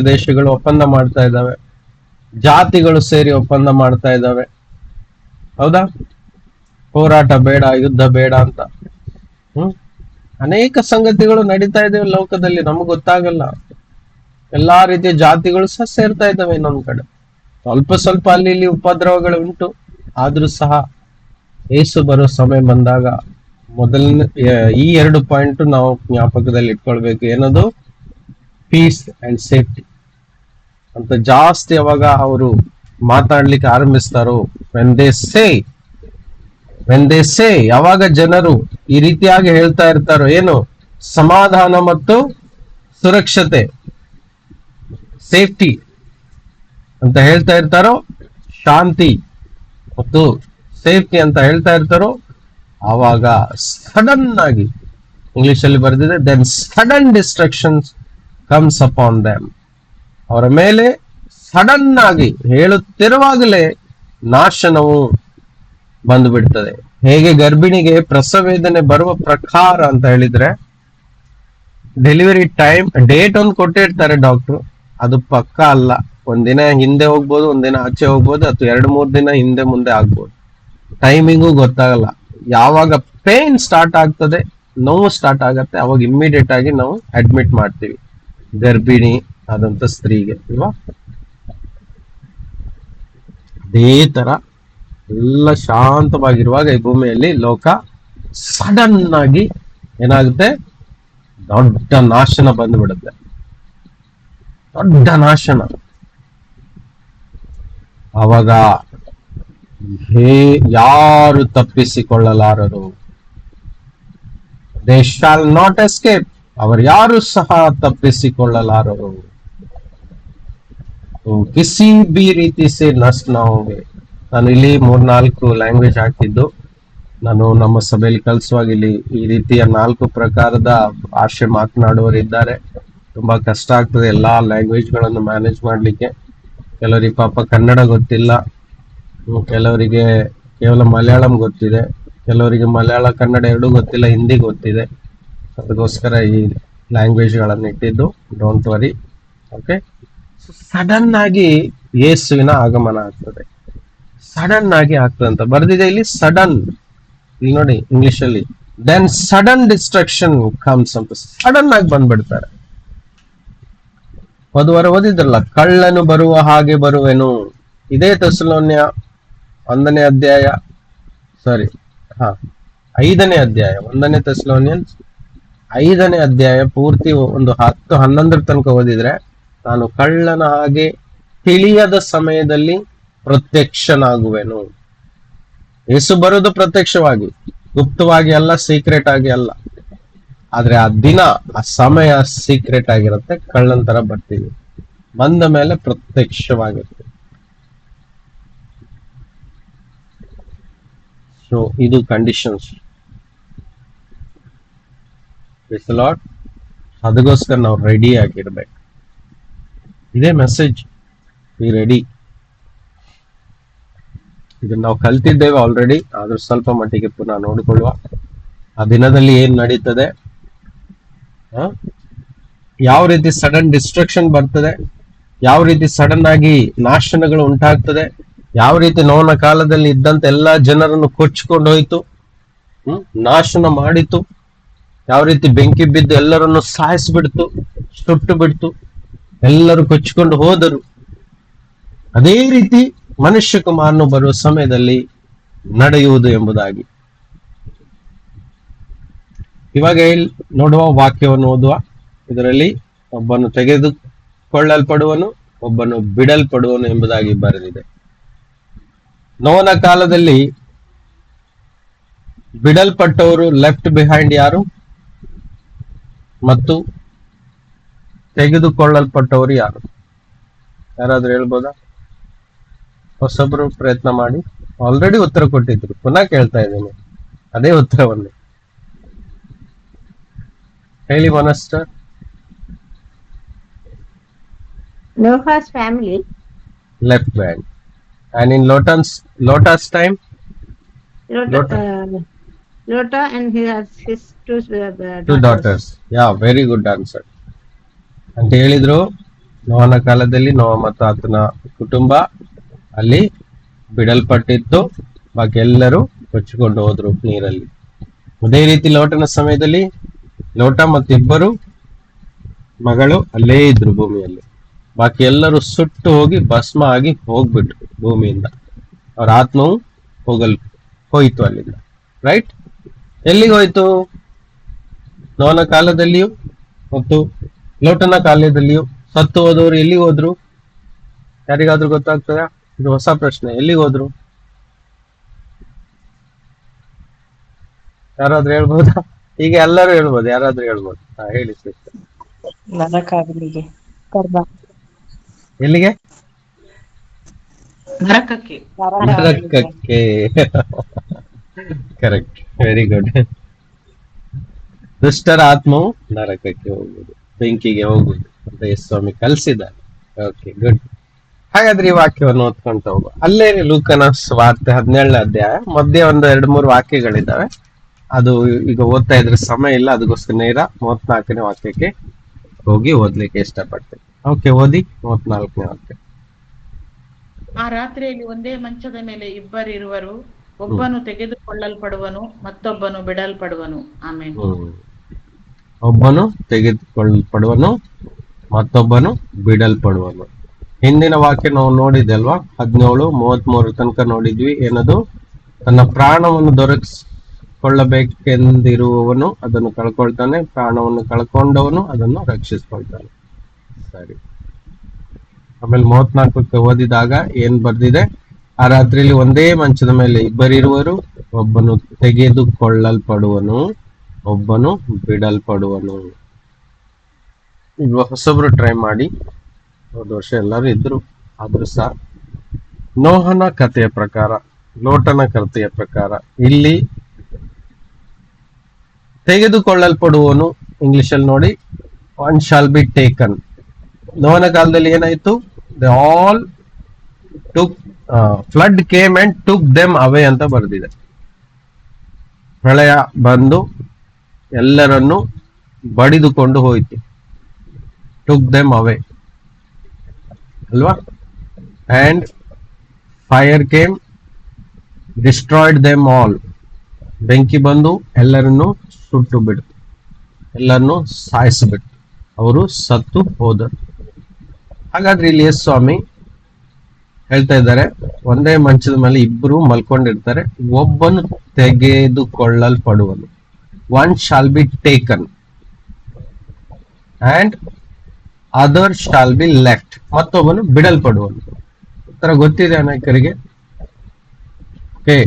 Speaker 1: ದೇಶಗಳು ಒಪ್ಪಂದ ಮಾಡ್ತಾ ಇದ್ದಾವೆ. ಜಾತಿಗಳು ಸೇರಿ ಒಪ್ಪಂದ ಮಾಡ್ತಾ ಇದ್ದಾವೆ. ಹೌದಾ? ಹೋರಾಟ ಬೇಡ, ಯುದ್ಧ ಬೇಡ ಅಂತ. ಅನೇಕ ಸಂಗತಿಗಳು ನಡೀತಾ ಇದಾವೆ ಲೋಕದಲ್ಲಿ, ನಮ್ಗೆ ಗೊತ್ತಾಗಲ್ಲ. ಎಲ್ಲಾ ರೀತಿಯ ಜಾತಿಗಳು ಸಹ ಸೇರ್ತಾ ಇದ್ದಾವೆ. ಇನ್ನೊಂದ್ ಕಡೆ ಸ್ವಲ್ಪ ಅಲ್ಲಿ ಇಲ್ಲಿ ಉಪದ್ರವಗಳು ಉಂಟು. ಆದ್ರೂ ಸಹ ಏಸು ಬರೋ ಸಮಯ ಬಂದಾಗ ಮೊದಲನೇ ಈ 2 ಪಾಯಿಂಟ್ ನಾವು ಜ್ಞಾಪಕದಲ್ಲಿ ಇಟ್ಕೊಳ್ಬೇಕು. ಏನದು? ಪೀಸ್ ಅಂಡ್ ಸೇಫ್ಟಿ ಅಂತ ಜಾಸ್ತಿ ಯಾವಾಗ ಅವರು ಮಾತಾಡ್ಲಿಕ್ಕೆ ಆರಂಭಿಸ್ತಾರೋ, ವೆನ್ ದೇ ಸೇ ಯಾವಾಗ ಜನರು ಈ ರೀತಿಯಾಗಿ ಹೇಳ್ತಾ ಇರ್ತಾರೋ, ಏನು ಸಮಾಧಾನ ಮತ್ತು ಸುರಕ್ಷತೆ, ಸೇಫ್ಟಿ ಅಂತ ಹೇಳ್ತಾ ಇರ್ತಾರೋ, ಶಾಂತಿ ಮತ್ತು ಸೇಫ್ಟಿ ಅಂತ ಹೇಳ್ತಾ ಇರ್ತಾರೋ, ಆವಾಗ ಸಡನ್ ಆಗಿ ಇಂಗ್ಲಿಷ್ ಅಲ್ಲಿ ಬರೆದಿದೆ, then sudden destructions comes upon them. ಅವರ ಮೇಲೆ ಸಡನ್ ಆಗಿ ಹೇಳುತ್ತಿರುವಾಗಲೇ ನಾಶನವು ಬಂದು ಬಿಡ್ತದೆ. ಹೇಗೆ ಗರ್ಭಿಣಿಗೆ ಪ್ರಸವೇದನೆ ಬರುವ ಪ್ರಕಾರ ಅಂತ ಹೇಳಿದ್ರೆ, ಡೆಲಿವರಿ ಟೈಮ್ ಡೇಟ್ ಒಂದು ಕೊಟ್ಟಿರ್ತಾರೆ ಡಾಕ್ಟ್ರು, ಅದು ಪಕ್ಕ ಅಲ್ಲ. ಒಂದಿನ ಹಿಂದೆ ಹೋಗ್ಬೋದು, ಒಂದಿನ ಆಚೆ ಹೋಗ್ಬೋದು, ಅಥವಾ 2-3 ದಿನ ಹಿಂದೆ ಮುಂದೆ ಆಗ್ಬೋದು. ಟೈಮಿಂಗು ಗೊತ್ತಾಗಲ್ಲ. ಯಾವಾಗ ಪೇನ್ ಸ್ಟಾರ್ಟ್ ಆಗ್ತದೆ, ನೋವು ಸ್ಟಾರ್ಟ್ ಆಗತ್ತೆ, ಅವಾಗ ಇಮ್ಮಿಡಿಯೇಟ್ ಆಗಿ ನಾವು ಅಡ್ಮಿಟ್ ಮಾಡ್ತೀವಿ ಗರ್ಭಿಣಿ ಆದಂತ ಸ್ತ್ರೀಗೆ, ಅಲ್ವಾ? ಅದೇ ತರ ಎಲ್ಲ ಶಾಂತವಾಗಿರುವಾಗ ಈ ಭೂಮಿಯಲ್ಲಿ ಲೋಕ ಸಡನ್ ಆಗಿ ಏನಾಗುತ್ತೆ? ದೊಡ್ಡ ನಾಶನ ಬಂದ್ಬಿಡುತ್ತೆ. ದೊಡ್ಡ ನಾಶನ. ಆವಾಗ ಯಾರು ತಪ್ಪಿಸಿಕೊಳ್ಳಲಾರರು. They shall not escape. ಅವರು ಯಾರು ಸಹ ತಪ್ಪಿಸಿಕೊಳ್ಳಲಾರರು. ಕಿಸಿ ಬಿ ರೀತಿ ಸೇ ನಷ್ಟ ನಾ ಹೋಗೆ. ನಾನು ಇಲ್ಲಿ 3-4 ಲ್ಯಾಂಗ್ವೇಜ್ ಹಾಕಿದ್ದು. ನಾನು ನಮ್ಮ ಸಭೆಯಲ್ಲಿ ಕಲಿಸುವಾಗ ಇಲ್ಲಿ ಈ ರೀತಿಯ 4 ಪ್ರಕಾರದ ಭಾಷೆ ಮಾತನಾಡುವರಿದ್ದಾರೆ. ತುಂಬಾ ಕಷ್ಟ ಆಗ್ತದೆ ಎಲ್ಲಾ ಲ್ಯಾಂಗ್ವೇಜ್ ಗಳನ್ನು ಮ್ಯಾನೇಜ್ ಮಾಡ್ಲಿಕ್ಕೆ. ಕೆಲವರಿಗೆ ಪಾಪ ಕನ್ನಡ ಗೊತ್ತಿಲ್ಲ, ಕೆಲವರಿಗೆ ಕೇವಲ ಮಲಯಾಳಂ ಗೊತ್ತಿದೆ, ಕೆಲವರಿಗೆ ಮಲಯಾಳ ಕನ್ನಡ ಎರಡೂ ಗೊತ್ತಿಲ್ಲ, ಹಿಂದಿ ಗೊತ್ತಿದೆ. ಅದಕ್ಕೋಸ್ಕರ ಈ ಲ್ಯಾಂಗ್ವೇಜ್ ಗಳನ್ನು ಇಟ್ಟಿದ್ದು. Don't worry. ಓಕೆ. ಸಡನ್ ಆಗಿ ಯೇಸುವಿನ ಆಗಮನ ಆಗ್ತದೆ. ಸಡನ್ ಆಗಿ ಆಗ್ತದೆ ಅಂತ ಬರ್ದಿದೆ ಇಲ್ಲಿ. ಸಡನ್, ಇಲ್ಲಿ ನೋಡಿ ಇಂಗ್ಲಿಷ್ ಅಲ್ಲಿ, ದೆನ್ ಸಡನ್ ಡಿಸ್ಟ್ರಕ್ಷನ್ ಕಮ್ಸ್ ಅಂತ ಸಡನ್ ಆಗಿ ಬಂದ್ಬಿಡ್ತಾರೆ. ಹೋದವಾರ ಓದಿದ್ರಲ್ಲ, ಕಳ್ಳನು ಬರುವ ಹಾಗೆ ಬರುವೆನು. ಇದೇ ಥೆಸಲೋನ್ಯ 1ನೇ ಅಧ್ಯಾಯ, 5ನೇ ಅಧ್ಯಾಯ, 1ನೇ ಥೆಸಲೋನಿಯನ್ಸ್ 5ನೇ ಅಧ್ಯಾಯ ಪೂರ್ತಿ ಒಂದು 10-11 ತನಕ ಓದಿದ್ರೆ, ನಾನು ಕಳ್ಳನ ಹಾಗೆ ತಿಳಿಯದ ಸಮಯದಲ್ಲಿ ಪ್ರತ್ಯಕ್ಷನಾಗುವೆನು. ಯೇಸು ಬರುವುದು ಪ್ರತ್ಯಕ್ಷವಾಗಿ, ಗುಪ್ತವಾಗಿ ಅಲ್ಲ, ಸೀಕ್ರೆಟ್ ಆಗಿ ಅಲ್ಲ. ಆದ್ರೆ ಆ ದಿನ, ಆ ಸಮಯ ಸೀಕ್ರೆಟ್ ಆಗಿರುತ್ತೆ, ಕಳ್ಳನ ತರ ಬರ್ತೀವಿ, ಬಂದ ಮೇಲೆ ಪ್ರತ್ಯಕ್ಷವಾಗಿರ್ತೀವಿ. ಸೊ ಇದು ಕಂಡೀಷನ್ಸ್. ಅದಕ್ಕೋಸ್ಕರ ನಾವು ರೆಡಿ ಆಗಿರ್ಬೇಕು. ಇದೇ ಮೆಸೇಜ್, ಈ ರೆಡಿ. ಇದನ್ನ ನಾವು ಕಲ್ತಿದ್ದೇವೆ ಆಲ್ರೆಡಿ, ಆದ್ರೂ ಸ್ವಲ್ಪ ಮಟ್ಟಿಗೆ ಪುನಃ ನೋಡಿಕೊಳ್ಳುವ. ಆ ದಿನದಲ್ಲಿ ಏನ್ ನಡೀತದೆ, ಯಾವ ರೀತಿ ಸಡನ್ ಡಿಸ್ಟ್ರಕ್ಷನ್ ಬರ್ತದೆ, ಯಾವ ರೀತಿ ಸಡನ್ ಆಗಿ ನಾಶನಗಳು ಉಂಟಾಗ್ತದೆ, ಯಾವ ರೀತಿ ನೋವನ ಕಾಲದಲ್ಲಿ ಇದ್ದಂತ ಎಲ್ಲಾ ಜನರನ್ನು ಕೊಚ್ಚಿಕೊಂಡು ಹೋಯ್ತು, ನಾಶನ ಮಾಡಿತು, ಯಾವ ರೀತಿ ಬೆಂಕಿ ಬಿದ್ದು ಎಲ್ಲರನ್ನು ಸಾಯಿಸ್ಬಿಡ್ತು, ಸುಟ್ಟು ಬಿಡ್ತು, ಎಲ್ಲರೂ ಕೊಚ್ಚಿಕೊಂಡು ಹೋದರು. ಅದೇ ರೀತಿ ಮನುಷ್ಯ ಕುಮಾರನು ಬರುವ ಸಮಯದಲ್ಲಿ ನಡೆಯುವುದು ಎಂಬುದಾಗಿ. ಇವಾಗ ನೋಡುವ, ವಾಕ್ಯವನ್ನು ಓದುವ. ಇದರಲ್ಲಿ ಒಬ್ಬನು ತೆಗೆದುಕೊಳ್ಳಲ್ಪಡುವನು, ಒಬ್ಬನು ಬಿಡಲ್ಪಡುವನು ಎಂಬುದಾಗಿ ಬರೆದಿದೆ. ನೋವನ ಕಾಲದಲ್ಲಿ ಬಿಡಲ್ಪಟ್ಟವರು ಲೆಫ್ಟ್ ಬಿಹೈಂಡ್ ಯಾರು, ಮತ್ತು ತೆಗೆದುಕೊಳ್ಳಲ್ಪಟ್ಟವರು ಯಾರು? ಯಾರಾದ್ರೂ ಹೇಳ್ಬೋದಾ? ಹೊಸಬ್ರು ಪ್ರಯತ್ನ ಮಾಡಿ. ಆಲ್ರೆಡಿ ಉತ್ತರ ಕೊಟ್ಟಿದ್ರು, ಪುನಃ ಕೇಳ್ತಾ ಇದ್ದೇನೆ ಅದೇ ಉತ್ತರವನ್ನು. ಹೇಳಿ master.
Speaker 3: Noah's family.
Speaker 1: Left hand. And in Lot's time?
Speaker 3: Lot and he has his two
Speaker 1: daughters. Yeah, very good answer. ಅಂತ ಹೇಳಿದ್ರು, ನೋಹನ ಕಾಲದಲ್ಲಿ ನೋಹ ಮತ್ತು ಆತನ ಕುಟುಂಬ ಅಲ್ಲಿ ಬಿಡಲ್ಪಟ್ಟಿತ್ತು, ಬಾಕಿ ಎಲ್ಲರೂ ಕೊಚ್ಚಿಕೊಂಡು ಹೋದ್ರು ನೀರಲ್ಲಿ. ಅದೇ ರೀತಿ ಲೋಟನ ಸಮಯದಲ್ಲಿ ಲೋಟ ಮತ್ತು ಇಬ್ಬರು ಮಗಳು ಅಲ್ಲೇ ಇದ್ರು ಭೂಮಿಯಲ್ಲಿ, ಬಾಕಿ ಎಲ್ಲರೂ ಸುಟ್ಟು ಹೋಗಿ ಭಸ್ಮ ಆಗಿ ಹೋಗ್ಬಿಟ್ರು ಭೂಮಿಯಿಂದ. ಅವ್ರ ಆತ್ಮವು ಹೋಯ್ತು ಅಲ್ಲಿಂದ. ರೈಟ್? ಎಲ್ಲಿಗೆ ಹೋಯ್ತು? ನೋವನ ಕಾಲದಲ್ಲಿಯೂ ಮತ್ತು ಲೋಟನ ಕಾಲದಲ್ಲಿಯೂ ಸತ್ತು ಹೋದವರು ಎಲ್ಲಿಗೆ ಹೋದ್ರು? ಯಾರಿಗಾದ್ರೂ ಗೊತ್ತಾಗ್ತದ? ಇದು ಹೊಸ ಪ್ರಶ್ನೆ. ಎಲ್ಲಿಗೆ ಹೋದ್ರು? ಯಾರಾದ್ರೂ ಹೇಳ್ಬೋದಾ? ಈಗ ಎಲ್ಲರೂ ಹೇಳ್ಬೋದು, ಯಾರಾದ್ರೂ ಹೇಳ್ಬೋದು. ಹೇಳಿ ಸಿಸ್ಟರ್.
Speaker 5: ನರಕಾಗ್ನಿಗೆ,
Speaker 1: ಎಲ್ಲಿಗೆ?
Speaker 2: ನರಕಕ್ಕೆ.
Speaker 1: ನರಕಕ್ಕೆ. Correct, very good. ದುಷ್ಟರ ಆತ್ಮವು ನರಕಕ್ಕೆ ಹೋಗುವುದು, ಬೆಂಕಿಗೆ ಹೋಗುವುದು ಅಂತ ಸ್ವಾಮಿ ಕಲಿಸಿದ್ದಾರೆ. Okay, good. ಹಾಗಾದ್ರೆ ಈ ವಾಕ್ಯವನ್ನು ಓದ್ಕೊಂತ ಹೋಗುವ. ಅಲ್ಲೇ ಲೂಕನ ಸುವಾರ್ತೆ 17ನೇ ಅಧ್ಯಾಯ ಮಧ್ಯೆ ಒಂದು 2-3 ವಾಕ್ಯಗಳಿದ್ದಾವೆ. ಅದು ಈಗ ಓದ್ತಾ ಇದ್ರೆ ಸಮಯ ಇಲ್ಲ, ಅದಕ್ಕೋಸ್ಕರ ನೇರ 34ನೇ ವಾಕ್ಯಕ್ಕೆ ಹೋಗಿ ಓದ್ಲಿಕ್ಕೆ ಇಷ್ಟಪಡ್ತೇನೆ. ಓಕೆ, ಓದಿ 34ನೇ ವಾಕ್ಯ.
Speaker 2: ಆ ರಾತ್ರಿಯಲ್ಲಿ ಒಂದೇ ಮಂಚದ ಮೇಲೆ ಇಬ್ಬರಿರುವರು, ಒಬ್ಬನು ತೆಗೆದುಕೊಳ್ಳಲ್ಪಡುವನು, ಮತ್ತೊಬ್ಬನು ಬಿಡಲ್ಪಡುವನು. ಆಮೇಲೆ
Speaker 1: ಒಬ್ಬನು ತೆಗೆದುಕೊಳ್ಳಲ್ಪಡುವನು, ಮತ್ತೊಬ್ಬನು ಬಿಡಲ್ಪಡುವನು. ಹಿಂದಿನ ವಾಕ್ಯ ನಾವು ನೋಡಿದ್ದೆ ಅಲ್ವಾ, 17:33 ತನಕ ನೋಡಿದ್ವಿ. ಏನದು? ತನ್ನ ಪ್ರಾಣವನ್ನು ದೊರಕಿಸಿಕೊಳ್ಳಬೇಕೆಂದಿರುವವನು ಅದನ್ನು ಕಳ್ಕೊಳ್ತಾನೆ, ಪ್ರಾಣವನ್ನು ಕಳ್ಕೊಂಡವನು ಅದನ್ನು ರಕ್ಷಿಸ್ಕೊಳ್ತಾನೆ. ಸರಿ. ಆಮೇಲೆ 34ಕ್ಕೆ ಓದಿದಾಗ ಏನ್ ಬರ್ದಿದೆ? ಆ ರಾತ್ರಿಯಲ್ಲಿ ಒಂದೇ ಮಂಚದ ಮೇಲೆ ಇಬ್ಬರಿರುವರು, ಒಬ್ಬನು ತೆಗೆದುಕೊಳ್ಳಲ್ಪಡುವನು, ಒಬ್ಬನು ಬಿಡಲ್ಪಡುವನು. ಈಗ ಹೊಸಬ್ರು ಟ್ರೈ ಮಾಡಿ. ಹೋದ ವರ್ಷ ಎಲ್ಲರೂ ಇದ್ರು, ಆದ್ರೂ ಸಹ ನೋಹನ ಕಥೆಯ ಪ್ರಕಾರ, ಲೋಟನ ಕಥೆಯ ಪ್ರಕಾರ ಇಲ್ಲಿ ತೆಗೆದುಕೊಳ್ಳಲ್ಪಡುವನು, ಇಂಗ್ಲಿಷ್ ಅಲ್ಲಿ ನೋಡಿ, ಒನ್ ಶಾಲ್ ಬಿ ಟೇಕನ್. ನೋಹನ ಕಾಲದಲ್ಲಿ ಏನಾಯ್ತು? They all took, flood came and took them away ಅಂತ ಬರೆದಿದೆ. ಪ್ರಳಯ ಬಂದು ಎಲ್ಲರನ್ನು ಬಡಿದುಕೊಂಡು ಹೋಯಿತು. ಟುಕ್ ದೆಮ್ ಅವೇ ಅಲ್ವಾ? And fire came, destroyed them all. ಬೆಂಕಿ ಬಂದು ಎಲ್ಲರನ್ನು ಸುಟ್ಟು ಬಿಡ್ತು, ಎಲ್ಲರನ್ನು ಸಾಯಿಸಿಬಿಡ್ತು, ಅವರು ಸತ್ತು ಹೋದರು. ಹಾಗಾದ್ರೆ ಇಲ್ಲಿ ಯೇಸು ಸ್ವಾಮಿ ಹೇಳ್ತಾ ಇದ್ದಾರೆ, ಒಂದೇ ಮಂಚದ ಮೇಲೆ ಇಬ್ಬರು ಮಲ್ಕೊಂಡಿರ್ತಾರೆ, ಒಬ್ಬನು ತೆಗೆದುಕೊಳ್ಳಲ್ಪಡುವನು, one shall be taken and other shall be left, ಮತ್ತೊಬ್ಬನು ಬಿಡಲ್ಪಡುವನು. ಉತ್ತರ ಗೊತ್ತಿದೆ ಅನೇಕರಿಗೆ. ಓಕೆ,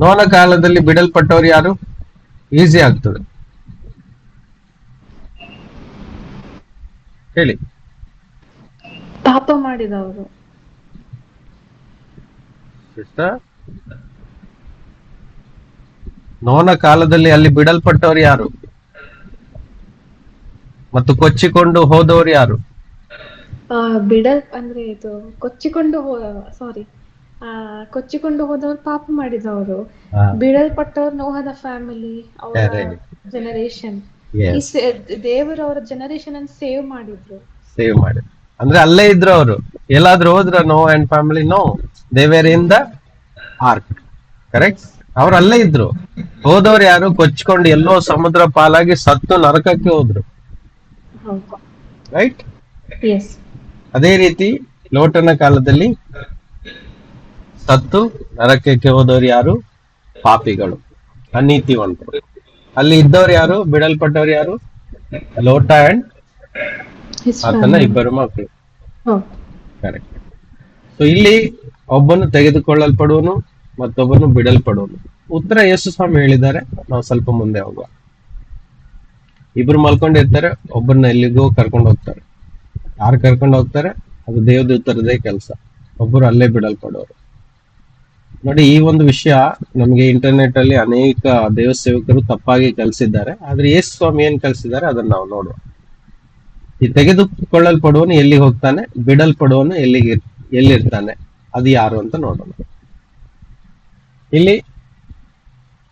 Speaker 1: ನೋಹನ ಕಾಲದಲ್ಲಿ ಬಿಡಲ್ಪಟ್ಟವರು ಯಾರು? ಈಸಿ ಆಗ್ತದೆ ಹೇಳಿ.
Speaker 4: ಪಾಪ ಮಾಡಿದವರು.
Speaker 1: ಸಿಸ್ಟರ್, ನೋಹನ ಕಾಲದಲ್ಲಿ ಅಲ್ಲಿ ಬಿಡಲ್ಪಟ್ಟವರು ಯಾರು ಮತ್ತು ಕೊಚ್ಚಿಕೊಂಡು ಹೋದವರು ಯಾರು?
Speaker 4: ಅಂದ್ರೆ ಇದು ಕೊಚ್ಚಿಕೊಂಡು ಸಾರಿ ಕೊಚ್ಚಿಕೊಂಡು ಹೋದವರು ಪಾಪ ಮಾಡಿದವರು. ಬಿಡಲ್ಪಟ್ಟವರು ನೋಹದ ಫ್ಯಾಮಿಲಿ, ಅವರ
Speaker 1: Correct.
Speaker 4: ಜನರೇಷನ್.
Speaker 1: Yes.
Speaker 4: ದೇವರು ಅವರ ಜನರೇಷನ್ ಅನ್ನು ಸೇವ್ ಮಾಡಿದ್ರು.
Speaker 1: ಸೇವ್ ಮಾಡಿ ಅಂದ್ರೆ ಅಲ್ಲೇ ಇದ್ರು ಅವರು. ಎಲ್ಲಾದ್ರೂ ಹೋದ್ರ Noah and family? No, they were in the ark. Correct, ಅವ್ರು ಅಲ್ಲೇ ಇದ್ರು. ಹೋದವ್ರು ಯಾರು? ಕೊಚ್ಕೊಂಡು ಎಲ್ಲೋ ಸಮುದ್ರ ಪಾಲಾಗಿ ಸತ್ತು ನರಕಕ್ಕೆ ಹೋದ್ರು.
Speaker 4: ಹೌದು.
Speaker 1: ರೈಟ್.
Speaker 4: ಎಸ್.
Speaker 1: ಅದೇ ರೀತಿ ಲೋಟನ ಕಾಲದಲ್ಲಿ ಸತ್ತು ನರಕಕ್ಕೆ ಹೋದವ್ರು ಯಾರು? ಪಾಪಿಗಳು, ಅನೀತಿವಂತರು. ಅಲ್ಲಿ ಇದ್ದವ್ರು ಯಾರು? ಬಿಡಲ್ಪಟ್ಟವ್ರು ಯಾರು? ಲೋಟ ಅಂಡ್ ಆತನ ಇಬ್ಬರು ಮಕ್ಕಳು. ಕರೆಕ್ಟ್. ಸೊ ಇಲ್ಲಿ ಒಬ್ಬನು ತೆಗೆದುಕೊಳ್ಳಲ್ಪಡುವನು, ಮತ್ತೊಬ್ಬನು ಬಿಡಲ್ಪಡುವನು. ಉತ್ತರ ಯೇಸು ಸ್ವಾಮಿ ಹೇಳಿದ್ದಾರೆ. ನಾವು ಸ್ವಲ್ಪ ಮುಂದೆ ಹೋಗುವ. ಇಬ್ರು ಮಲ್ಕೊಂಡಿರ್ತಾರೆ, ಒಬ್ಬರನ್ನ ಎಲ್ಲಿಗೋ ಕರ್ಕೊಂಡು ಹೋಗ್ತಾರೆ. ಯಾರು ಕರ್ಕೊಂಡು ಹೋಗ್ತಾರೆ? ಅದು ದೇವದೂತರದೇ ಕೆಲಸ. ಒಬ್ಬರು ಅಲ್ಲೇ ಬಿಡಲ್ಪಡೋರು. ನೋಡಿ, ಈ ಒಂದು ವಿಷಯ ನಮಗೆ ಇಂಟರ್ನೆಟ್ ಅಲ್ಲಿ ಅನೇಕ ದೇವ ಸೇವಕರು ತಪ್ಪಾಗಿ ಕಲಿಸಿದ್ದಾರೆ. ಆದ್ರೆ ಯೇಸು ಸ್ವಾಮಿ ಏನ್ ಕಲಿಸಿದ್ದಾರೆ ಅದನ್ನ ನಾವು ನೋಡುವ. ಈ ತೆಗೆದುಕೊಳ್ಳಲ್ಪಡುವನು ಎಲ್ಲಿಗೆ ಹೋಗ್ತಾನೆ, ಬಿಡಲ್ಪಡುವನು ಎಲ್ಲಿರ್ತಾನೆ, ಅದು ಯಾರು ಅಂತ ನೋಡೋಣ. ಇಲ್ಲಿ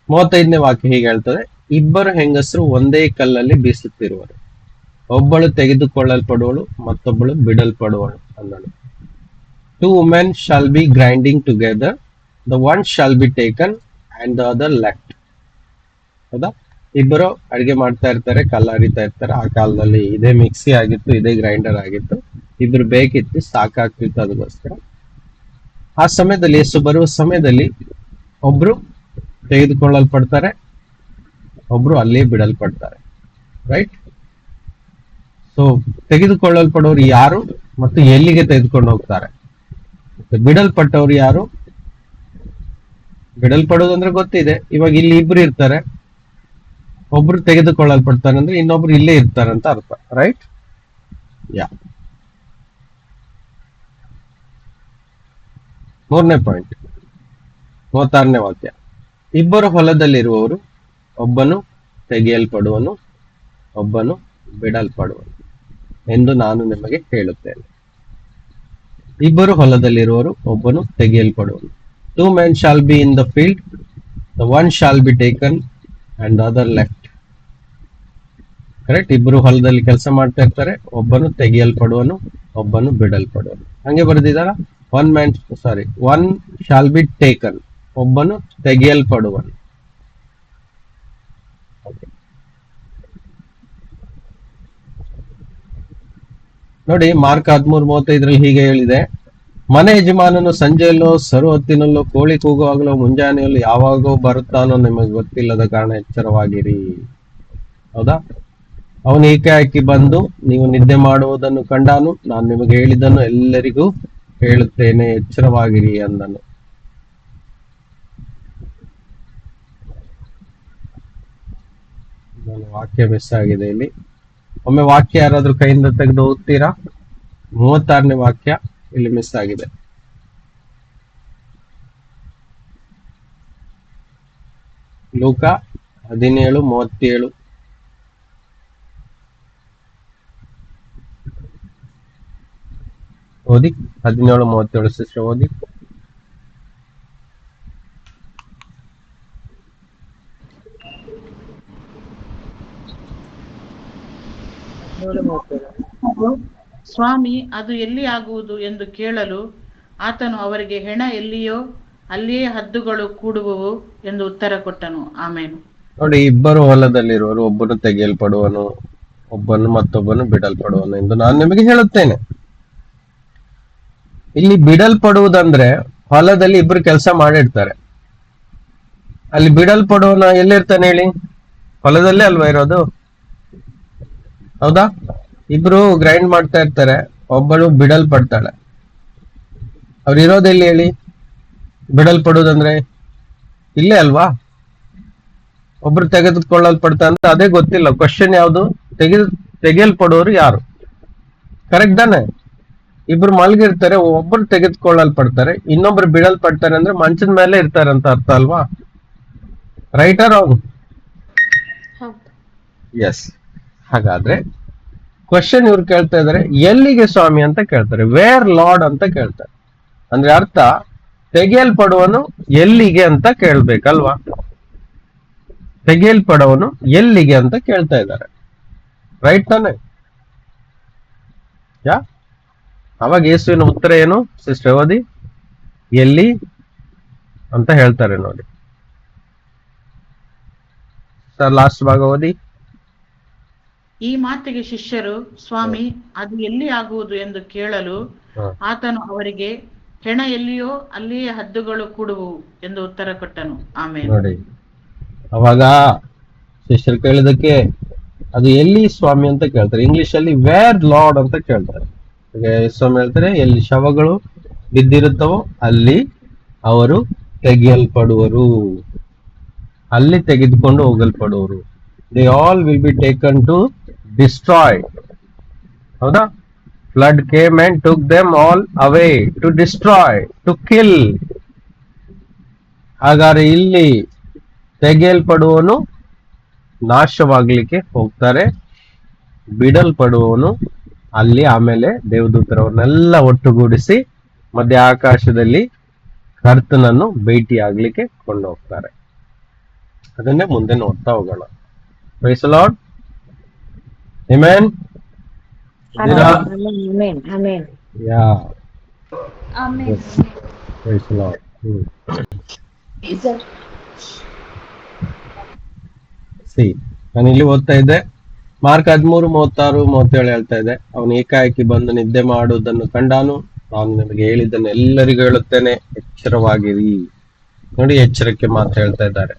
Speaker 1: 35ನೇ ವಾಕ್ಯ ಹೀಗೆ ಹೇಳ್ತದೆ: ಇಬ್ಬರು ಹೆಂಗಸರು ಒಂದೇ ಕಲ್ಲಲ್ಲಿ ಬೀಸುತ್ತಿರುವರು, ಒಬ್ಬಳು ತೆಗೆದುಕೊಳ್ಳಲ್ಪಡುವಳು, ಮತ್ತೊಬ್ಬಳು ಬಿಡಲ್ಪಡುವಳು ಅಂದನು. 2 women shall be grinding together, the one shall be taken and the other left. ಹೌದಾ? ಇಬ್ಬರು ಅಡಿಗೆ ಮಾಡ್ತಾ ಇರ್ತಾರೆ, ಕಲ್ಲು ಹರಿತಾ ಇರ್ತಾರೆ. ಆ ಕಾಲದಲ್ಲಿ ಇದೇ ಮಿಕ್ಸಿ ಆಗಿತ್ತು, ಇದೇ ಗ್ರೈಂಡರ್ ಆಗಿತ್ತು. ಇಬ್ರು ಬೇಕಿತ್ತು, ಸಾಕಾಗ್ತಿತ್ತು ಅದಕ್ಕೋಸ್ಕರ. ಆ ಸಮಯದಲ್ಲಿ, ಯೇಸು ಬರುವ ಸಮಯದಲ್ಲಿ ಒಬ್ರು ತೆಗೆದುಕೊಳ್ಳಲ್ಪಡ್ತಾರೆ, ಒಬ್ರು ಅಲ್ಲೇ ಬಿಡಲ್ಪಡ್ತಾರೆ. ರೈಟ್. ಸೊ ತೆಗೆದುಕೊಳ್ಳಲ್ಪಡೋರು ಯಾರು ಮತ್ತು ಎಲ್ಲಿಗೆ ತೆಗೆದುಕೊಂಡು ಹೋಗ್ತಾರೆ? ಬಿಡಲ್ಪಟ್ಟವ್ರು ಯಾರು? ಬಿಡಲ್ಪಡೋದಂದ್ರೆ ಗೊತ್ತಿದೆ. ಇವಾಗ ಇಲ್ಲಿ ಇಬ್ರು ಇರ್ತಾರೆ, ಒಬ್ರು ತೆಗೆದುಕೊಳ್ಳಲ್ಪಡ್ತಾರೆ ಅಂದ್ರೆ ಇನ್ನೊಬ್ರು ಇಲ್ಲೇ ಇರ್ತಾರೆ ಅಂತ ಅರ್ಥ. ರೈಟ್. ಯಾ. 3ನೇ ಪಾಯಿಂಟ್, 36ನೇ ವಾಕ್ಯ: ಇಬ್ಬರು ಹೊಲದಲ್ಲಿರುವವರು, ಒಬ್ಬನು ತೆಗೆಯಲ್ಪಡುವನು, ಒಬ್ಬನು ಬಿಡಲ್ಪಡುವನು ಎಂದು ನಾನು ನಿಮಗೆ ಹೇಳುತ್ತೇನೆ. ಇಬ್ಬರು ಹೊಲದಲ್ಲಿರುವರು, ಒಬ್ಬನು ತೆಗೆಯಲ್ಪಡುವನು. 2 men shall be in the field, the one shall be taken and the other left. Correct. ಇಬ್ಬರು ಹೊಲದಲ್ಲಿ ಕೆಲಸ ಮಾಡ್ತಾ ಇರ್ತಾರೆ, ಒಬ್ಬನು ತೆಗೆಯಲ್ಪಡುವನು, ಒಬ್ಬನು ಬಿಡಲ್ಪಡುವನು. ಹಂಗೆ ಬರೆದಿದ್ದಾರ. 1 shall be taken, ಒಬ್ಬನು ತೆಗೆಯಲ್ಪಡುವನು. ನೋಡಿ, ಮಾರ್ಕ್ 13:35 ಹೀಗೆ ಹೇಳಿದೆ: ಮನೆ ಯಜಮಾನನು ಸಂಜೆಯಲ್ಲೋ ಸರು ಹೊತ್ತಿನಲ್ಲೋ ಕೋಳಿ ಕೂಗುವಾಗಲೋ ಮುಂಜಾನೆಯಲ್ಲೋ ಯಾವಾಗೋ ಬರುತ್ತಾನೋ ನಿಮಗೆ ಗೊತ್ತಿಲ್ಲದ ಕಾರಣ ಎಚ್ಚರವಾಗಿರಿ. ಹೌದಾ? ಅವನು ಏಕಾಏಕಿ ಬಂದು ನೀವು ನಿದ್ದೆ ಮಾಡುವುದನ್ನು ಕಂಡಾನು. ನಾನು ನಿಮಗೆ ಹೇಳಿದ್ದನ್ನು ಎಲ್ಲರಿಗೂ ಹೇಳುತ್ತೇನೆ, ಎಚ್ಚರವಾಗಿರಿ ಅಂದನು. ನನ್ನ ವಾಕ್ಯ ಮಿಸ್ ಆಗಿದೆ ಇಲ್ಲಿ. ಒಮ್ಮೆ ವಾಕ್ಯ ಯಾರಾದ್ರೂ ಕೈಯಿಂದ ತೆಗೆದು ಓದ್ತೀರಾ? 36ನೇ ವಾಕ್ಯ ಇಲ್ಲಿ ಮಿಸ್ ಆಗಿದೆ. ಲೂಕ 17:37. ಓದಿ. 17:37 ಸಿಸ್ಟರ್ ಓದಿ.
Speaker 2: ಸ್ವಾಮಿ, ಅದು ಎಲ್ಲಿ ಆಗುವುದು ಎಂದು ಕೇಳಲು ಆತನು ಅವರಿಗೆ, ಹೆಣ ಎಲ್ಲಿಯೋ ಅಲ್ಲಿಯೇ ಹದ್ದುಗಳು ಕೂಡುವವು ಎಂದು ಉತ್ತರ ಕೊಟ್ಟನು. ಆಮೇಲೆ
Speaker 1: ನೋಡಿ, ಇಬ್ಬರು ಹೊಲದಲ್ಲಿರುವರು, ಒಬ್ಬನು ತೆಗೆಯಲ್ಪಡುವನು, ಒಬ್ಬನು ಮತ್ತೊಬ್ಬನು ಬಿಡಲ್ಪಡುವನು ಎಂದು ನಾನು ನಿಮಗೆ ಹೇಳುತ್ತೇನೆ. ಇಲ್ಲಿ ಬಿಡಲ್ಪಡುವುದಂದ್ರೆ ಹೊಲದಲ್ಲಿ ಇಬ್ರು ಕೆಲಸ ಮಾಡಿರ್ತಾರೆ. ಅಲ್ಲಿ ಬಿಡಲ್ಪಡುವನ ಎಲ್ಲಿರ್ತಾನೆ ಹೇಳಿ? ಹೊಲದಲ್ಲೇ ಅಲ್ವಾ ಇರೋದು? ಹೌದಾ? ಇಬ್ರು ಗ್ರೈಂಡ್ ಮಾಡ್ತಾ ಇರ್ತಾರೆ, ಒಬ್ಬಳು ಬಿಡಲ್ಪಡ್ತಾಳೆ. ಅವ್ರು ಇರೋದೆಲ್ಲಿ ಹೇಳಿ? ಬಿಡಲ್ಪಡುವುದಂದ್ರೆ ಇಲ್ಲೇ ಅಲ್ವಾ? ಒಬ್ರು ತೆಗೆದುಕೊಳ್ಳಲ್ಪಡ್ತಾರೆ ಅಂತ ಅದೇ ಗೊತ್ತಿಲ್ಲ. ಕ್ವಶನ್ ಯಾವುದು? ತೆಗೆಯಲ್ಪಡೋರು ಯಾರು? ಕರೆಕ್ಟ್ ತಾನೆ? ಇಬ್ರು ಮಲಗಿರ್ತಾರೆ, ಒಬ್ರು ತೆಗೆದುಕೊಳ್ಳಲ್ಪಡ್ತಾರೆ, ಇನ್ನೊಬ್ರು ಬೀಳಲ್ಪಡ್ತಾರೆ ಅಂದ್ರೆ ಮಂಚದ ಮೇಲೆ ಇರ್ತಾರೆ ಅಂತ ಅರ್ಥ ಅಲ್ವಾ? Right or wrong?
Speaker 4: ಹೌದು.
Speaker 1: ಎಸ್. ಹಾಗಾದ್ರೆ ಕ್ವಶನ್ ಇವ್ರು ಕೇಳ್ತಾ ಇದಾರೆ, ಎಲ್ಲಿಗೆ ಸ್ವಾಮಿ ಅಂತ ಕೇಳ್ತಾರೆ, ವೇರ್ ಲಾರ್ಡ್ ಅಂತ ಕೇಳ್ತಾರೆ. ಅಂದ್ರೆ ಅರ್ಥ ತೆಗೆಯಲ್ಪಡುವನು ಎಲ್ಲಿಗೆ ಅಂತ ಕೇಳ್ಬೇಕಲ್ವಾ? ತೆಗೆಯಲ್ಪಡುವನು ಎಲ್ಲಿಗೆ ಅಂತ ಕೇಳ್ತಾ ಇದ್ದಾರೆ. ರೈಟ್ ತಾನೆ? ಯಾ ಅವಾಗ ಯೇಸುವಿನ ಉತ್ತರ ಏನು ಸಿಸ್ಟರ್ ಓದಿ? ಎಲ್ಲಿ ಅಂತ ಹೇಳ್ತಾರೆ ನೋಡಿ ಸರ್. ಲಾಸ್ಟ್ ಭಾಗ ಓದಿ.
Speaker 2: ಈ ಮಾತಿಗೆ ಶಿಷ್ಯರು, ಸ್ವಾಮಿ, ಅದು ಎಲ್ಲಿ ಆಗುವುದು ಎಂದು ಕೇಳಲು ಆತನು ಅವರಿಗೆ, ಹೆಣ ಎಲ್ಲಿಯೋ ಅಲ್ಲಿಯೇ ಹದ್ದುಗಳು ಕೂಡುವು ಎಂದು ಉತ್ತರ ಕೊಟ್ಟನು. ಆಮೇಲೆ
Speaker 1: ನೋಡಿ, ಅವಾಗ ಶಿಷ್ಯರು ಕೇಳಿದಕ್ಕೆ ಅದು ಎಲ್ಲಿ ಸ್ವಾಮಿ ಅಂತ ಕೇಳ್ತಾರೆ. ಇಂಗ್ಲಿಷ್ ಅಲ್ಲಿ ವೇರ್ ಲಾರ್ಡ್ ಅಂತ ಕೇಳ್ತಾರೆ. ಸ್ವಾಮಿ ಹೇಳ್ತಾರೆ, ಎಲ್ಲಿ ಶವಗಳು ಬಿದ್ದಿರುತ್ತವೋ ಅಲ್ಲಿ ಅವರು ತೆಗೆಯಲ್ಪಡುವರು, ಅಲ್ಲಿ ತೆಗೆದುಕೊಂಡು ಹೋಗಲ್ಪಡುವರು. They all will be taken to destroy. ಹೌದಾ? Flood came and took them all away to destroy, to kill. ಹಾಗಾದ್ರೆ ಇಲ್ಲಿ ತೆಗೆಯಲ್ಪಡುವನು ನಾಶವಾಗ್ಲಿಕ್ಕೆ ಹೋಗ್ತಾರೆ, ಬಿಡಲ್ಪಡುವವನು ಅಲ್ಲಿ ಆಮೇಲೆ ದೇವದೂತರವನ್ನೆಲ್ಲ ಒಟ್ಟುಗೂಡಿಸಿ ಮಧ್ಯ ಆಕಾಶದಲ್ಲಿ ಕರ್ತನನ್ನು ಭೇಟಿ ಆಗ್ಲಿಕ್ಕೆ ಕೊಂಡು ಹೋಗ್ತಾರೆ. ಅದನ್ನೇ ಮುಂದೆ ನೋಡ್ತಾ ಹೋಗೋಣ. Praise the lord. Amen.
Speaker 3: Amen. Amen.
Speaker 1: ಯಾ
Speaker 4: ಆಮೇಲೆ
Speaker 1: ಪ್ರೈಸ್ ದಿ ಲಾರ್ಡ್. ನಾನು ಇಲ್ಲಿ ಓದ್ತಾ ಇದ್ದೆ, ಮಾರ್ಕ್ 13:36-37 ಹೇಳ್ತಾ ಇದೆ, ಅವನು ಏಕಾಏಕಿ ಬಂದು ನಿದ್ದೆ ಮಾಡುವುದನ್ನು ಕಂಡಾನು. ನಾನು ನಿಮಗೆ ಹೇಳಿದ್ದನ್ನು ಎಲ್ಲರಿಗೂ ಹೇಳುತ್ತೇನೆ, ಎಚ್ಚರವಾಗಿರಿ. ನೋಡಿ, ಎಚ್ಚರಕ್ಕೆ ಮಾತು ಹೇಳ್ತಾ ಇದ್ದಾರೆ.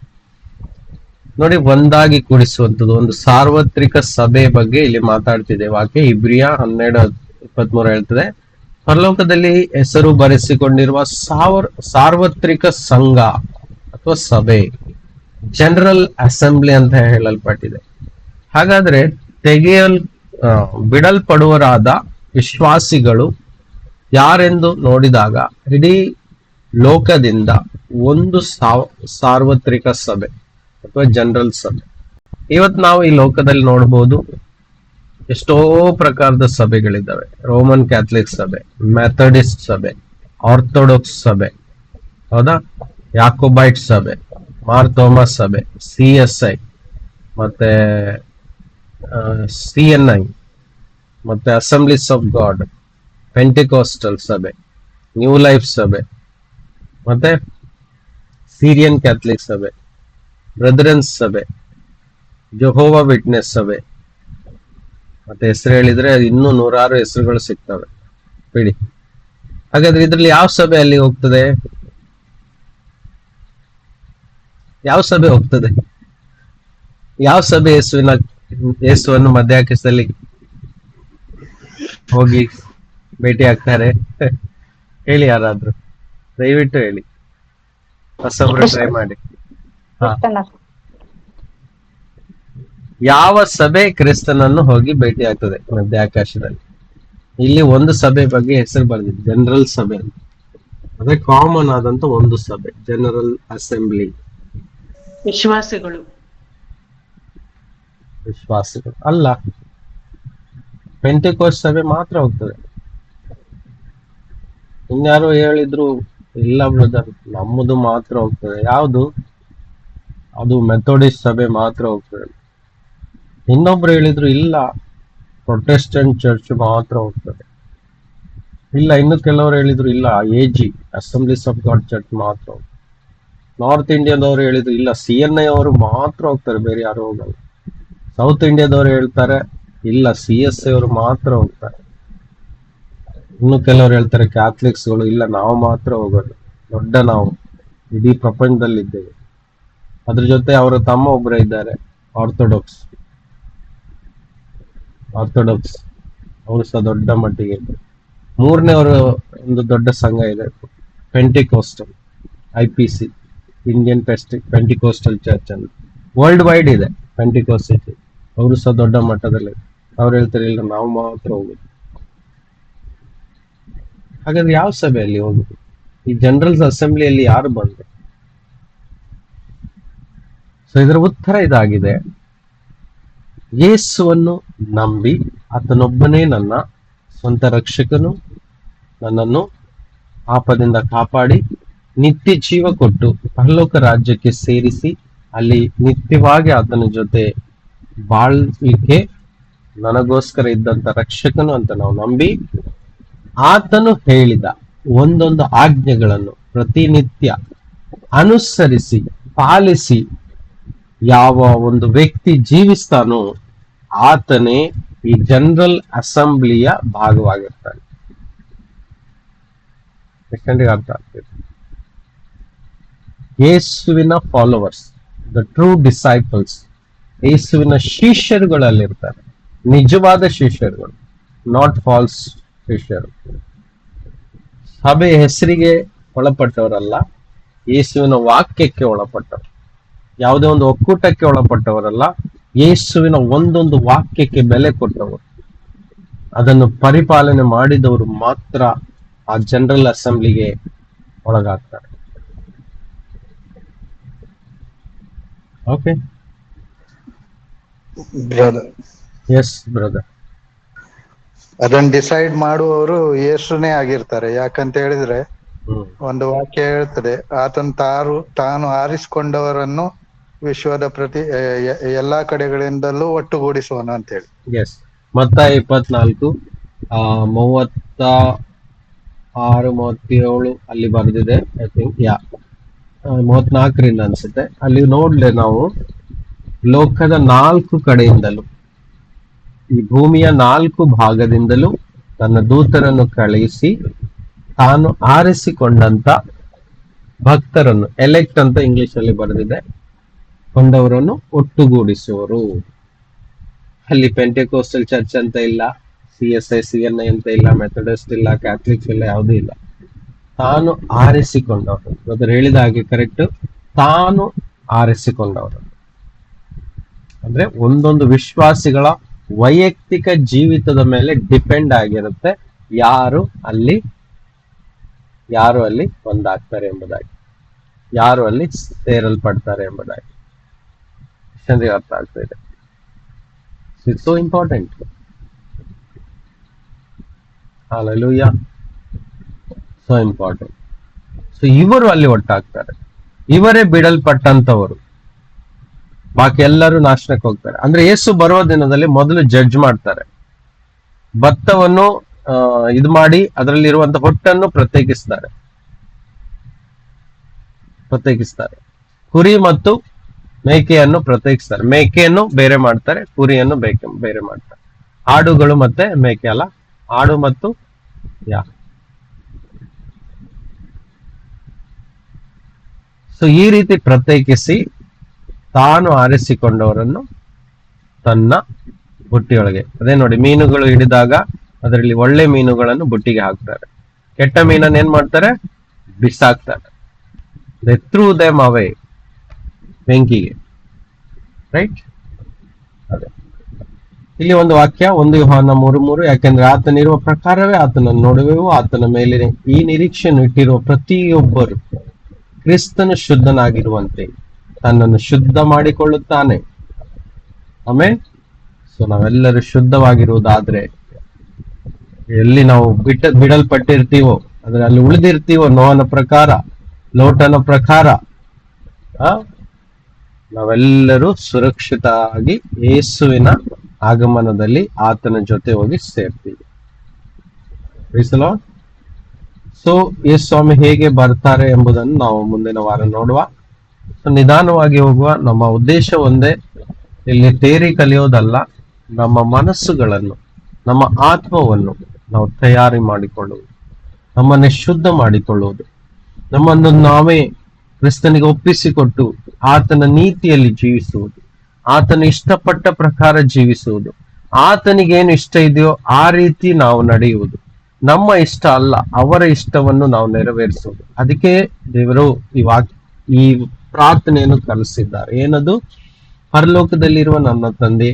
Speaker 1: ನೋಡಿ, ಒಂದಾಗಿ ಕೂಡಿಸುವಂಥದ್ದು, ಒಂದು ಸಾರ್ವತ್ರಿಕ ಸಭೆ ಬಗ್ಗೆ ಇಲ್ಲಿ ಮಾತಾಡ್ತಿದೆ ವಾಕ್ಯ. ಇಬ್ರಿಯ 12:23 ಹೇಳ್ತದೆ, ಪರಲೋಕದಲ್ಲಿ ಹೆಸರು ಬರೆಸಿಕೊಂಡಿರುವ ಸಾರ್ವತ್ರಿಕ ಸಂಘ ಅಥವಾ ಸಭೆ, ಜನರಲ್ ಅಸೆಂಬ್ಲಿ ಅಂತ ಹೇಳಲ್ಪಟ್ಟಿದೆ. ಹಾಗಾದ್ರೆ ಬಿಡಲ್ಪಡುವರಾದ ವಿಶ್ವಾಸಿಗಳು ಯಾರೆಂದು ನೋಡಿದಾಗ ಇಡೀ ಲೋಕದಿಂದ ಒಂದು ಸಾರ್ವತ್ರಿಕ ಸಭೆ ಅಥವಾ ಜನರಲ್ ಸಭೆ. ಇವತ್ತು ನಾವು ಈ ಲೋಕದಲ್ಲಿ ನೋಡಬಹುದು, ಎಷ್ಟೋ ಪ್ರಕಾರದ ಸಭೆಗಳಿದ್ದಾವೆ. ರೋಮನ್ ಕ್ಯಾಥಲಿಕ್ ಸಭೆ, ಮೆಥಡಿಸ್ಟ್ ಸಭೆ, ಆರ್ಥೋಡಾಕ್ಸ್ ಸಭೆ, ಹೌದಾ, ಯಾಕೋಬೈಟ್ ಸಭೆ, ಮಾರ್ ಥೋಮಸ್ ಸಭೆ, CSI, ಮತ್ತೆ CNI, ಮತ್ತೆ ಅಸೆಂಬ್ಲೀಸ್ ಆಫ್ ಗಾಡ್, ಪೆಂಟಿಕಾಸ್ಟಲ್ ಸಭೆ, ನ್ಯೂ ಲೈಫ್ ಸಭೆ, ಮತ್ತೆ ಸಿರಿಯನ್ ಕ್ಯಾಥಲಿಕ್ ಸಭೆ, ಬ್ರದರನ್ಸ್ ಸಭೆ, ಜೆಹೋವಾ ವಿಟ್ನೆಸ್ ಸಭೆ, ಮತ್ತೆ ಹೆಸರು ಹೇಳಿದ್ರೆ ಇನ್ನೂ 106 ಹೆಸರುಗಳು ಸಿಗ್ತವೆ ಬಿಡಿ. ಹಾಗಾದ್ರೆ ಇದ್ರಲ್ಲಿ ಯಾವ ಸಭೆ ಅಲ್ಲಿ ಹೋಗ್ತದೆ? ಯಾವ ಸಭೆ ಹೋಗ್ತದೆ? ಯಾವ ಸಭೆ ಯೇಸುವನ್ನು ಮಧ್ಯಾಕಾಶದಲ್ಲಿ ಹೋಗಿ ಭೇಟಿ ಆಗ್ತಾರೆ? ಹೇಳಿ ಯಾರಾದ್ರೂ, ದಯವಿಟ್ಟು ಹೇಳಿ. ಹೊಸಬ್ರು ಟ್ರೈ ಮಾಡಿ. ಯಾವ ಸಭೆ ಕ್ರಿಸ್ತನನ್ನು ಹೋಗಿ ಭೇಟಿ ಆಗ್ತದೆ ಮಧ್ಯ ಆಕಾಶದಲ್ಲಿ? ಇಲ್ಲಿ ಒಂದು ಸಭೆ ಬಗ್ಗೆ ಹೆಸರು ಬರೆದಿದೆ, ಜನರಲ್ ಸಭೆ ಅಂತ. ಅದೇ ಕಾಮನ್ ಆದಂತ ಒಂದು ಸಭೆ, ಜನರಲ್ ಅಸೆಂಬ್ಲಿ.
Speaker 2: ವಿಶ್ವಾಸಿಗಳು
Speaker 1: ಅಲ್ಲ, ಪೆಂಟಿಕೋಸ್ಟ್ ಸಭೆ ಮಾತ್ರ ಹೋಗ್ತದೆ. ಇನ್ಯಾರು ಹೇಳಿದ್ರು, ಇಲ್ಲ ಬ್ರದರ್, ನಮ್ಮದು ಮಾತ್ರ ಹೋಗ್ತದೆ. ಯಾವುದು? ಅದು ಮೆಥೋಡಿಸ್ಟ್ ಸಭೆ ಮಾತ್ರ ಹೋಗ್ತದೆ. ಇನ್ನೊಬ್ರು ಹೇಳಿದ್ರು, ಇಲ್ಲ, ಪ್ರೊಟೆಸ್ಟೆಂಟ್ ಚರ್ಚ್ ಮಾತ್ರ ಹೋಗ್ತದೆ. ಇಲ್ಲ, ಇನ್ನು ಕೆಲವರು ಹೇಳಿದ್ರು, ಇಲ್ಲ, AG, assemblies of god church ಮಾತ್ರ ಹೋಗ್ತದೆ. ನಾರ್ತ್ ಇಂಡಿಯಾದವರು ಹೇಳಿದ್ರು, ಇಲ್ಲ, CNI ಅವರು ಮಾತ್ರ ಹೋಗ್ತಾರೆ, ಬೇರೆ ಯಾರು ಹೋಗಲ್ಲ. ಸೌತ್ ಇಂಡಿಯಾದವರು ಹೇಳ್ತಾರೆ, ಇಲ್ಲ, CSI ಅವರು ಮಾತ್ರ ಹೋಗ್ತಾರೆ. ಇನ್ನು ಕೆಲವರು ಹೇಳ್ತಾರೆ, ಕ್ಯಾಥಲಿಕ್ಸ್ಗಳು, ಇಲ್ಲ, ನಾವು ಮಾತ್ರ ಹೋಗೋದು, ದೊಡ್ಡ ನಾವು ಇಡೀ ಪ್ರಪಂಚದಲ್ಲಿದ್ದೇವೆ. ಅದ್ರ ಜೊತೆ ಅವರ ತಮ್ಮ ಒಬ್ಬರೇ ಇದ್ದಾರೆ, ಆರ್ಥೋಡಾಕ್ಸ್. ಅವರು ಸಹ ದೊಡ್ಡ ಮಟ್ಟಿಗೆ ಇದ್ದಾರೆ. ಮೂರನೇ ಅವರು ಒಂದು ದೊಡ್ಡ ಸಂಘ ಇದೆ, ಪೆಂಟಿಕೋಸ್ಟಲ್, IPC, ಇಂಡಿಯನ್ ಪೆಂಟಿಕೋಸ್ಟಲ್ ಚರ್ಚ್ ಅಂತ ವರ್ಲ್ಡ್ ವೈಡ್ ಇದೆ. ಪೆಂಟಿಕೋಸ್ಟಲ್ ಚರ್ಚ್ ಅವರು ಸಹ ದೊಡ್ಡ ಮಟ್ಟದಲ್ಲಿ ಅವ್ರು ಹೇಳ್ತಾರೆ ಇಲ್ಲ ನಾವು ಮಾತ್ರ ಹೋಗುದು. ಹಾಗಾದ್ರೆ ಯಾವ ಸಭೆಯಲ್ಲಿ ಹೋಗುದು? ಈ ಜನರಲ್ಸ್ ಅಸೆಂಬ್ಲಿಯಲ್ಲಿ ಯಾರು ಬಂದ್ರು? ಸೊ ಇದರ ಉತ್ತರ ಇದಾಗಿದೆ, ಯೇಸುವನ್ನು ನಂಬಿ ಆತನೊಬ್ಬನೇ ನನ್ನ ಸ್ವಂತ ರಕ್ಷಕನು, ನನ್ನನ್ನು ಪಾಪದಿಂದ ಕಾಪಾಡಿ ನಿತ್ಯ ಜೀವ ಕೊಟ್ಟು ಪರಲೋಕ ರಾಜ್ಯಕ್ಕೆ ಸೇರಿಸಿ ಅಲ್ಲಿ ನಿತ್ಯವಾಗಿ ಆತನ ಜೊತೆ ಬಾಳ್ಲಿಕ್ಕೆ ನನಗೋಸ್ಕರ ಇದ್ದಂತ ರಕ್ಷಕನು ಅಂತ ನಾವು ನಂಬಿ ಆತನು ಹೇಳಿದ ಒಂದೊಂದು ಆಜ್ಞೆಗಳನ್ನು ಪ್ರತಿನಿತ್ಯ ಅನುಸರಿಸಿ ಪಾಲಿಸಿ ಯಾವ ಒಂದು ವ್ಯಕ್ತಿ ಜೀವಿಸ್ತಾನೋ ಆತನೇ ಈ ಜನರಲ್ ಅಸೆಂಬ್ಲಿಯ ಭಾಗವಾಗಿರ್ತಾನೆ. ಎಷ್ಟಂಡಿಗೆ ಅರ್ಥ ಆಗ್ತದೆ? ಯೇಸುವಿನ ಫಾಲೋವರ್ಸ್, ದ ಟ್ರೂ ಡಿಸೈಪಲ್ಸ್, ಯೇಸುವಿನ ಶಿಷ್ಯರುಗಳಲ್ಲಿರ್ತಾರೆ, ನಿಜವಾದ ಶಿಷ್ಯರುಗಳು, ನಾಟ್ ಫಾಲ್ಸ್ ಶಿಷ್ಯರು. ಸಭೆ ಹೆಸರಿಗೆ ಒಳಪಟ್ಟವರಲ್ಲ, ಯೇಸುವಿನ ವಾಕ್ಯಕ್ಕೆ ಒಳಪಟ್ಟವರು. ಯಾವುದೇ ಒಂದು ಒಕ್ಕೂಟಕ್ಕೆ ಒಳಪಟ್ಟವರಲ್ಲ, ಯೇಸುವಿನ ಒಂದೊಂದು ವಾಕ್ಯಕ್ಕೆ ಬೆಲೆ ಕೊಟ್ಟವರು, ಅದನ್ನು ಪರಿಪಾಲನೆ ಮಾಡಿದವರು ಮಾತ್ರ ಆ ಜನರಲ್ ಅಸೆಂಬ್ಲಿಗೆ ಒಳಗಾಗ್ತಾರೆ. Okay,
Speaker 6: brother,
Speaker 1: yes brother.
Speaker 6: ಅದನ್ನ ಡಿಸೈಡ್ ಮಾಡುವವರು ಯೇಸುನೇ ಆಗಿರ್ತಾರೆ. ಯಾಕಂತ ಹೇಳಿದ್ರೆ ಒಂದು ವಾಕ್ಯ ಹೇಳ್ತದೆ, ಆತನ ತಾನು ಆರಿಸಿಕೊಂಡವರನ್ನು ವಿಶ್ವದ ಎಲ್ಲಾ ಕಡೆಗಳಿಂದಲೂ ಒಟ್ಟುಗೂಡಿಸುವನು ಅಂತ ಹೇಳಿ.
Speaker 1: ಎಸ್, ಮತ್ತಾಯ 24 36 37 ಅಲ್ಲಿ ಬರೆದಿದೆ. ಐ ಥಿಂಕ್ 34ರಿಂದ ಅನ್ಸುತ್ತೆ. ಅಲ್ಲಿ ನೋಡ್ಲೆ ನಾವು ಲೋಕದ 4 ಕಡೆಯಿಂದಲೂ, ಈ ಭೂಮಿಯ 4 ಭಾಗದಿಂದಲೂ ತನ್ನ ದೂತರನ್ನು ಕಳುಹಿಸಿ ತಾನು ಆರಿಸಿಕೊಂಡಂತ ಭಕ್ತರನ್ನು, ಎಲೆಕ್ಟ್ ಅಂತ ಇಂಗ್ಲಿಷ್ ಅಲ್ಲಿ ಬರೆದಿದೆ, ಕೊಂಡವರನ್ನು ಒಟ್ಟುಗೂಡಿಸುವರು. ಅಲ್ಲಿ ಪೆಂಟೆಕೋಸ್ಟಲ್ ಚರ್ಚ್ ಅಂತ ಇಲ್ಲ, CSI CNI ಅಂತ ಇಲ್ಲ, ಮೆಥಡಿಸ್ಟ್ ಇಲ್ಲ, ಕ್ಯಾಥಲಿಕ್ಸ್ ಇಲ್ಲ, ಯಾವುದೂ ಇಲ್ಲ. ತಾನು ಆರಿಸಿಕೊಂಡವರು, ಇವತ್ತು ಹೇಳಿದ ಹಾಗೆ ಕರೆಕ್ಟ್, ತಾನು ಆರಿಸಿಕೊಂಡವರು ಅಂದ್ರೆ ಒಂದೊಂದು ವಿಶ್ವಾಸಿಗಳ ವೈಯಕ್ತಿಕ ಜೀವಿತದ ಮೇಲೆ ಡಿಪೆಂಡ್ ಆಗಿರುತ್ತೆ ಯಾರು ಅಲ್ಲಿ ಒಂದಾಗ್ತಾರೆ ಎಂಬುದಾಗಿ, ಯಾರು ಅಲ್ಲಿ ಸೇರಲ್ಪಡ್ತಾರೆ ಎಂಬುದಾಗಿ. ಜನರಿಗೆ ಅರ್ಥ ಆಗ್ತಾ ಇದೆ? It's so important. Hallelujah, so important. So ಇವರು ಅಲ್ಲಿ ಒಟ್ಟಾಗ್ತಾರೆ, ಇವರೇ ಬಿಡಲ್ಪಟ್ಟಂತವರು. ಬಾಕಿ ಎಲ್ಲರೂ ನಾಶನಕ್ಕೆ ಹೋಗ್ತಾರೆ. ಅಂದ್ರೆ ಯೇಸು ಬರುವ ದಿನದಲ್ಲಿ ಮೊದಲು ಜಡ್ಜ್ ಮಾಡ್ತಾರೆ. ಭತ್ತವನ್ನು ಇದು ಮಾಡಿ ಅದರಲ್ಲಿರುವಂತ ಹೊಟ್ಟನ್ನು ಪ್ರತ್ಯೇಕಿಸ್ತಾರೆ. ಕುರಿ ಮತ್ತು ಮೇಕೆಯನ್ನು ಪ್ರತ್ಯೇಕಿಸ್ತಾರೆ. ಮೇಕೆಯನ್ನು ಬೇರೆ ಮಾಡ್ತಾರೆ, ಕುರಿಯನ್ನು ಬೇರೆ ಮಾಡ್ತಾರೆ. ಆಡುಗಳು ಮತ್ತೆ ಮೇಕೆ ಅಲ್ಲ, ಆಡು ಮತ್ತು ಸೊ ಈ ರೀತಿ ಪ್ರತ್ಯೇಕಿಸಿ ತಾನು ಆರಿಸಿಕೊಂಡವರನ್ನು ತನ್ನ ಬುಟ್ಟಿಯೊಳಗೆ, ಅದೇ ನೋಡಿ, ಮೀನುಗಳು ಹಿಡಿದಾಗ ಅದರಲ್ಲಿ ಒಳ್ಳೆ ಮೀನುಗಳನ್ನು ಬುಟ್ಟಿಗೆ ಹಾಕ್ತಾರೆ, ಕೆಟ್ಟ ಮೀನನ್ನು ಏನ್ ಮಾಡ್ತಾರೆ? ಬಿಸಾಕ್ತಾರೆ. ದೇ ಥ್ರೂ ದೆಮ್ ಅವೇ, ಬೆಂಕಿಗೆ. ರೈಟ್? ಅದೇ ಇಲ್ಲಿ ಒಂದು ವಾಕ್ಯ, 1 ಯೋಹಾನ 3:3, ಯಾಕೆಂದ್ರೆ ಆತನಿರುವ ಪ್ರಕಾರವೇ ಆತನನ್ನು ನೋಡುವೆವು, ಆತನ ಮೇಲೆ ಈ ನಿರೀಕ್ಷೆಯನ್ನು ಇಟ್ಟಿರುವ ಪ್ರತಿಯೊಬ್ಬರು ಕ್ರಿಸ್ತನು ಶುದ್ಧನಾಗಿರುವಂತೆ ತನ್ನನ್ನು ಶುದ್ಧ ಮಾಡಿಕೊಳ್ಳುತ್ತಾನೆ. ಆಮೇಲೆ ಸೊ ನಾವೆಲ್ಲರೂ ಶುದ್ಧವಾಗಿರುವುದಾದ್ರೆ, ಎಲ್ಲಿ ನಾವು ಬಿಡಲ್ಪಟ್ಟಿರ್ತೀವೋ, ಅಂದ್ರೆ ಅಲ್ಲಿ ಉಳಿದಿರ್ತೀವೋ, ನೋಹನ ಪ್ರಕಾರ, ಲೋಟನ ಪ್ರಕಾರ, ನಾವೆಲ್ಲರೂ ಸುರಕ್ಷಿತವಾಗಿ ಯೇಸುವಿನ ಆಗಮನದಲ್ಲಿ ಆತನ ಜೊತೆ ಹೋಗಿ ಸೇರ್ತೀವಿ. ಸೊ ಯೇಸು ಸ್ವಾಮಿ ಹೇಗೆ ಬರ್ತಾರೆ ಎಂಬುದನ್ನು ನಾವು ಮುಂದಿನ ವಾರ ನೋಡುವ. ಸೊ ನಿಧಾನವಾಗಿ ಹೋಗುವ. ನಮ್ಮ ಉದ್ದೇಶ ಒಂದೇ, ಇಲ್ಲಿ ತೇರಿ ಕಲಿಯೋದಲ್ಲ, ನಮ್ಮ ಮನಸ್ಸುಗಳನ್ನು, ನಮ್ಮ ಆತ್ಮವನ್ನು ನಾವು ತಯಾರಿ ಮಾಡಿಕೊಳ್ಳುವುದು, ನಮ್ಮನ್ನೇ ಶುದ್ಧ ಮಾಡಿಕೊಳ್ಳುವುದು, ನಮ್ಮನ್ನು ನಾವೇ ಕ್ರಿಸ್ತನಿಗೆ ಒಪ್ಪಿಸಿಕೊಟ್ಟು ಆತನ ನೀತಿಯಲ್ಲಿ ಜೀವಿಸುವುದು, ಆತನ ಇಷ್ಟಪಟ್ಟ ಪ್ರಕಾರ ಜೀವಿಸುವುದು, ಆತನಿಗೇನು ಇಷ್ಟ ಇದೆಯೋ ಆ ರೀತಿ ನಾವು ನಡೆಯುವುದು. ನಮ್ಮ ಇಷ್ಟ ಅಲ್ಲ, ಅವರ ಇಷ್ಟವನ್ನು ನಾವು ನೆರವೇರಿಸುವುದು. ಅದಕ್ಕೆ ದೇವರು ಈ ಪ್ರಾರ್ಥನೆಯನ್ನು ಕಲಿಸಿದ್ದಾರೆ. ಏನದು? ಪರಲೋಕದಲ್ಲಿರುವ ನನ್ನ ತಂದೆ,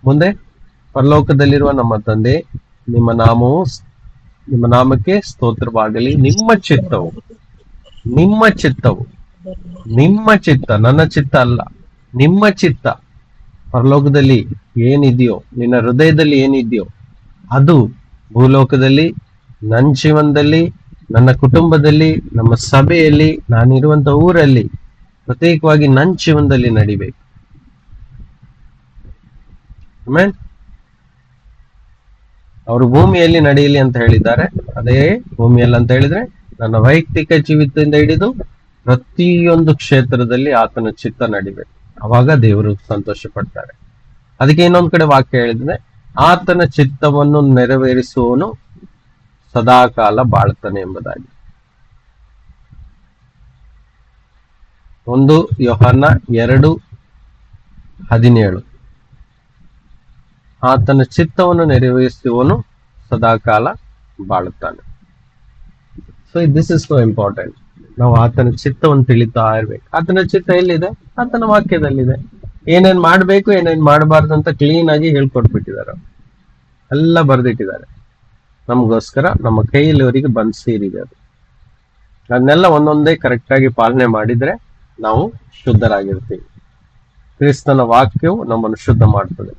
Speaker 1: ಮುಂದೆ ಪರಲೋಕದಲ್ಲಿರುವ ನಮ್ಮ ತಂದೆ, ನಿಮ್ಮ ನಾಮಕ್ಕೆ ಸ್ತೋತ್ರವಾಗಲಿ. ನಿಮ್ಮ ಚಿತ್ತ, ನನ್ನ ಚಿತ್ತ ಅಲ್ಲ, ನಿಮ್ಮ ಚಿತ್ತ ಪರಲೋಕದಲ್ಲಿ ಏನಿದೆಯೋ, ನಿನ್ನ ಹೃದಯದಲ್ಲಿ ಏನಿದೆಯೋ ಅದು ಭೂಲೋಕದಲ್ಲಿ, ನನ್ನ ಜೀವನದಲ್ಲಿ, ನನ್ನ ಕುಟುಂಬದಲ್ಲಿ, ನಮ್ಮ ಸಭೆಯಲ್ಲಿ, ನಾನಿರುವಂತ ಊರಲ್ಲಿ, ಪ್ರತ್ಯೇಕವಾಗಿ ನನ್ನ ಜೀವನದಲ್ಲಿ ನಡಿಬೇಕು. ಆಮೇಲೆ ಅವರು ಭೂಮಿಯಲ್ಲಿ ನಡೆಯಲಿ ಅಂತ ಹೇಳಿದ್ದಾರೆ. ಅದೇ ಭೂಮಿಯಲ್ಲಿ ಅಂತ ಹೇಳಿದ್ರೆ ನನ್ನ ವೈಯಕ್ತಿಕ ಜೀವಿತದಿಂದ ಹಿಡಿದು ಪ್ರತಿಯೊಂದು ಕ್ಷೇತ್ರದಲ್ಲಿ ಆತನ ಚಿತ್ತ ನಡಿಬೇಕು. ಅವಾಗ ದೇವರು ಸಂತೋಷ ಪಡ್ತಾರೆ. ಅದಕ್ಕೆ ಇನ್ನೊಂದ್ ಕಡೆ ವಾಕ್ಯ ಹೇಳಿದ್ರೆ, ಆತನ ಚಿತ್ತವನ್ನು ನೆರವೇರಿಸುವವನು ಸದಾಕಾಲ ಬಾಳ್ತಾನೆ ಎಂಬುದಾಗಿ. 1 ಯೋಹಾನ 2:17 ಆತನ ಚಿತ್ತವನ್ನು ನೆರವೇರಿಸುವವನು ಸದಾಕಾಲ ಬಾಳುತ್ತಾನೆ. So this is so important. ನಾವು ಆತನ ಚಿತ್ತವನ್ನು ತಿಳಿತಾ ಇರ್ಬೇಕು. ಆತನ ಚಿತ್ತ ಎಲ್ಲಿದೆ? ಆತನ ವಾಕ್ಯದಲ್ಲಿದೆ. ಏನೇನ್ ಮಾಡ್ಬೇಕು, ಏನೇನ್ ಮಾಡಬಾರ್ದು ಅಂತ ಕ್ಲೀನ್ ಆಗಿ ಹೇಳ್ಕೊಟ್ಬಿಟ್ಟಿದ್ದಾರೆ, ಎಲ್ಲ ಬರ್ದಿಟ್ಟಿದ್ದಾರೆ ನಮಗೋಸ್ಕರ. ನಮ್ಮ ಕೈಯಲ್ಲಿವರಿಗೆ ಬಂದ್ ಸೇರಿದೆ ಅದು. ಅದನ್ನೆಲ್ಲ ಒಂದೊಂದೇ ಕರೆಕ್ಟ್ ಆಗಿ ಪಾಲನೆ ಮಾಡಿದ್ರೆ ನಾವು ಶುದ್ಧರಾಗಿರ್ತೀವಿ. ಕ್ರಿಸ್ತನ ವಾಕ್ಯವು ನಮ್ಮನ್ನು ಶುದ್ಧ ಮಾಡ್ತದೆ.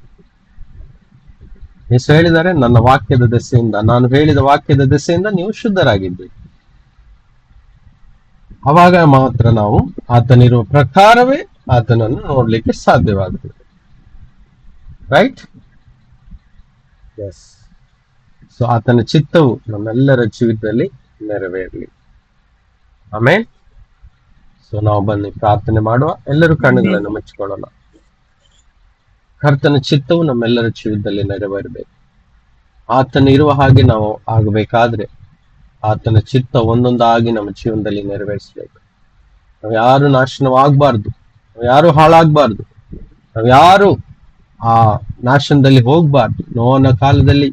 Speaker 1: ಯೇಸು ಹೇಳಿದ್ದಾರೆ, ನನ್ನ ವಾಕ್ಯದ ದೆಸೆಯಿಂದ, ನಾನು ಹೇಳಿದ ವಾಕ್ಯದ ದೆಸೆಯಿಂದ ನೀವು ಶುದ್ಧರಾಗಿದ್ದೀರಿ. ಅವಾಗ ಮಾತ್ರ ನಾವು ಆತನಿರುವ ಪ್ರಕಾರವೇ ಆತನನ್ನು ನೋಡ್ಲಿಕ್ಕೆ ಸಾಧ್ಯವಾಗ್ತದೆ. ರೈಟ್? ಎಸ್. ಸೊ ಆತನ ಚಿತ್ತವು ನಮ್ಮೆಲ್ಲರ ಜೀವಿತದಲ್ಲಿ ನೆರವೇರಲಿ. ಆಮೇಲೆ ಸೊ ನಾವು ಬನ್ನಿ ಪ್ರಾರ್ಥನೆ ಮಾಡುವ. ಎಲ್ಲರೂ ಕಣ್ಣುಗಳನ್ನು ಮುಚ್ಚಿಕೊಳ್ಳೋಣ. ಕರ್ತನ ಚಿತ್ತವು ನಮ್ಮೆಲ್ಲರ ಜೀವಿತದಲ್ಲಿ ನೆರವೇರಬೇಕು. ಆತನ ಇರುವ ಹಾಗೆ ನಾವು ಆಗಬೇಕಾದ್ರೆ ಆತನ ಚಿತ್ತ ಒಂದೊಂದಾಗಿ ನಮ್ಮ ಜೀವನದಲ್ಲಿ ನೆರವೇರಿಸಬೇಕು. ನಾವು ಯಾರು ನಾಶನವಾಗಬಾರ್ದು, ನಾವು ಯಾರು ಹಾಳಾಗಬಾರ್ದು, ನಾವು ಯಾರು ಆ ನಾಶನದಲ್ಲಿ ಹೋಗ್ಬಾರ್ದು. ನೋವನ ಕಾಲದಲ್ಲಿ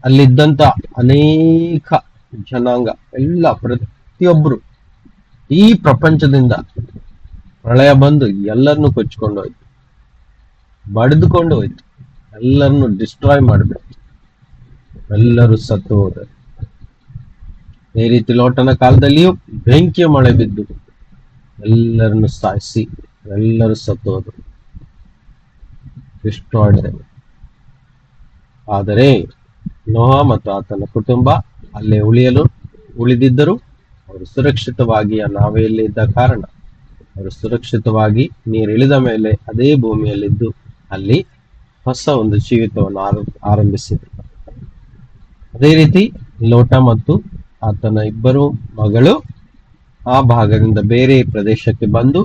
Speaker 1: ಅಲ್ಲಿದ್ದಂತ ಅನೇಕ ಜನಾಂಗ ಎಲ್ಲ ಪ್ರತಿಯೊಬ್ರು ಈ ಪ್ರಪಂಚದಿಂದ ಪ್ರಳಯ ಬಂದು ಎಲ್ಲರನ್ನು ಕೊಚ್ಕೊಂಡು ಹೋಯ್ತು, ಬಡಿದುಕೊಂಡು ಹೋಯ್ತು, ಎಲ್ಲರನ್ನು ಡಿಸ್ಟ್ರಾಯ್ ಮಾಡಿಬಿಡ್ತು, ಎಲ್ಲರೂ ಸತ್ತು ಹೋದರು. ಈ ರೀತಿ ಲೋಟನ ಕಾಲದಲ್ಲಿಯೂ ಬೆಂಕಿಯ ಮಳೆ ಬಿದ್ದು ಎಲ್ಲರನ್ನು ಸಾಯಿಸಿ ಎಲ್ಲರೂ ಸತ್ತು ಹೋದರು, ಡಿಸ್ಟ್ರಾಯ್ಡ್. ಆದರೆ ನೋಹ ಮತ್ತು ಆತನ ಕುಟುಂಬ ಅಲ್ಲೇ ಉಳಿದಿದ್ದರು. ಅವರು ಸುರಕ್ಷಿತವಾಗಿ ಆ ನಾವೆಯಲ್ಲಿ ಇದ್ದ ಕಾರಣ ಅವರು ಸುರಕ್ಷಿತವಾಗಿ ನೀರಿಳಿದ ಮೇಲೆ ಅದೇ ಭೂಮಿಯಲ್ಲಿದ್ದು ಅಲ್ಲಿ ಹೊಸ ಒಂದು ಜೀವಿತವನ್ನು ಆರಂಭಿಸಿದರು. ಅದೇ ರೀತಿ ಲೋಟ ಮತ್ತು ಆತನ ಇಬ್ಬರು ಮಗಳು ಆ ಭಾಗದಿಂದ ಬೇರೆ ಪ್ರದೇಶಕ್ಕೆ ಬಂದು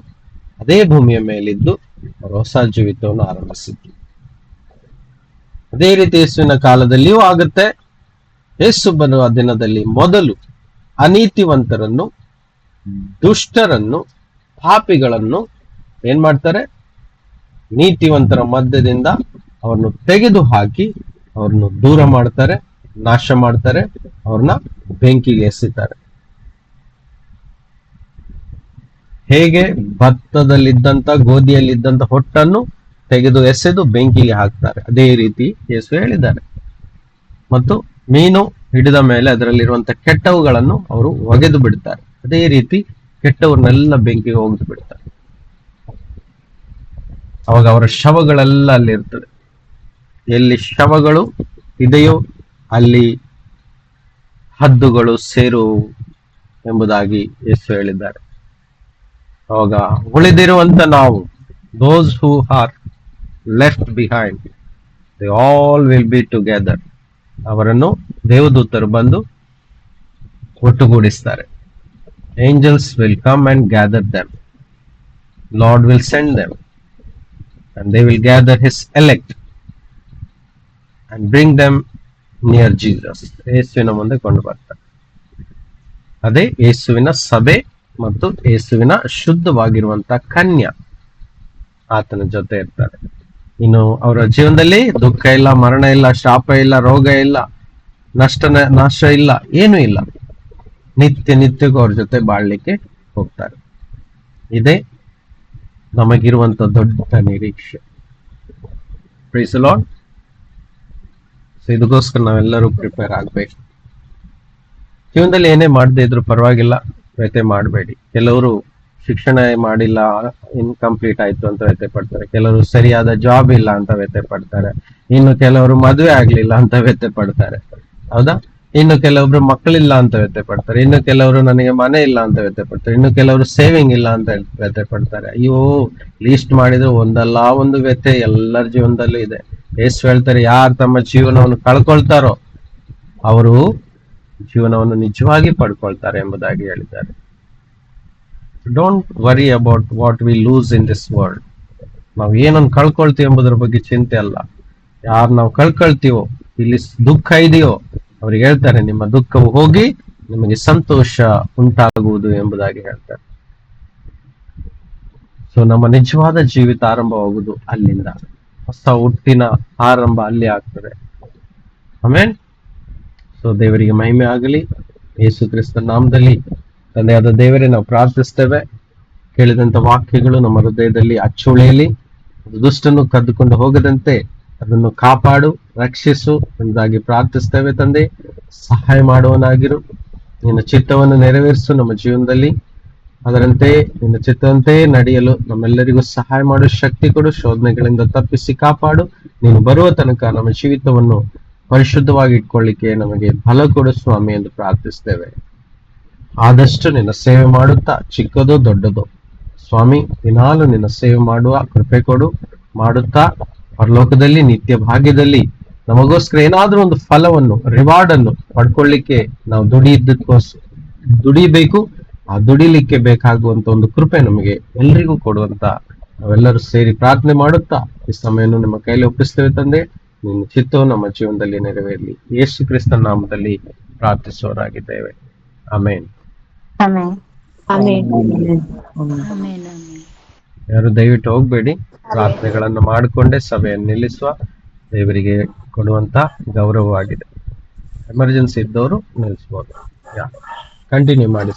Speaker 1: ಅದೇ ಭೂಮಿಯ ಮೇಲಿದ್ದು ಅವರು ಹೊಸ ಜೀವಿತವನ್ನು ಆರಂಭಿಸಿದ್ರು. ಅದೇ ರೀತಿ ಯೇಸುವಿನ ಕಾಲದಲ್ಲಿಯೂ ಆಗುತ್ತೆ. ಯೇಸು ಬರುವ ದಿನದಲ್ಲಿ ಮೊದಲು ಅನೀತಿವಂತರನ್ನು, ದುಷ್ಟರನ್ನು, ಪಾಪಿಗಳನ್ನು ಏನ್ ಮಾಡ್ತಾರೆ? ನೀತಿವಂತರ ಮಧ್ಯದಿಂದ ಅವ್ರನ್ನು ತೆಗೆದು ಹಾಕಿ ಅವ್ರನ್ನು ದೂರ ಮಾಡ್ತಾರೆ, ನಾಶ ಮಾಡ್ತಾರೆ, ಅವ್ರನ್ನ ಬೆಂಕಿಗೆ ಎಸಿತಾರೆ. ಹೇಗೆ ಭತ್ತದಲ್ಲಿದ್ದಂತ, ಗೋಧಿಯಲ್ಲಿದ್ದಂತ ಹೊಟ್ಟನ್ನು ತೆಗೆದು ಎಸೆದು ಬೆಂಕಿಗೆ ಹಾಕ್ತಾರೆ, ಅದೇ ರೀತಿ ಯೇಸು ಹೇಳಿದ್ದಾರೆ. ಮತ್ತು ಮೀನು ಹಿಡಿದ ಮೇಲೆ ಅದರಲ್ಲಿರುವಂತ ಕೆಟ್ಟವುಗಳನ್ನು ಅವರು ಒಗೆದು ಬಿಡ್ತಾರೆ, ಅದೇ ರೀತಿ ಕೆಟ್ಟವ್ರನ್ನೆಲ್ಲ ಬೆಂಕಿಗೆ ಒಗೆದು ಬಿಡ್ತಾರೆ. ಅವಾಗ ಅವರ ಶವಗಳೆಲ್ಲ ಅಲ್ಲಿ ಇರ್ತದೆ. ಎಲ್ಲಿ ಶವಗಳು ಇದೆಯೋ ಅಲ್ಲಿ ಹದ್ದುಗಳು ಸೇರು ಎಂಬುದಾಗಿ ಯೇಸು ಹೇಳಿದ್ದಾರೆ. ಅವಾಗ ಉಳಿದಿರುವಂತ ನಾವು, those who are left behind, they all will be together. ಅವರನ್ನು ದೇವದೂತರು ಬಂದು ಒಟ್ಟುಗೂಡಿಸ್ತಾರೆ. Angels will come and gather them. Lord will send them and they will gather his elect and bring them near Jesus. ಯೇಸುವಿನ ಮುಂದೆ ಕೊಂಡು ಬರ್ತಾರೆ. ಅದೇ ಯೇಸುವಿನ ಸಭೆ ಮತ್ತು ಯೇಸುವಿನ ಶುದ್ಧವಾಗಿರುವಂತ ಕನ್ಯಾ ಆತನ ಜೊತೆ ಇರ್ತಾರೆ. ಇನ್ನು ಅವರ ಜೀವನದಲ್ಲಿ ದುಃಖ ಇಲ್ಲ, ಮರಣ ಇಲ್ಲ, ಶಾಪ ಇಲ್ಲ, ರೋಗ ಇಲ್ಲ, ನಾಶ ಇಲ್ಲ, ಏನೂ ಇಲ್ಲ. ನಿತ್ಯಕ್ಕೂ ಅವ್ರ ಜೊತೆ ಬಾಳ್ಲಿಕ್ಕೆ ಹೋಗ್ತಾರೆ. ಇದೇ ನಮಗಿರುವಂತ ದೊಡ್ಡ ನಿರೀಕ್ಷೆ. Price the lord. ಸೊ ಇದಕ್ಕೋಸ್ಕರ ನಾವೆಲ್ಲರೂ ಪ್ರಿಪೇರ್ ಆಗ್ಬೇಕು. ಜೀವನದಲ್ಲಿ ಏನೇ ಮಾಡದೇ ಇದ್ರು ಪರವಾಗಿಲ್ಲ, ವ್ಯಥೆ ಮಾಡಬೇಡಿ. ಕೆಲವರು ಶಿಕ್ಷಣ ಮಾಡಿಲ್ಲ, ಇನ್ಕಂಪ್ಲೀಟ್ ಆಯ್ತು ಅಂತ ವ್ಯಥೆ ಪಡ್ತಾರೆ. ಕೆಲವರು ಸರಿಯಾದ ಜಾಬ್ ಇಲ್ಲ ಅಂತ ವ್ಯಥೆ ಪಡ್ತಾರೆ. ಇನ್ನು ಕೆಲವರು ಮದುವೆ ಆಗ್ಲಿಲ್ಲ ಅಂತ ವ್ಯಥೆ ಪಡ್ತಾರೆ, ಹೌದಾ? ಇನ್ನು ಕೆಲವೊಬ್ರು ಮಕ್ಕಳಿಲ್ಲ ಅಂತ ವ್ಯಥೆ ಪಡ್ತಾರೆ. ಇನ್ನು ಕೆಲವರು ನನಗೆ ಮನೆ ಇಲ್ಲ ಅಂತ ವ್ಯಥೆ ಪಡ್ತಾರೆ. ಇನ್ನು ಕೆಲವರು ಸೇವಿಂಗ್ ಇಲ್ಲ ಅಂತ ವ್ಯಥೆ ಪಡ್ತಾರೆ. ಅಯ್ಯೋ, ಲೀಸ್ಟ್ ಮಾಡಿದ್ರೆ ಒಂದಲ್ಲ ಒಂದು ವ್ಯಥೆ ಎಲ್ಲರ ಜೀವನದಲ್ಲೂ ಇದೆ. ಯೇಸು ಹೇಳ್ತಾರೆ, ಯಾರು ತಮ್ಮ ಜೀವನವನ್ನು ಕಳ್ಕೊಳ್ತಾರೋ ಅವರು ಜೀವನವನ್ನು ನಿಜವಾಗಿ ಪಡ್ಕೊಳ್ತಾರೆ ಎಂಬುದಾಗಿ ಹೇಳಿದ್ದಾರೆ. Don't worry about what we lose in this world. ನಾವು ಏನನ್ನು ಕಳ್ಕೊಳ್ತೀವಿ ಎಂಬುದರ ಬಗ್ಗೆ ಚಿಂತೆ ಅಲ್ಲ. ಯಾರು ನಾವು ಕಳ್ಕೊಳ್ತೀವೋ, ಇಲ್ಲಿ ದುಃಖ ಇದೆಯೋ ಅವ್ರಿಗೆ ಹೇಳ್ತಾರೆ, ನಿಮ್ಮ ದುಃಖವು ಹೋಗಿ ನಿಮಗೆ ಸಂತೋಷ ಉಂಟಾಗುವುದು ಎಂಬುದಾಗಿ ಹೇಳ್ತಾರೆ. ಸೊ ನಮ್ಮ ನಿಜವಾದ ಜೀವಿತ ಆರಂಭವಾಗುವುದು ಅಲ್ಲಿಂದ. ಹೊಸ ಹುಟ್ಟಿನ ಆರಂಭ ಅಲ್ಲಿ ಆಗ್ತದೆ. ಆಮೇಲೆ ಸೊ ದೇವರಿಗೆ ಮಹಿಮೆ ಆಗಲಿ. ಯೇಸು ಕ್ರಿಸ್ತ ನಾಮದಲ್ಲಿ ತಂದೆಯಾದ ದೇವರೇ ನಾವು ಪ್ರಾರ್ಥಿಸ್ತೇವೆ. ಕೇಳಿದಂತ ವಾಕ್ಯಗಳು ನಮ್ಮ ಹೃದಯದಲ್ಲಿ ಅಚ್ಚುಳಿಯಲಿ. ದುಷ್ಟನ್ನು ಕದ್ದುಕೊಂಡು ಹೋಗದಂತೆ ಅದನ್ನು ಕಾಪಾಡು, ರಕ್ಷಿಸು ಎಂಬುದಾಗಿ ಪ್ರಾರ್ಥಿಸ್ತೇವೆ. ತಂದೆ, ಸಹಾಯ ಮಾಡುವನಾಗಿರು. ನಿನ್ನ ಚಿತ್ತವನ್ನು ನೆರವೇರಿಸು ನಮ್ಮ ಜೀವನದಲ್ಲಿ. ಅದರಂತೆ ನಿನ್ನ ಚಿತ್ತವಂತೆ ನಡೆಯಲು ನಮ್ಮೆಲ್ಲರಿಗೂ ಸಹಾಯ ಮಾಡು, ಶಕ್ತಿ ಕೊಡು. ಶೋಧನೆಗಳಿಂದ ತಪ್ಪಿಸಿ ಕಾಪಾಡು. ನೀನು ಬರುವ ತನಕ ನಮ್ಮ ಜೀವಿತವನ್ನು ಪರಿಶುದ್ಧವಾಗಿ ಇಟ್ಕೊಳ್ಳಿಕ್ಕೆ ನಮಗೆ ಬಲ ಕೊಡು ಸ್ವಾಮಿ ಎಂದು ಪ್ರಾರ್ಥಿಸ್ತೇವೆ. ಆದಷ್ಟು ನಿನ್ನ ಸೇವೆ ಮಾಡುತ್ತಾ, ಚಿಕ್ಕದೋ ದೊಡ್ಡದೋ ಸ್ವಾಮಿ, ದಿನಾಲು ನಿನ್ನ ಸೇವೆ ಮಾಡುವ ಕೃಪೆ ಕೊಡು. ಮಾಡುತ್ತಾ ಪರಲೋಕದಲ್ಲಿ ನಿತ್ಯ ಭಾಗ್ಯದಲ್ಲಿ ನಮಗೋಸ್ಕರ ಏನಾದ್ರೂ ಒಂದು ಫಲವನ್ನು, ರಿವಾರ್ಡ್ ಅನ್ನು ಪಡ್ಕೊಳ್ಳಿಕ್ಕೆ ನಾವು ದುಡಿಬೇಕು. ಆ ದುಡಿಲಿಕ್ಕೆ ಬೇಕಾಗುವಂತ ಒಂದು ಕೃಪೆ ನಮಗೆ ಎಲ್ರಿಗೂ ಕೊಡುವಂತ ನಾವೆಲ್ಲರೂ ಸೇರಿ ಪ್ರಾರ್ಥನೆ ಮಾಡುತ್ತಾ ಈ ಸಮಯವನ್ನು ನಿಮ್ಮ ಕೈಲಿ ಒಪ್ಪಿಸ್ತೇವೆ. ತಂದೆ, ನಿನ್ನ ಚಿತ್ತವು ನಮ್ಮ ಜೀವನದಲ್ಲಿ ನೆರವೇರಲಿ. ಯೇಸು ಕ್ರಿಸ್ತನ ನಾಮದಲ್ಲಿ ಪ್ರಾರ್ಥಿಸುವರಾಗಿದ್ದೇವೆ. ಆಮೇನ್. ಯಾರು ದಯವಿಟ್ಟು ಹೋಗ್ಬೇಡಿ. ಪ್ರಾರ್ಥನೆಗಳನ್ನು ಮಾಡಿಕೊಂಡೇ ಸಭೆಯನ್ನು ನಿಲ್ಲಿಸುವ ದೇವರಿಗೆ ಕೊಡುವಂತ ಗೌರವವಾಗಿದೆ. ಎಮರ್ಜೆನ್ಸಿ ಇದ್ದವರು ನಿಲ್ಲಿಸಬಹುದು. ಕಂಟಿನ್ಯೂ ಮಾಡಿ.